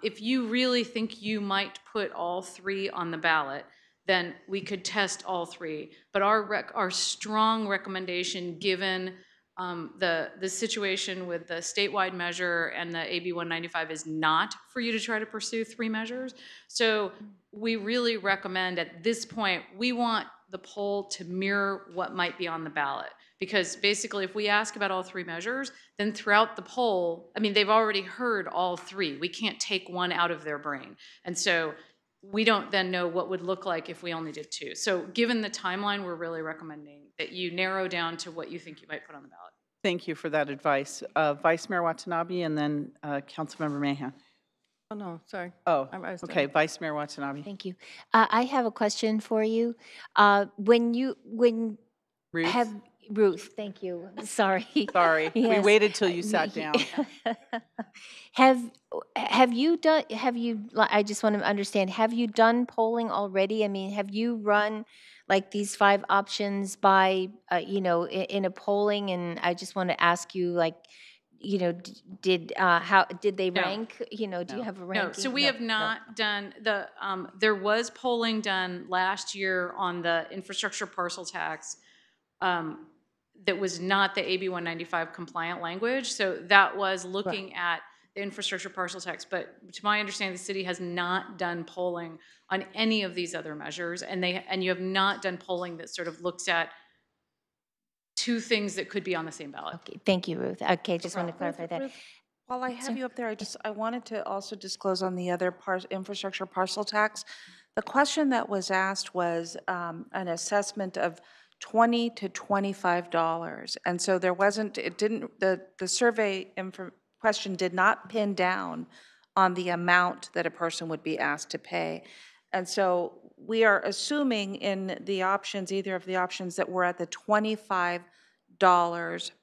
if you really think you might put all 3 on the ballot, then we could test all 3. But our strong recommendation, given the situation with the statewide measure and the AB 195, is not for you to try to pursue 3 measures. So we really recommend at this point, we want the poll to mirror what might be on the ballot. Because basically, if we ask about all 3 measures, then throughout the poll, I mean, they've already heard all 3. We can't take one out of their brain. And so we don't then know what would look like if we only did 2. So given the timeline, we're really recommending that you narrow down to what you think you might put on the ballot. Thank you for that advice. Vice Mayor Watanabe and then Councilmember Mahan. Oh, no, sorry. Oh, okay. Vice Mayor Watanabe. Thank you. I have a question for you. Ruth, thank you. Sorry. Sorry. Yes. We waited till you sat down. Have you done, I just want to understand, have you done polling already? I mean, have you run like these 5 options by, you know, in a polling? And I just want to ask you, like, you know, how did they No. rank? You know, do you have a ranking? No, so we have not done the, there was polling done last year on the infrastructure parcel tax that was not the AB 195 compliant language. So that was looking at the infrastructure parcel tax. But to my understanding, the city has not done polling on any of these other measures. And you have not done polling that sort of looks at 2 things that could be on the same ballot. Okay, thank you, Ruth. Okay, just want to clarify that. Ruth, while I have you up there, I wanted to also disclose on the other infrastructure parcel tax. The question that was asked was an assessment of $20 to $25, and so there wasn't. It didn't. The survey question did not pin down on the amount that a person would be asked to pay, and so we are assuming in the options, either of the options, that we're at the $25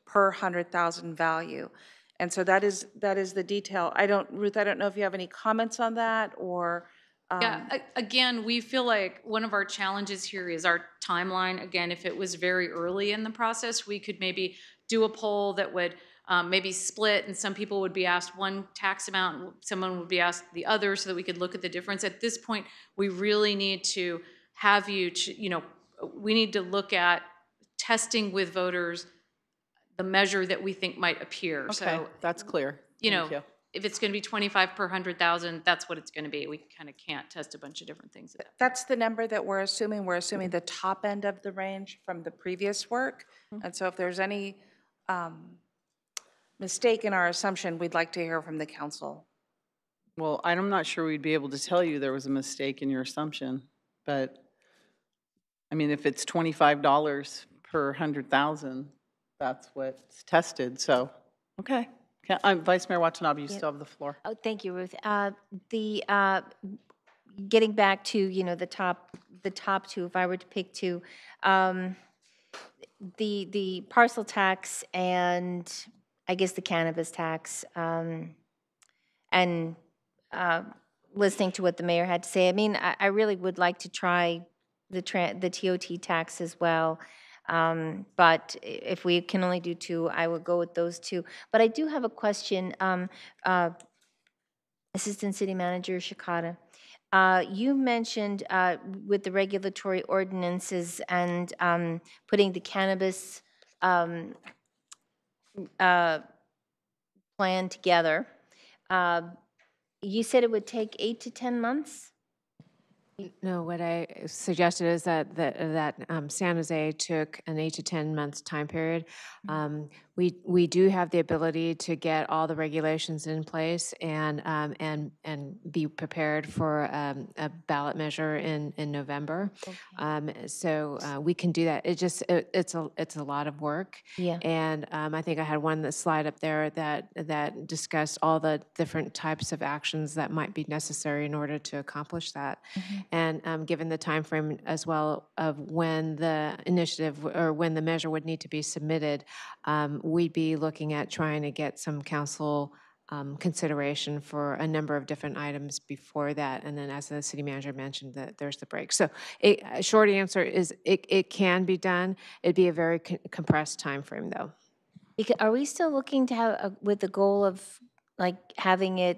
per 100,000 value. And so that is the detail. Ruth, I don't know if you have any comments on that or. Yeah, again, we feel like one of our challenges here is our timeline. Again, if it was very early in the process, we could maybe do a poll that would maybe split, and some people would be asked one tax amount, and someone would be asked the other, so that we could look at the difference. At this point, we really need to have you, we need to look at testing with voters the measure that we think might appear. Okay, so, that's clear. Thank you. If it's going to be 25 per 100,000, that's what it's going to be. We kind of can't test a bunch of different things. That's the number that we're assuming. We're assuming the top end of the range from the previous work. And so if there's any mistake in our assumption, we'd like to hear from the council. Well, I'm not sure we'd be able to tell you there was a mistake in your assumption, but I mean, if it's $25 per 100,000, that's what's tested, so, okay. Vice Mayor Watanabe, you still have the floor. Oh, thank you, Ruth. Getting back to, you know, the top 2, if I were to pick 2, the parcel tax and I guess the cannabis tax, and listening to what the mayor had to say, I mean, I really would like to try the TOT tax as well. But if we can only do 2, I would go with those 2. But I do have a question, Assistant City Manager Shikata. You mentioned with the regulatory ordinances and putting the cannabis plan together. You said it would take 8 to 10 months? No, what I suggested is that San Jose took an 8 to 10 months time period. We do have the ability to get all the regulations in place and be prepared for a ballot measure in November. Okay. So we can do that. It's a lot of work. Yeah. And I think I had one slide up there that discussed all the different types of actions that might be necessary in order to accomplish that. Mm-hmm. And given the time frame as well of when the initiative or when the measure would need to be submitted, we'd be looking at trying to get some council consideration for a number of different items before that. And then, as the city manager mentioned, that there's the break. So a short answer is it can be done. It'd be a very compressed time frame, though. Are we still looking to have, with the goal of like having it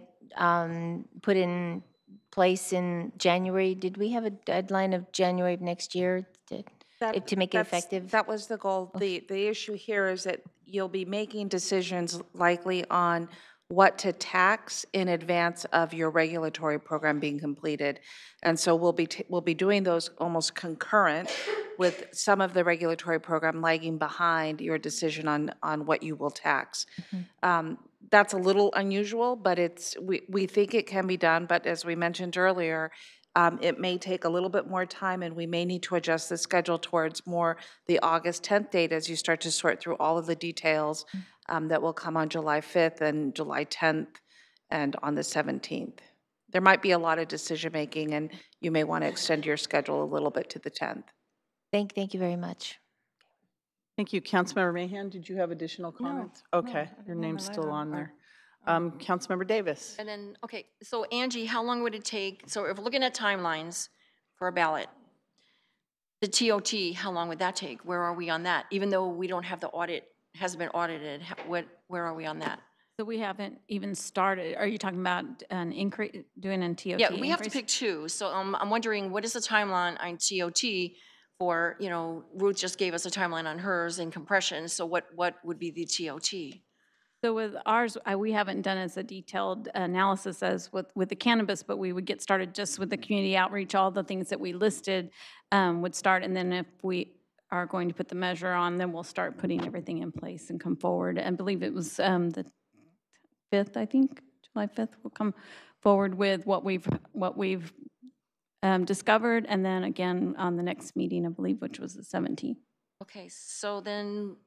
put in place in January? Did we have a deadline of January of next year to make it effective? That was the goal. The issue here is that you'll be making decisions likely on what to tax in advance of your regulatory program being completed. And so we'll be doing those almost concurrent with some of the regulatory program lagging behind your decision on what you will tax. Mm-hmm. That's a little unusual, but we think it can be done. But as we mentioned earlier, it may take a little bit more time, and we may need to adjust the schedule towards more the August 10th date as you start to sort through all of the details that will come on July 5th and July 10th and on the 17th. There might be a lot of decision making, and you may want to extend your schedule a little bit to the 10th. Thank you very much. Thank you. Councilmember Mahan, did you have additional comments? No, okay, no, your name's still on there. Councilmember Davis. And then, okay, so Angie, how long would it take? So if we're looking at timelines for a ballot, The TOT, how long would that take? Where are we on that? Even though we don't have the audit, hasn't been audited, where are we on that? So we haven't even started. Are you talking about an increase, doing a TOT Yeah, we have to increase? pick two. So I'm wondering, what is the timeline on TOT for, Ruth just gave us a timeline on hers in compression. So what would be the TOT? So with ours, we haven't done as a detailed analysis as with the cannabis, but we would get started just with the community outreach. All the things that we listed would start, and then if we are going to put the measure on, then we'll start putting everything in place and come forward. I believe it was the 5th, I think, July 5th, we'll come forward with what we've discovered, and then again on the next meeting, I believe, which was the 17th. Okay, so then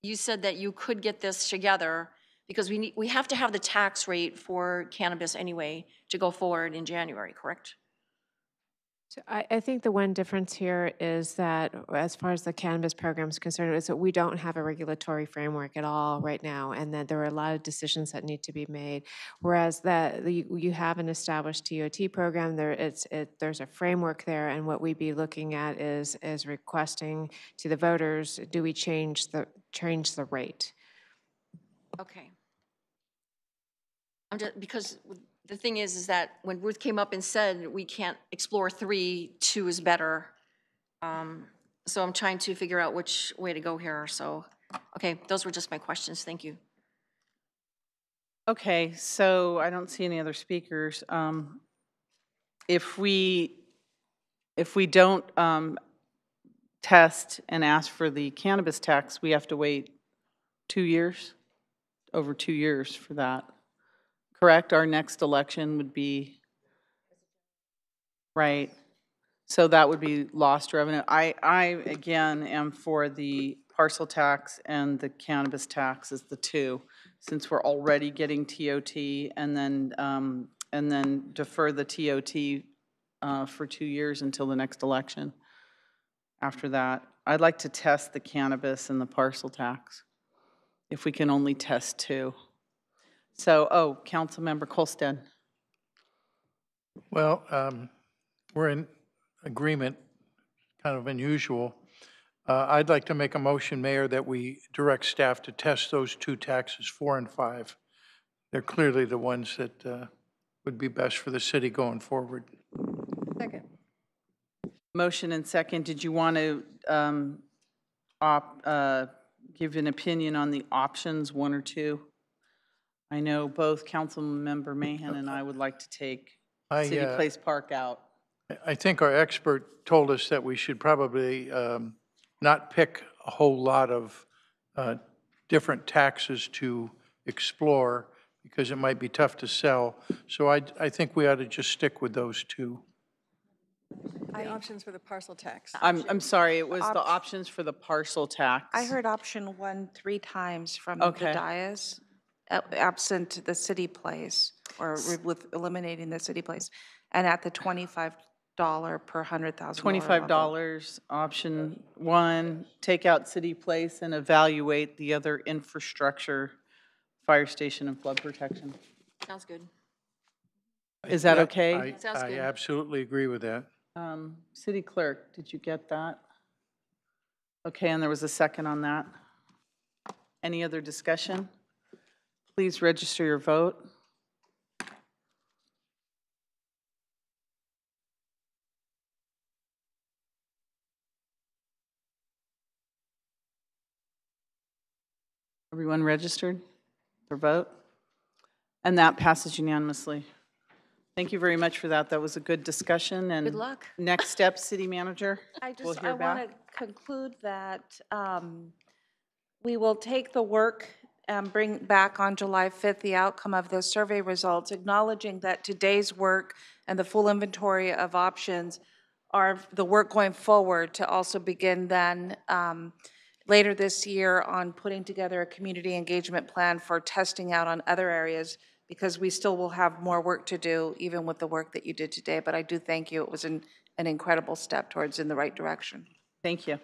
you said that you could get this together because we have to have the tax rate for cannabis anyway to go forward in January, correct? So I think the one difference here is that as far as the cannabis program is concerned, is that we don't have a regulatory framework at all right now, and that there are a lot of decisions that need to be made. Whereas that you have an established TOT program, there's a framework there, and what we'd be looking at is requesting to the voters, do we change the rate? Okay. I'm just, because the thing is that when Ruth came up and said we can't explore 3, 2 is better. So I'm trying to figure out which way to go here. So, okay, those were just my questions. Thank you. Okay, so I don't see any other speakers. If we don't test and ask for the cannabis tax, we have to wait 2 years, over 2 years for that. Correct? Our next election would be, right. So that would be lost revenue. I again am for the parcel tax and the cannabis tax as the two, since we're already getting TOT, and then defer the TOT for 2 years until the next election. After that, I'd like to test the cannabis and the parcel tax, if we can only test 2. So, Councilmember Colstead. Well, we're in agreement, kind of unusual. I'd like to make a motion, Mayor, that we direct staff to test those 2 taxes, 4 and 5. They're clearly the ones that would be best for the city going forward. Second. Motion and second. Did you want to give an opinion on the options, 1 or 2? I know both Councilmember Mahan and I would like to take City Place Park out. I think our expert told us that we should probably not pick a whole lot of different taxes to explore because it might be tough to sell. So I think we ought to just stick with those 2. The options for the parcel tax. I'm sorry, it was the options for the parcel tax. I heard option 1 3 times from the dais, absent the city place, or with eliminating the city place, and at the $25 per $100,000. $25, option 1, take out City Place and evaluate the other infrastructure, fire station and flood protection. Sounds good. Is that okay? I absolutely agree with that. City Clerk, did you get that? Okay, and there was a second on that. Any other discussion? Please register your vote. Everyone registered their vote? And that passes unanimously. Thank you very much for that. That was a good discussion. And good luck. Next step, City Manager. I want to conclude that we will take the work and bring back on July 5th the outcome of the survey results, acknowledging that today's work and the full inventory of options are the work going forward to also begin then later this year on putting together a community engagement plan for testing out on other areas, because we still will have more work to do even with the work that you did today. But I do thank you. It was an incredible step towards in the right direction. Thank you.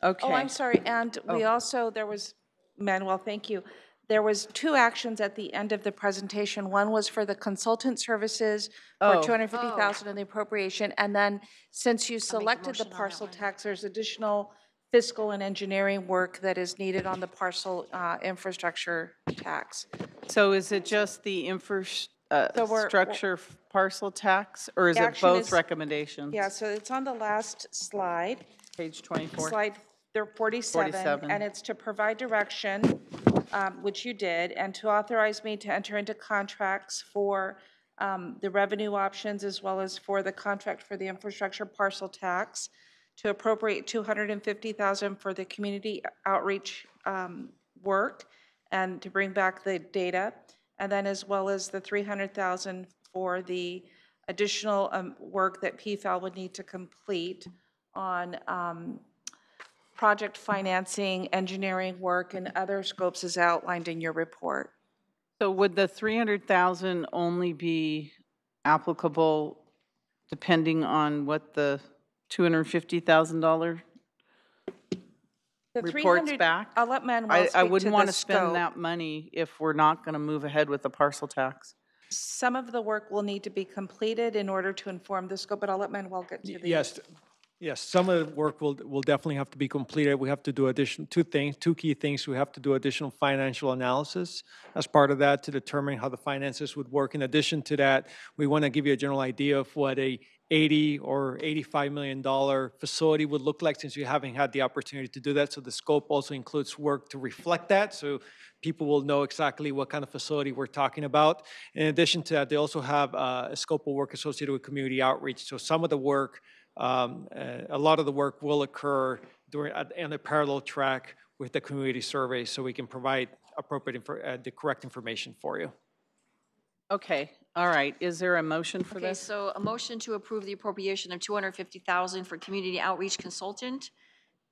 Okay. Oh, I'm sorry. And we also, there was, Manuel, thank you. There was 2 actions at the end of the presentation. One was for the consultant services for Oh. $250,000 in the appropriation, and then since you selected the parcel tax, there's additional fiscal and engineering work that is needed on the parcel infrastructure tax. So is it just the infrastructure parcel tax, or is The it action both is- recommendations? Yeah, so it's on the last slide. Page 24. Slide 47, 47. and it's to provide direction, which you did, and to authorize me to enter into contracts for the revenue options as well as for the contract for the infrastructure parcel tax, to appropriate $250,000 for the community outreach work and to bring back the data, and then as well as the $300,000 for the additional work that PFAL would need to complete on project financing, engineering work, and other scopes as outlined in your report. So would the 300,000 only be applicable depending on what the $250,000 The reports 300 back? I'll let Manuel I speak wouldn't to want the to spend scope. that money if we're not going to move ahead with the parcel tax. Some of the work will need to be completed in order to inform the scope, but I'll let Manuel get to the. Yes, some of the work will definitely have to be completed. We have to do two key things. We have to do additional financial analysis as part of that to determine how the finances would work. In addition to that, we want to give you a general idea of what a $80 or $85 million facility would look like, since you haven't had the opportunity to do that. So the scope also includes work to reflect that, so people will know exactly what kind of facility we're talking about. In addition to that, they also have a scope of work associated with community outreach. So some of the work, a lot of the work will occur in a parallel track with the community survey, so we can provide appropriate, the correct information for you. Okay, all right. Is there a motion for Okay, this? so a motion to approve the appropriation of $250,000 for community outreach consultant,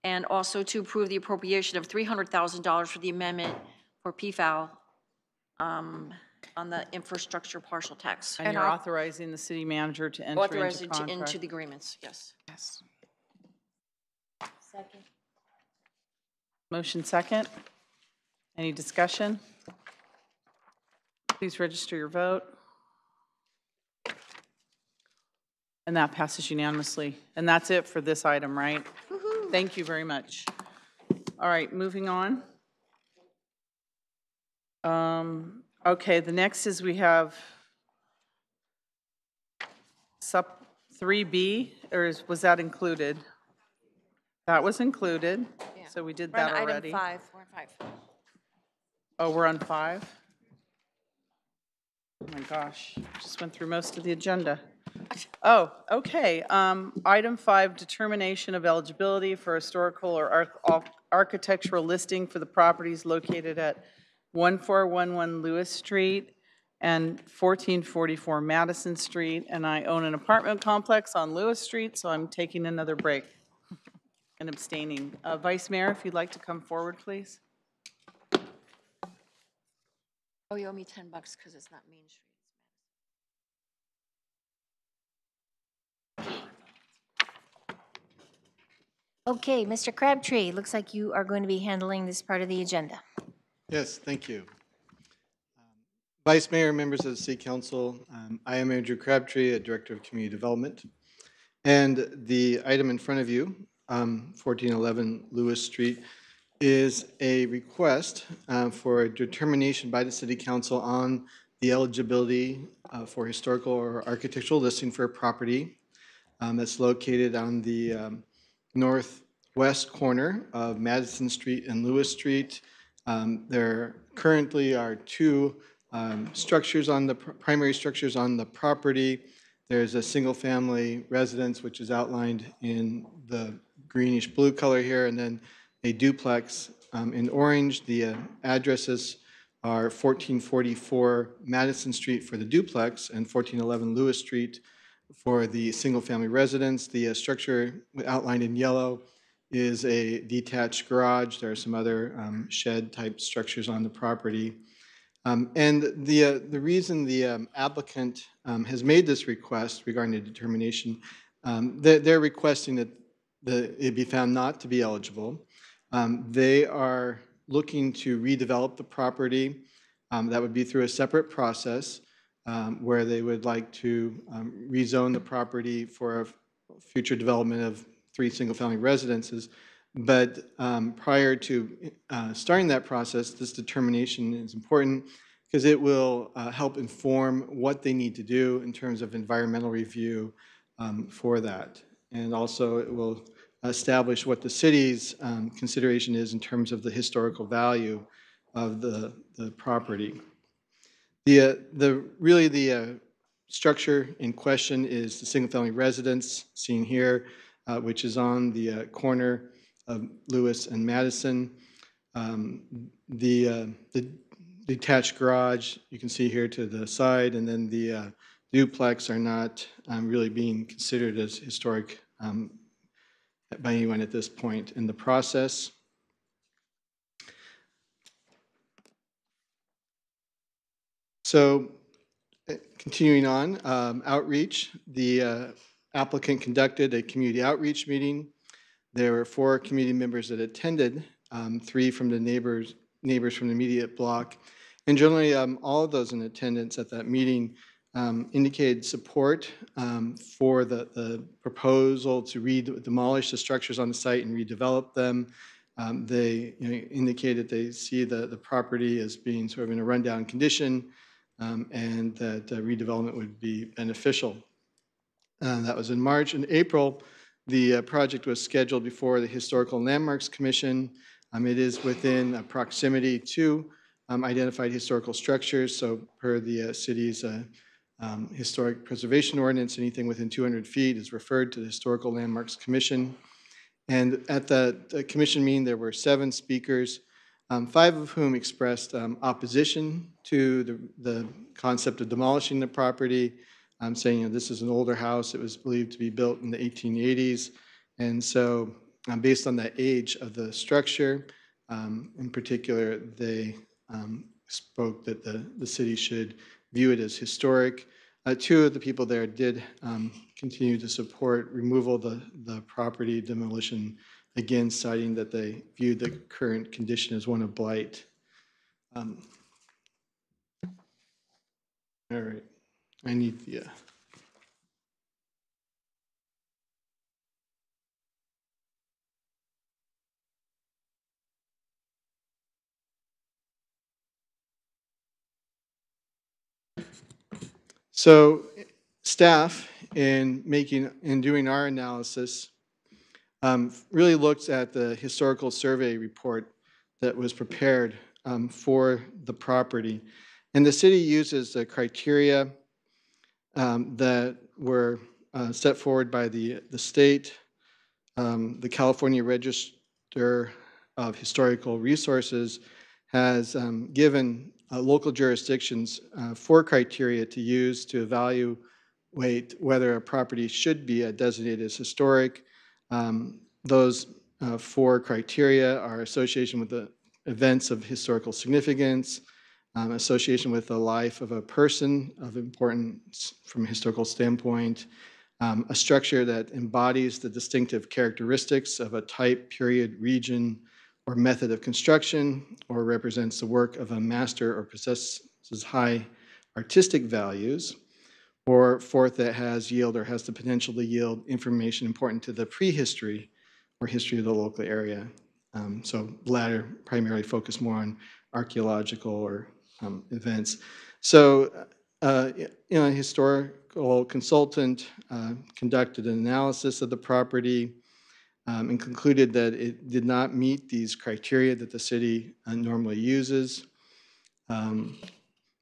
and also to approve the appropriation of $300,000 for the amendment for PFAL on the infrastructure partial tax. And you're authorizing the city manager to enter into Authorizing contract? into the agreements, yes. Yes. Second. Motion second. Any discussion? Please register your vote. And that passes unanimously. And that's it for this item, right? Thank you very much. All right, moving on. Okay, the next is we have sub 3B, or was that included? That was included, so we did We're on that already. item 5. We're on 5. Oh, we're on 5? Oh my gosh, just went through most of the agenda. Oh, okay. Item 5, determination of eligibility for historical or architectural listing for the properties located at 1411 Lewis Street and 1444 Madison Street. And I own an apartment complex on Lewis Street, so I'm taking another break and abstaining. Vice Mayor, if you'd like to come forward, please. Oh, you owe me $10 because it's not Main Street. Okay, Mr. Crabtree, looks like you are going to be handling this part of the agenda. Yes, thank you. Vice Mayor, members of the City Council, I am Andrew Crabtree, a Director of Community Development. And the item in front of you, 1411 Lewis Street, is a request for a determination by the City Council on the eligibility for historical or architectural listing for a property that's located on the northwest corner of Madison Street and Lewis Street. There currently are two structures on the primary structures on the property. There's a single-family residence, which is outlined in the greenish blue color here, and then a duplex in orange. The addresses are 1444 Madison Street for the duplex and 1411 Lewis Street for the single-family residence. The structure outlined in yellow is a detached garage. There are some other shed-type structures on the property. And the reason the applicant has made this request regarding the determination, they're requesting that it be found not to be eligible. They are looking to redevelop the property. That would be through a separate process where they would like to rezone the property for a future development of 3 single-family residences. But prior to starting that process, this determination is important because it will help inform what they need to do in terms of environmental review for that. And also it will establish what the city's consideration is in terms of the historical value of the property. Really the structure in question is the single-family residence seen here, which is on the corner of Lewis and Madison. The detached garage you can see here to the side, and then the duplex are not really being considered as historic by anyone at this point in the process. So continuing on, outreach, the applicant conducted a community outreach meeting. There were 4 community members that attended, 3 from the neighbors from the immediate block. And generally, all of those in attendance at that meeting indicated support for the proposal to demolish the structures on the site and redevelop them. They indicated they see the property as being sort of in a rundown condition and that redevelopment would be beneficial. That was in March. In April, the project was scheduled before the Historical Landmarks Commission. It is within proximity to identified historical structures. So per the city's historic preservation ordinance, anything within 200 feet is referred to the Historical Landmarks Commission. And at the commission meeting, there were 7 speakers, 5 of whom expressed opposition to the concept of demolishing the property, saying this is an older house. It was believed to be built in the 1880s. And so based on the age of the structure, in particular, they spoke that the city should view it as historic. 2 of the people there did continue to support removal of the property demolition, again citing that they viewed the current condition as one of blight. All right, I need the... So staff, in doing our analysis, really looked at the historical survey report that was prepared for the property. And the city uses the criteria that were set forward by the state, the California Register of Historical Resources has given local jurisdictions 4 criteria to use to evaluate whether a property should be designated as historic. Those 4 criteria are association with the events of historical significance, association with the life of a person of importance from a historical standpoint, a structure that embodies the distinctive characteristics of a type, period, region, or method of construction, or represents the work of a master or possesses high artistic values, or 4th, that has the potential to yield information important to the prehistory or history of the local area. So the latter primarily focus more on archaeological or events. So a historical consultant conducted an analysis of the property and concluded that it did not meet these criteria that the city normally uses.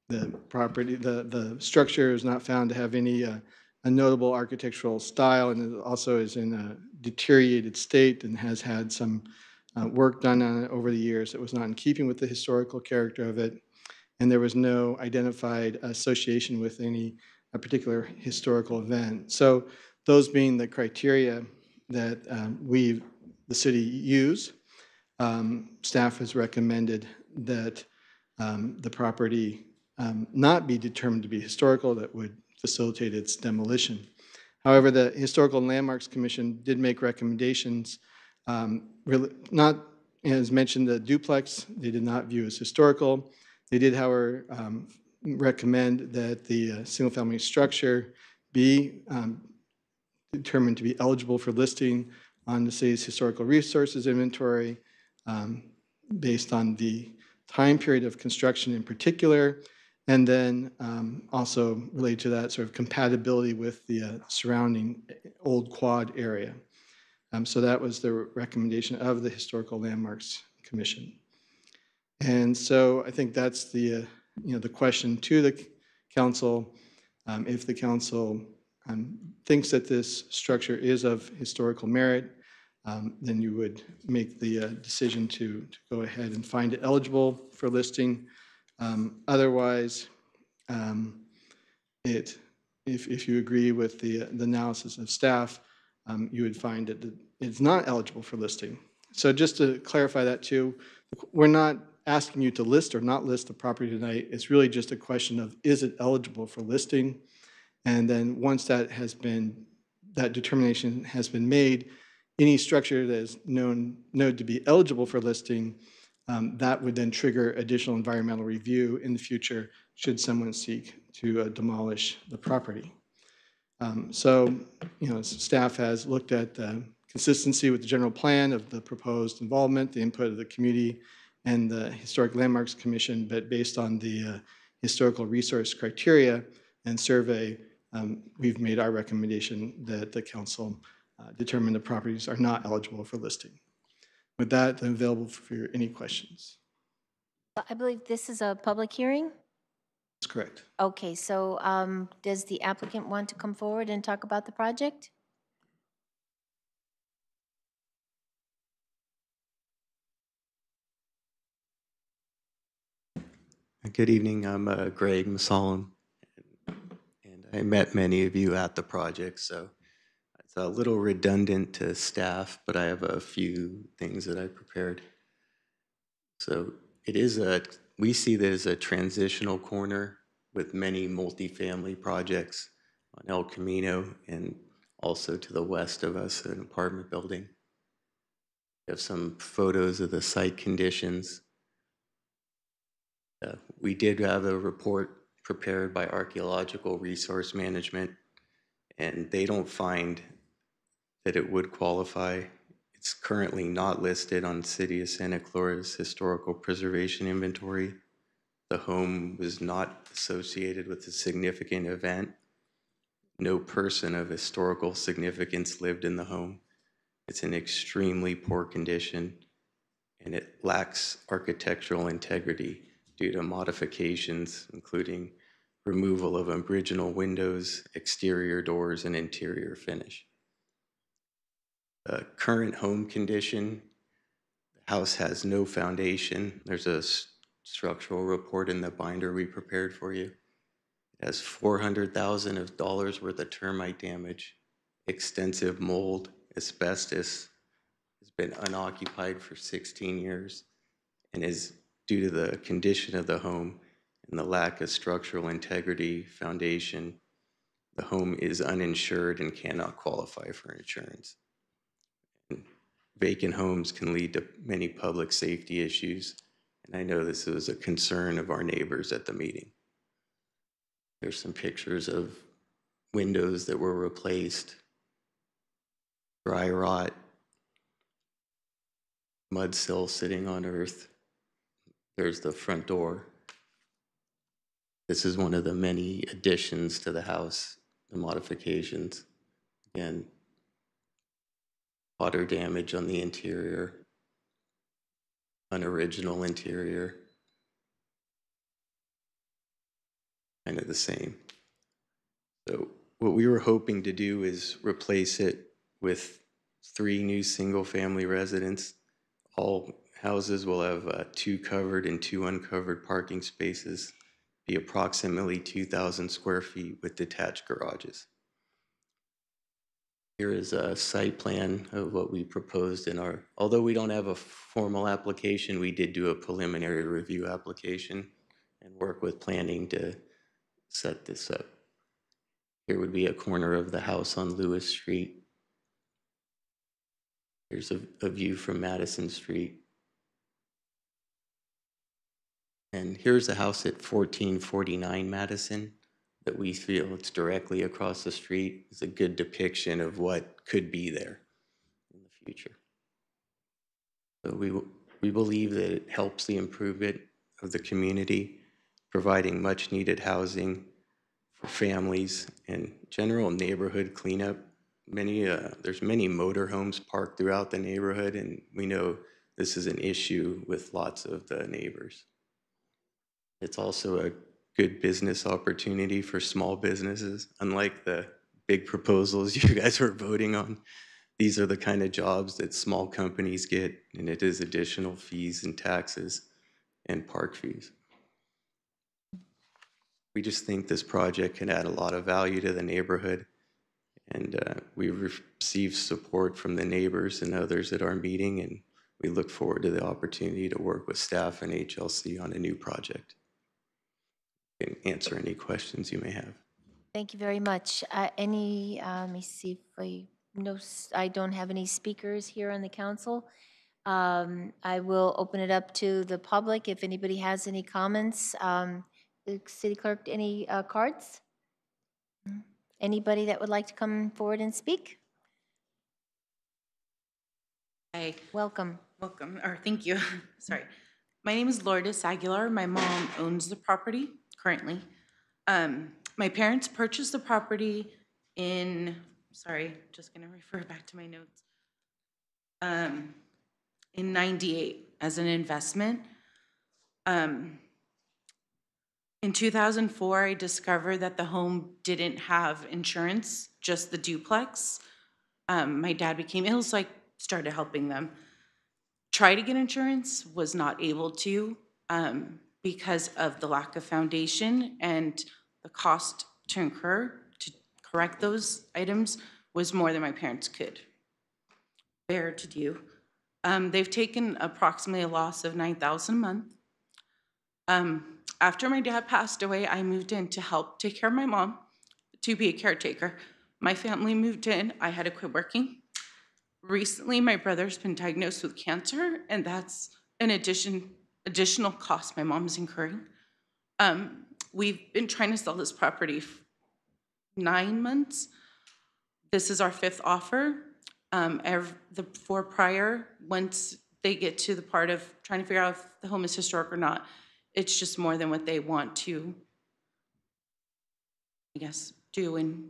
The structure is not found to have any a notable architectural style, and it also is in a deteriorated state and has had some work done on it over the years that was not in keeping with the historical character of it, and there was no identified association with any particular historical event. So those being the criteria that the city use, staff has recommended that the property not be determined to be historical. That would facilitate its demolition. However, the Historical Landmarks Commission did make recommendations, really not as mentioned, the duplex, they did not view as historical. They did, however, recommend that the single-family structure be determined to be eligible for listing on the city's historical resources inventory based on the time period of construction in particular, and then also related to that sort of compatibility with the surrounding old quad area. So that was the recommendation of the Historical Landmarks Commission. And so I think that's the, the question to the council. If the council thinks that this structure is of historical merit, then you would make the decision to go ahead and find it eligible for listing. Otherwise, if you agree with the analysis of staff, you would find that it's not eligible for listing. So just to clarify that too, we're not asking you to list or not list the property tonight. It's really just a question of, is it eligible for listing? And then once that determination has been made, any structure that is known to be eligible for listing, that would then trigger additional environmental review in the future should someone seek to demolish the property. So, staff has looked at consistency with the general plan of the proposed involvement, the input of the community, and the Historic Landmarks Commission, but based on the historical resource criteria and survey, we've made our recommendation that the council determine the properties are not eligible for listing. With that, I'm available for any questions. I believe this is a public hearing? That's correct. Okay, so does the applicant want to come forward and talk about the project? Good evening, I'm Greg Masalam, and I met many of you at the project, so it's a little redundant to staff, but I have a few things that I prepared. So we see this as a transitional corner with many multifamily projects on El Camino and also to the west of us, an apartment building. We have some photos of the site conditions. We did have a report prepared by Archaeological Resource Management, and they don't find that it would qualify. It's currently not listed on City of Santa Clara's Historical Preservation Inventory. The home was not associated with a significant event. No person of historical significance lived in the home. It's in extremely poor condition, and it lacks architectural integrity due to modifications, including removal of original windows, exterior doors, and interior finish. Current home condition, the house has no foundation. There's a structural report in the binder we prepared for you. It has $400,000 worth of termite damage, extensive mold, asbestos, has been unoccupied for 16 years, and is due to the condition of the home and the lack of structural integrity, foundation, the home is uninsured and cannot qualify for insurance. And vacant homes can lead to many public safety issues, and I know this was a concern of our neighbors at the meeting. There's some pictures of windows that were replaced, dry rot, mud sill sitting on earth. There's the front door. This is one of the many additions to the house, the modifications. Again, water damage on the interior, unoriginal interior, kind of the same. So what we were hoping to do is replace it with 3 new single-family residents. All houses will have 2 covered and 2 uncovered parking spaces, be approximately 2,000 square feet with detached garages. Here is a site plan of what we proposed in our, although we don't have a formal application, we did do a preliminary review application and work with planning to set this up. Here would be a corner of the house on Lewis Street. Here's a view from Madison Street. And here's a house at 1449 Madison that we feel it's directly across the street. It's a good depiction of what could be there in the future. So we believe that it helps the improvement of the community, providing much needed housing for families and general neighborhood cleanup. There's many motorhomes parked throughout the neighborhood, and we know this is an issue with lots of the neighbors. It's also a good business opportunity for small businesses. Unlike the big proposals you guys were voting on, these are the kind of jobs that small companies get, and it is additional fees and taxes and park fees. We just think this project can add a lot of value to the neighborhood, and we've received support from the neighbors and others at our meeting, and we look forward to the opportunity to work with staff and HLC on a new project and answer any questions you may have. Thank you very much. Let me see if I don't have any speakers here on the council. I will open it up to the public if anybody has any comments. City Clerk, any cards? Anybody that would like to come forward and speak? Hi. Welcome. Welcome, or thank you. Sorry. My name is Lourdes Aguilar. My mom owns the property currently. My parents purchased the property in, sorry, just gonna refer back to my notes, in 98 as an investment. In 2004, I discovered that the home didn't have insurance, just the duplex. My dad became ill, so I started helping them. Try to get insurance, was not able to because of the lack of foundation, and the cost to incur to correct those items was more than my parents could bear to do. They've taken approximately a loss of $9,000 a month. After my dad passed away, I moved in to help take care of my mom, to be a caretaker. My family moved in. I had to quit working. Recently, my brother's been diagnosed with cancer, and that's an additional cost my mom's incurring. We've been trying to sell this property for 9 months. This is our 5th offer. The 4 prior, once they get to the part of trying to figure out if the home is historic or not, it's just more than what they want to, I guess, do, and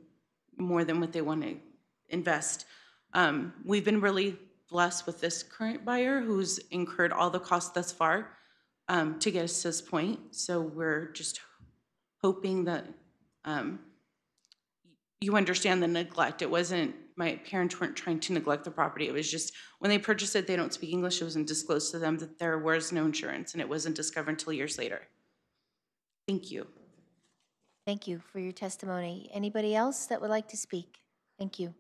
more than what they want to invest. We've been really blessed with this current buyer who's incurred all the costs thus far to get us to this point. So we're just hoping that you understand the neglect. It wasn't, my parents weren't trying to neglect the property. It was just when they purchased it, they don't speak English. It wasn't disclosed to them that there was no insurance, and it wasn't discovered until years later. Thank you. Thank you for your testimony. Anybody else that would like to speak? Thank you.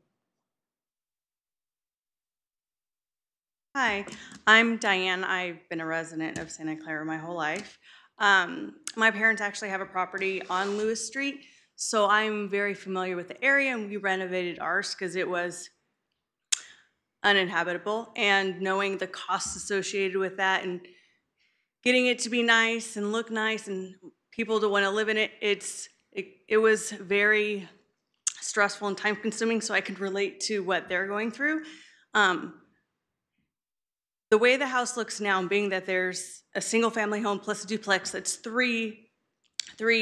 Hi, I'm Diane. I've been a resident of Santa Clara my whole life. My parents actually have a property on Lewis Street, so I'm very familiar with the area, and we renovated ours because it was uninhabitable. And knowing the costs associated with that and getting it to be nice and look nice and people to want to live in it, it was very stressful and time consuming, so I could relate to what they're going through. The way the house looks now, being that there's a single family home plus a duplex, that's three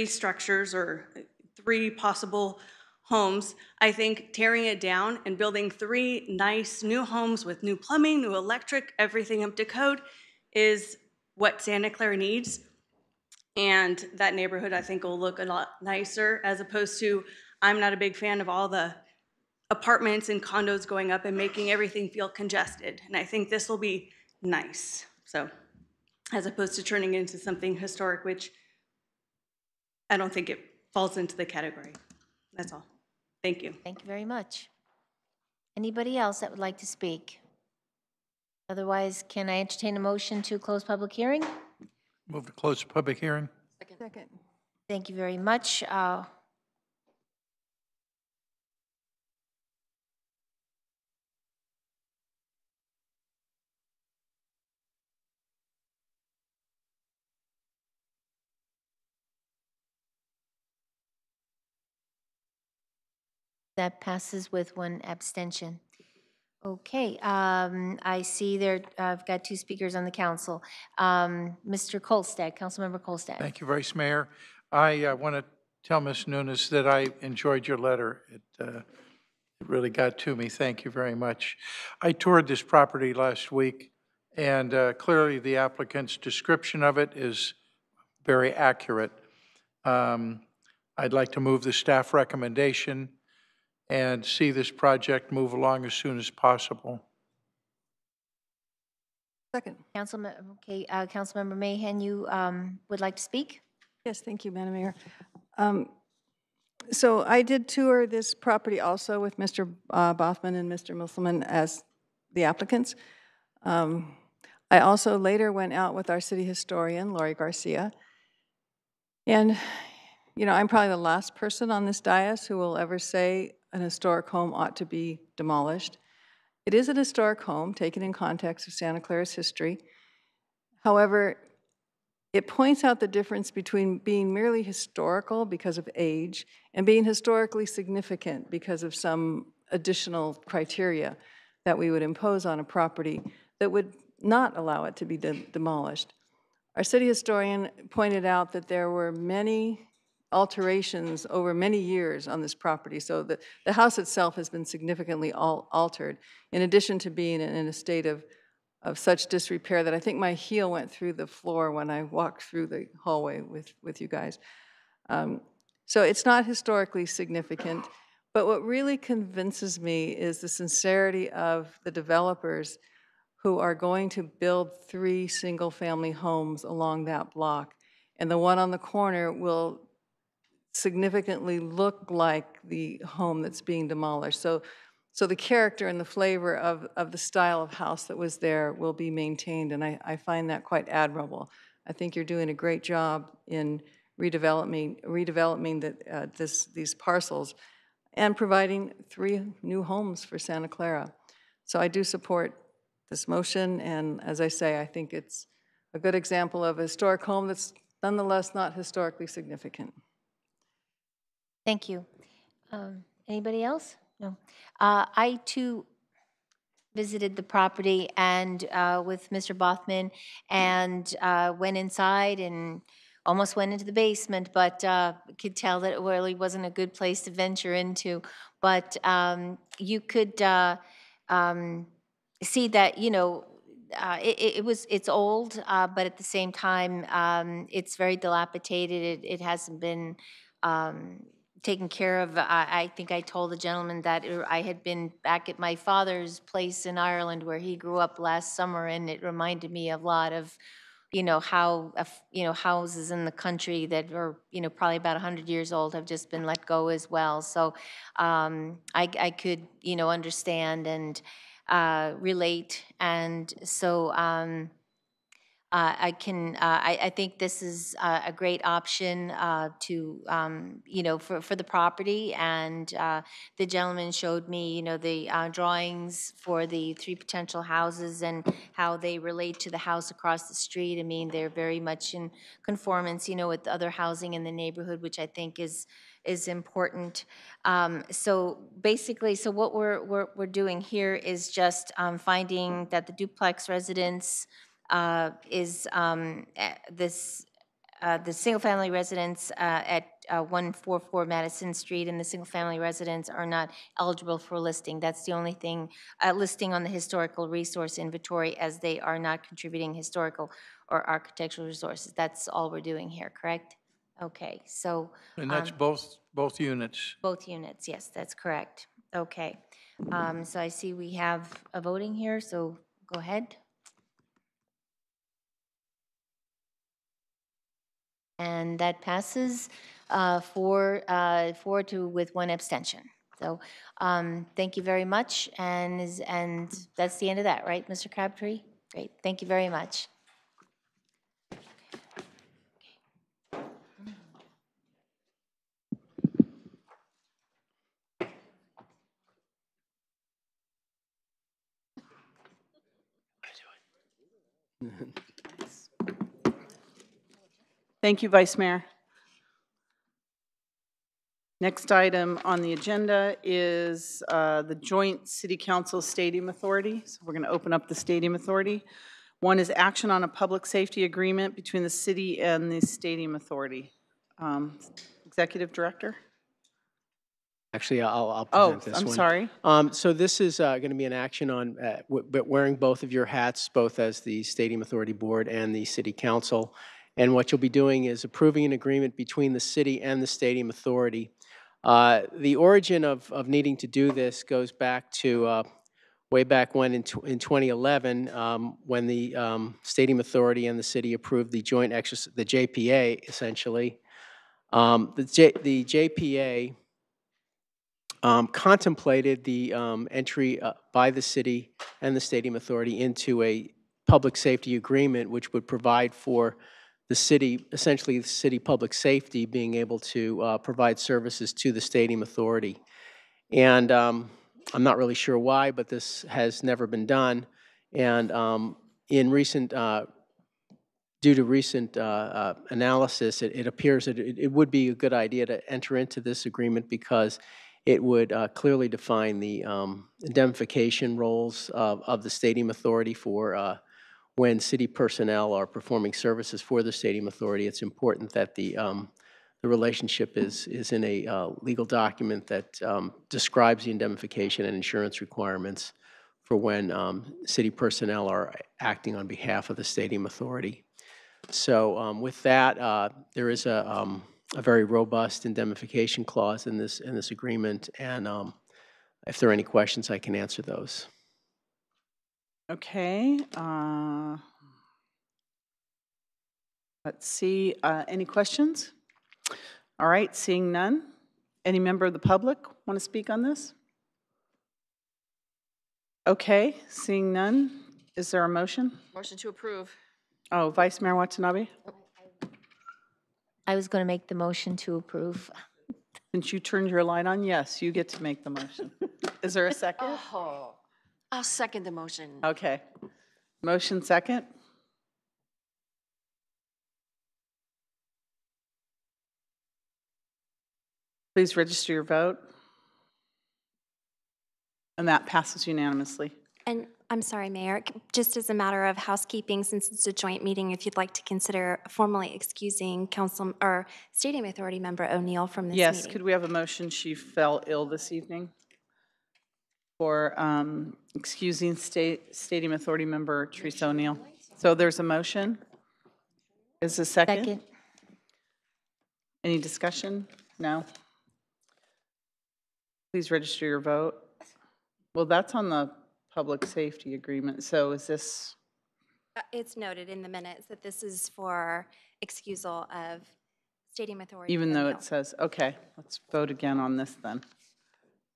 structures or 3 possible homes. I think tearing it down and building 3 nice new homes with new plumbing, new electric, everything up to code is what Santa Clara needs. And that neighborhood, I think, will look a lot nicer, as opposed to, I'm not a big fan of all the apartments and condos going up and making everything feel congested. And I think this will be nice. So, as opposed to turning it into something historic, which I don't think it falls into the category. That's all. Thank you. Thank you very much. Anybody else that would like to speak? Otherwise, can I entertain a motion to close public hearing? Move to close the public hearing. Second. Thank you very much. That passes with one abstention. Okay, I see there, I've got two speakers on the council. Mr. Kolstad, Councilmember Kolstad. Thank you, Vice Mayor. I want to tell Ms. Nunes that I enjoyed your letter. It really got to me. Thank you very much. I toured this property last week, and clearly the applicant's description of it is very accurate. I'd like to move the staff recommendation and see this project move along as soon as possible. Second. Councilmember Mahan, you would like to speak? Yes, thank you, Madam Mayor. So I did tour this property also with Mr. Bothman and Mr. Musselman as the applicants. I also later went out with our city historian, Lori Garcia. And, you know, I'm probably the last person on this dais who will ever say an historic home ought to be demolished. It is an historic home, taken in context of Santa Clara's history. However, it points out the difference between being merely historical because of age and being historically significant because of some additional criteria that we would impose on a property that would not allow it to be demolished. Our city historian pointed out that there were many alterations over many years on this property, so the house itself has been significantly altered, in addition to being in a state of such disrepair that I think my heel went through the floor when I walked through the hallway with you guys. So it's not historically significant, but what really convinces me is the sincerity of the developers who are going to build 3 single-family homes along that block. And the one on the corner will significantly look like the home that's being demolished. So the character and the flavor of the style of house that was there will be maintained, and I find that quite admirable. I think you're doing a great job in redeveloping these parcels and providing 3 new homes for Santa Clara. So I do support this motion, and as I say, I think it's a good example of a historic home that's nonetheless not historically significant. Thank you. Anybody else? No. I too visited the property and with Mr. Bothman and went inside and almost went into the basement, but could tell that it really wasn't a good place to venture into. But you could see that, you know, it's old, but at the same time, it's very dilapidated. It hasn't been taken care of. I think I told the gentleman that I had been back at my father's place in Ireland where he grew up last summer, and it reminded me a lot of, you know, how, you know, houses in the country that are, you know, probably about 100 years old have just been let go as well. So I could, you know, understand and relate. And so I think this is a great option to, you know, for the property. And the gentleman showed me, you know, the drawings for the 3 potential houses and how they relate to the house across the street. I mean, they're very much in conformance, you know, with other housing in the neighborhood, which I think is important. So basically, so what we're doing here is just finding that the duplex residence is the single-family residents at 144 Madison Street and the single-family residents are not eligible for listing. That's the only thing, listing on the historical resource inventory, as they are not contributing historical or architectural resources. That's all we're doing here, correct? Okay, so. And that's both units. Both units, yes, that's correct. Okay, so I see we have a voting here, so go ahead. And that passes 4-2 with 1 abstention. So thank you very much, and that's the end of that, right, Mr. Crabtree? Great, thank you very much. Thank you, Vice Mayor. Next item on the agenda is the Joint City Council Stadium Authority. So we're going to open up the Stadium Authority. One is action on a public safety agreement between the city and the Stadium Authority. Executive Director? Actually, I'll present this one. I'm sorry. So this is going to be an action on wearing both of your hats, both as the Stadium Authority Board and the City Council. And what you'll be doing is approving an agreement between the city and the Stadium Authority. The origin of needing to do this goes back to way back when in 2011, when the Stadium Authority and the city approved the joint exercise, the JPA, essentially. The JPA contemplated the entry by the city and the Stadium Authority into a public safety agreement, which would provide for the city, essentially the city public safety, being able to provide services to the Stadium Authority. And I'm not really sure why, but this has never been done. And in recent, due to recent analysis, it appears that it would be a good idea to enter into this agreement because it would clearly define the indemnification roles of the Stadium Authority for when city personnel are performing services for the Stadium Authority. It's important that the relationship is in a legal document that describes the indemnification and insurance requirements for when city personnel are acting on behalf of the Stadium Authority. So with that, there is a very robust indemnification clause in this agreement, and if there are any questions, I can answer those. Okay. Let's see. Any questions? All right. Seeing none. Any member of the public want to speak on this? Okay. Seeing none. Is there a motion? Motion to approve. Oh, Vice Mayor Watanabe? I was going to make the motion to approve. Since you turned your light on, yes, you get to make the motion. Is there a second? Oh, I'll second the motion. Okay. Motion second. Please register your vote. And that passes unanimously. And I'm sorry, Mayor, just as a matter of housekeeping, since it's a joint meeting, if you'd like to consider formally excusing Council or Stadium Authority member O'Neill from this meeting. Yes, could we have a motion? She fell ill this evening. For excusing Stadium Authority member Teresa O'Neill. So there's a motion. Is there a second? Second. Any discussion? No. Please register your vote. Well, that's on the public safety agreement. So is this? It's noted in the minutes that this is for excusal of Stadium Authority. Even though it says, okay, let's vote again on this then.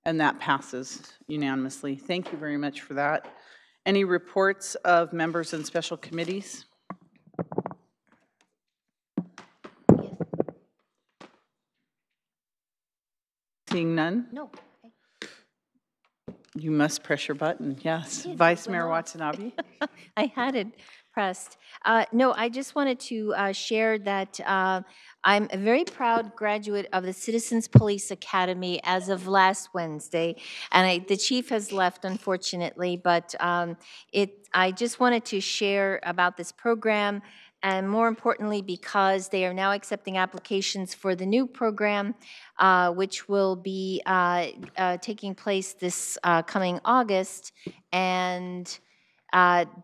And that passes unanimously. Thank you very much for that. Any reports of members and special committees? Seeing none? No. You must press your button, yes. Vice Mayor Watanabe? I had it pressed. No, I just wanted to share that I'm a very proud graduate of the Citizens Police Academy as of last Wednesday, and the chief has left, unfortunately, but I just wanted to share about this program, and more importantly, because they are now accepting applications for the new program, which will be taking place this coming August, and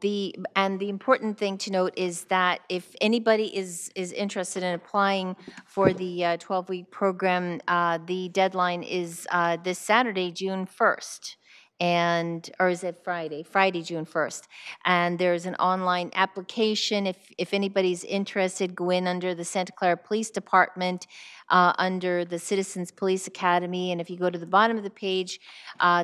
the important thing to note is that if anybody is interested in applying for the 12-week program, the deadline is this Saturday, June 1st. Or is it Friday? Friday, June 1st. And there's an online application. If anybody's interested, go in under the Santa Clara Police Department, under the Citizens Police Academy. And if you go to the bottom of the page,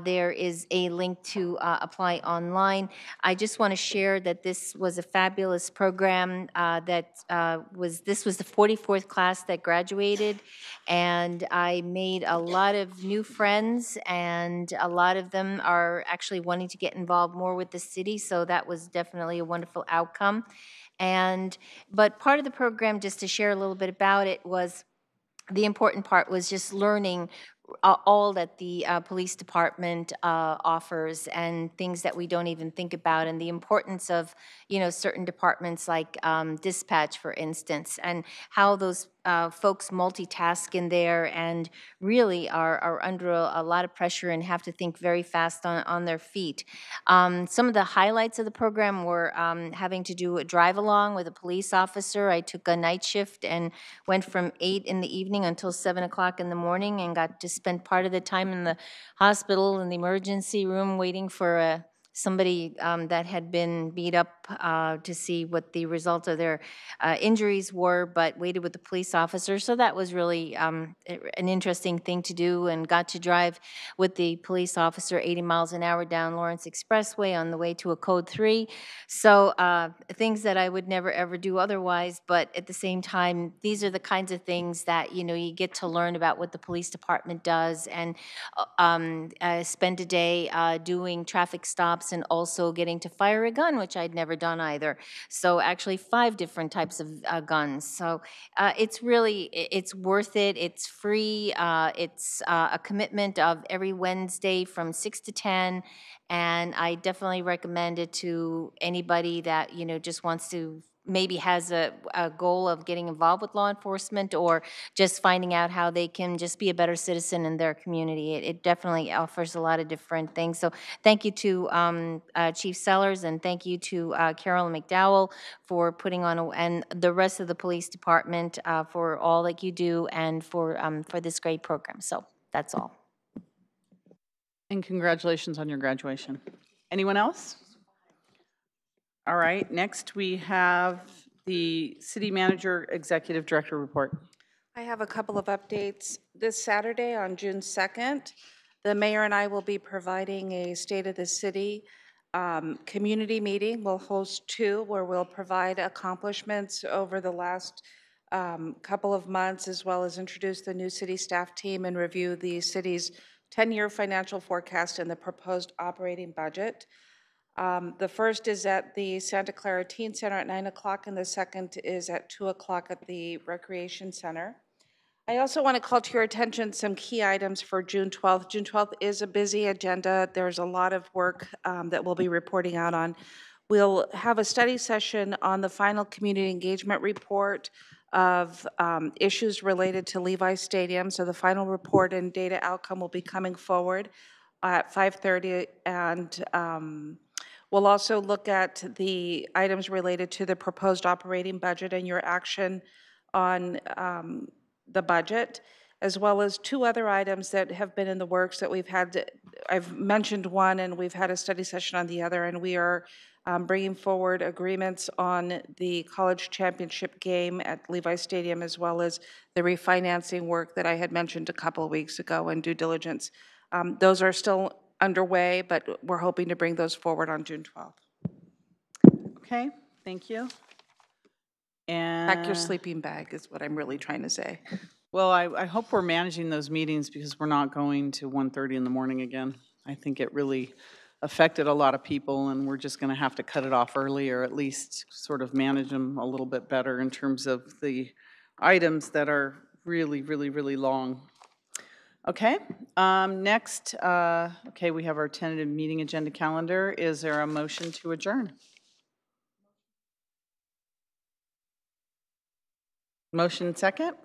there is a link to apply online. I just want to share that this was a fabulous program. This was the 44th class that graduated. And I made a lot of new friends, and a lot of them are actually wanting to get involved more with the city, so that was definitely a wonderful outcome. But part of the program, just to share a little bit about it, was the important part was just learning all that the police department offers and things that we don't even think about, and the importance of, you know, certain departments like dispatch, for instance, and how those folks multitask in there and really are under a lot of pressure and have to think very fast on their feet. Some of the highlights of the program were having to do a drive along with a police officer. I took a night shift and went from 8 in the evening until 7 o'clock in the morning and got to spend part of the time in the hospital in the emergency room waiting for somebody that had been beat up to see what the result of their injuries were, but waited with the police officer. So that was really an interesting thing to do, and got to drive with the police officer 80 miles an hour down Lawrence Expressway on the way to a Code 3. So things that I would never ever do otherwise, but at the same time, these are the kinds of things that, you know, you get to learn about what the police department does, and spend a day doing traffic stops and also getting to fire a gun, which I'd never done either. So actually 5 different types of guns. So it's really, it's worth it. It's free. It's a commitment of every Wednesday from 6 to 10. And I definitely recommend it to anybody that, you know, just wants to, maybe has a goal of getting involved with law enforcement, or just finding out how they can just be a better citizen in their community. It definitely offers a lot of different things. So thank you to Chief Sellers, and thank you to Carolyn McDowell for putting on, and the rest of the police department for all that you do, and for this great program. So that's all. And congratulations on your graduation. Anyone else? All right, next we have the City Manager Executive Director report. I have a couple of updates. This Saturday on June 2nd, the mayor and I will be providing a State of the City community meeting. We'll host 2 where we'll provide accomplishments over the last couple of months, as well as introduce the new city staff team and review the city's 10-year financial forecast and the proposed operating budget. The first is at the Santa Clara Teen Center at 9 o'clock, and the second is at 2 o'clock at the Recreation Center. I also want to call to your attention some key items for June 12th. June 12th is a busy agenda. There's a lot of work that we'll be reporting out on. We'll have a study session on the final community engagement report of issues related to Levi Stadium. So the final report and data outcome will be coming forward at 5:30, and we'll also look at the items related to the proposed operating budget and your action on the budget, as well as 2 other items that have been in the works that we've had. I've mentioned one, and we've had a study session on the other, and we are bringing forward agreements on the college championship game at Levi Stadium, as well as the refinancing work that I had mentioned a couple of weeks ago, and due diligence. Those are still underway, but we're hoping to bring those forward on June 12th. Okay, thank you. And Pack your sleeping bag is what I'm really trying to say. well, I hope we're managing those meetings, because we're not going to 1:30 in the morning again. I think it really affected a lot of people, and we're just going to have to cut it off early, or at least sort of manage them a little bit better in terms of the items that are really, really, really long. Okay, next, okay, we have our tentative meeting agenda calendar. Is there a motion to adjourn? Motion second?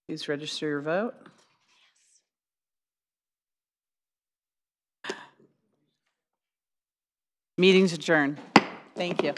Please register your vote. Meeting's adjourned. Thank you.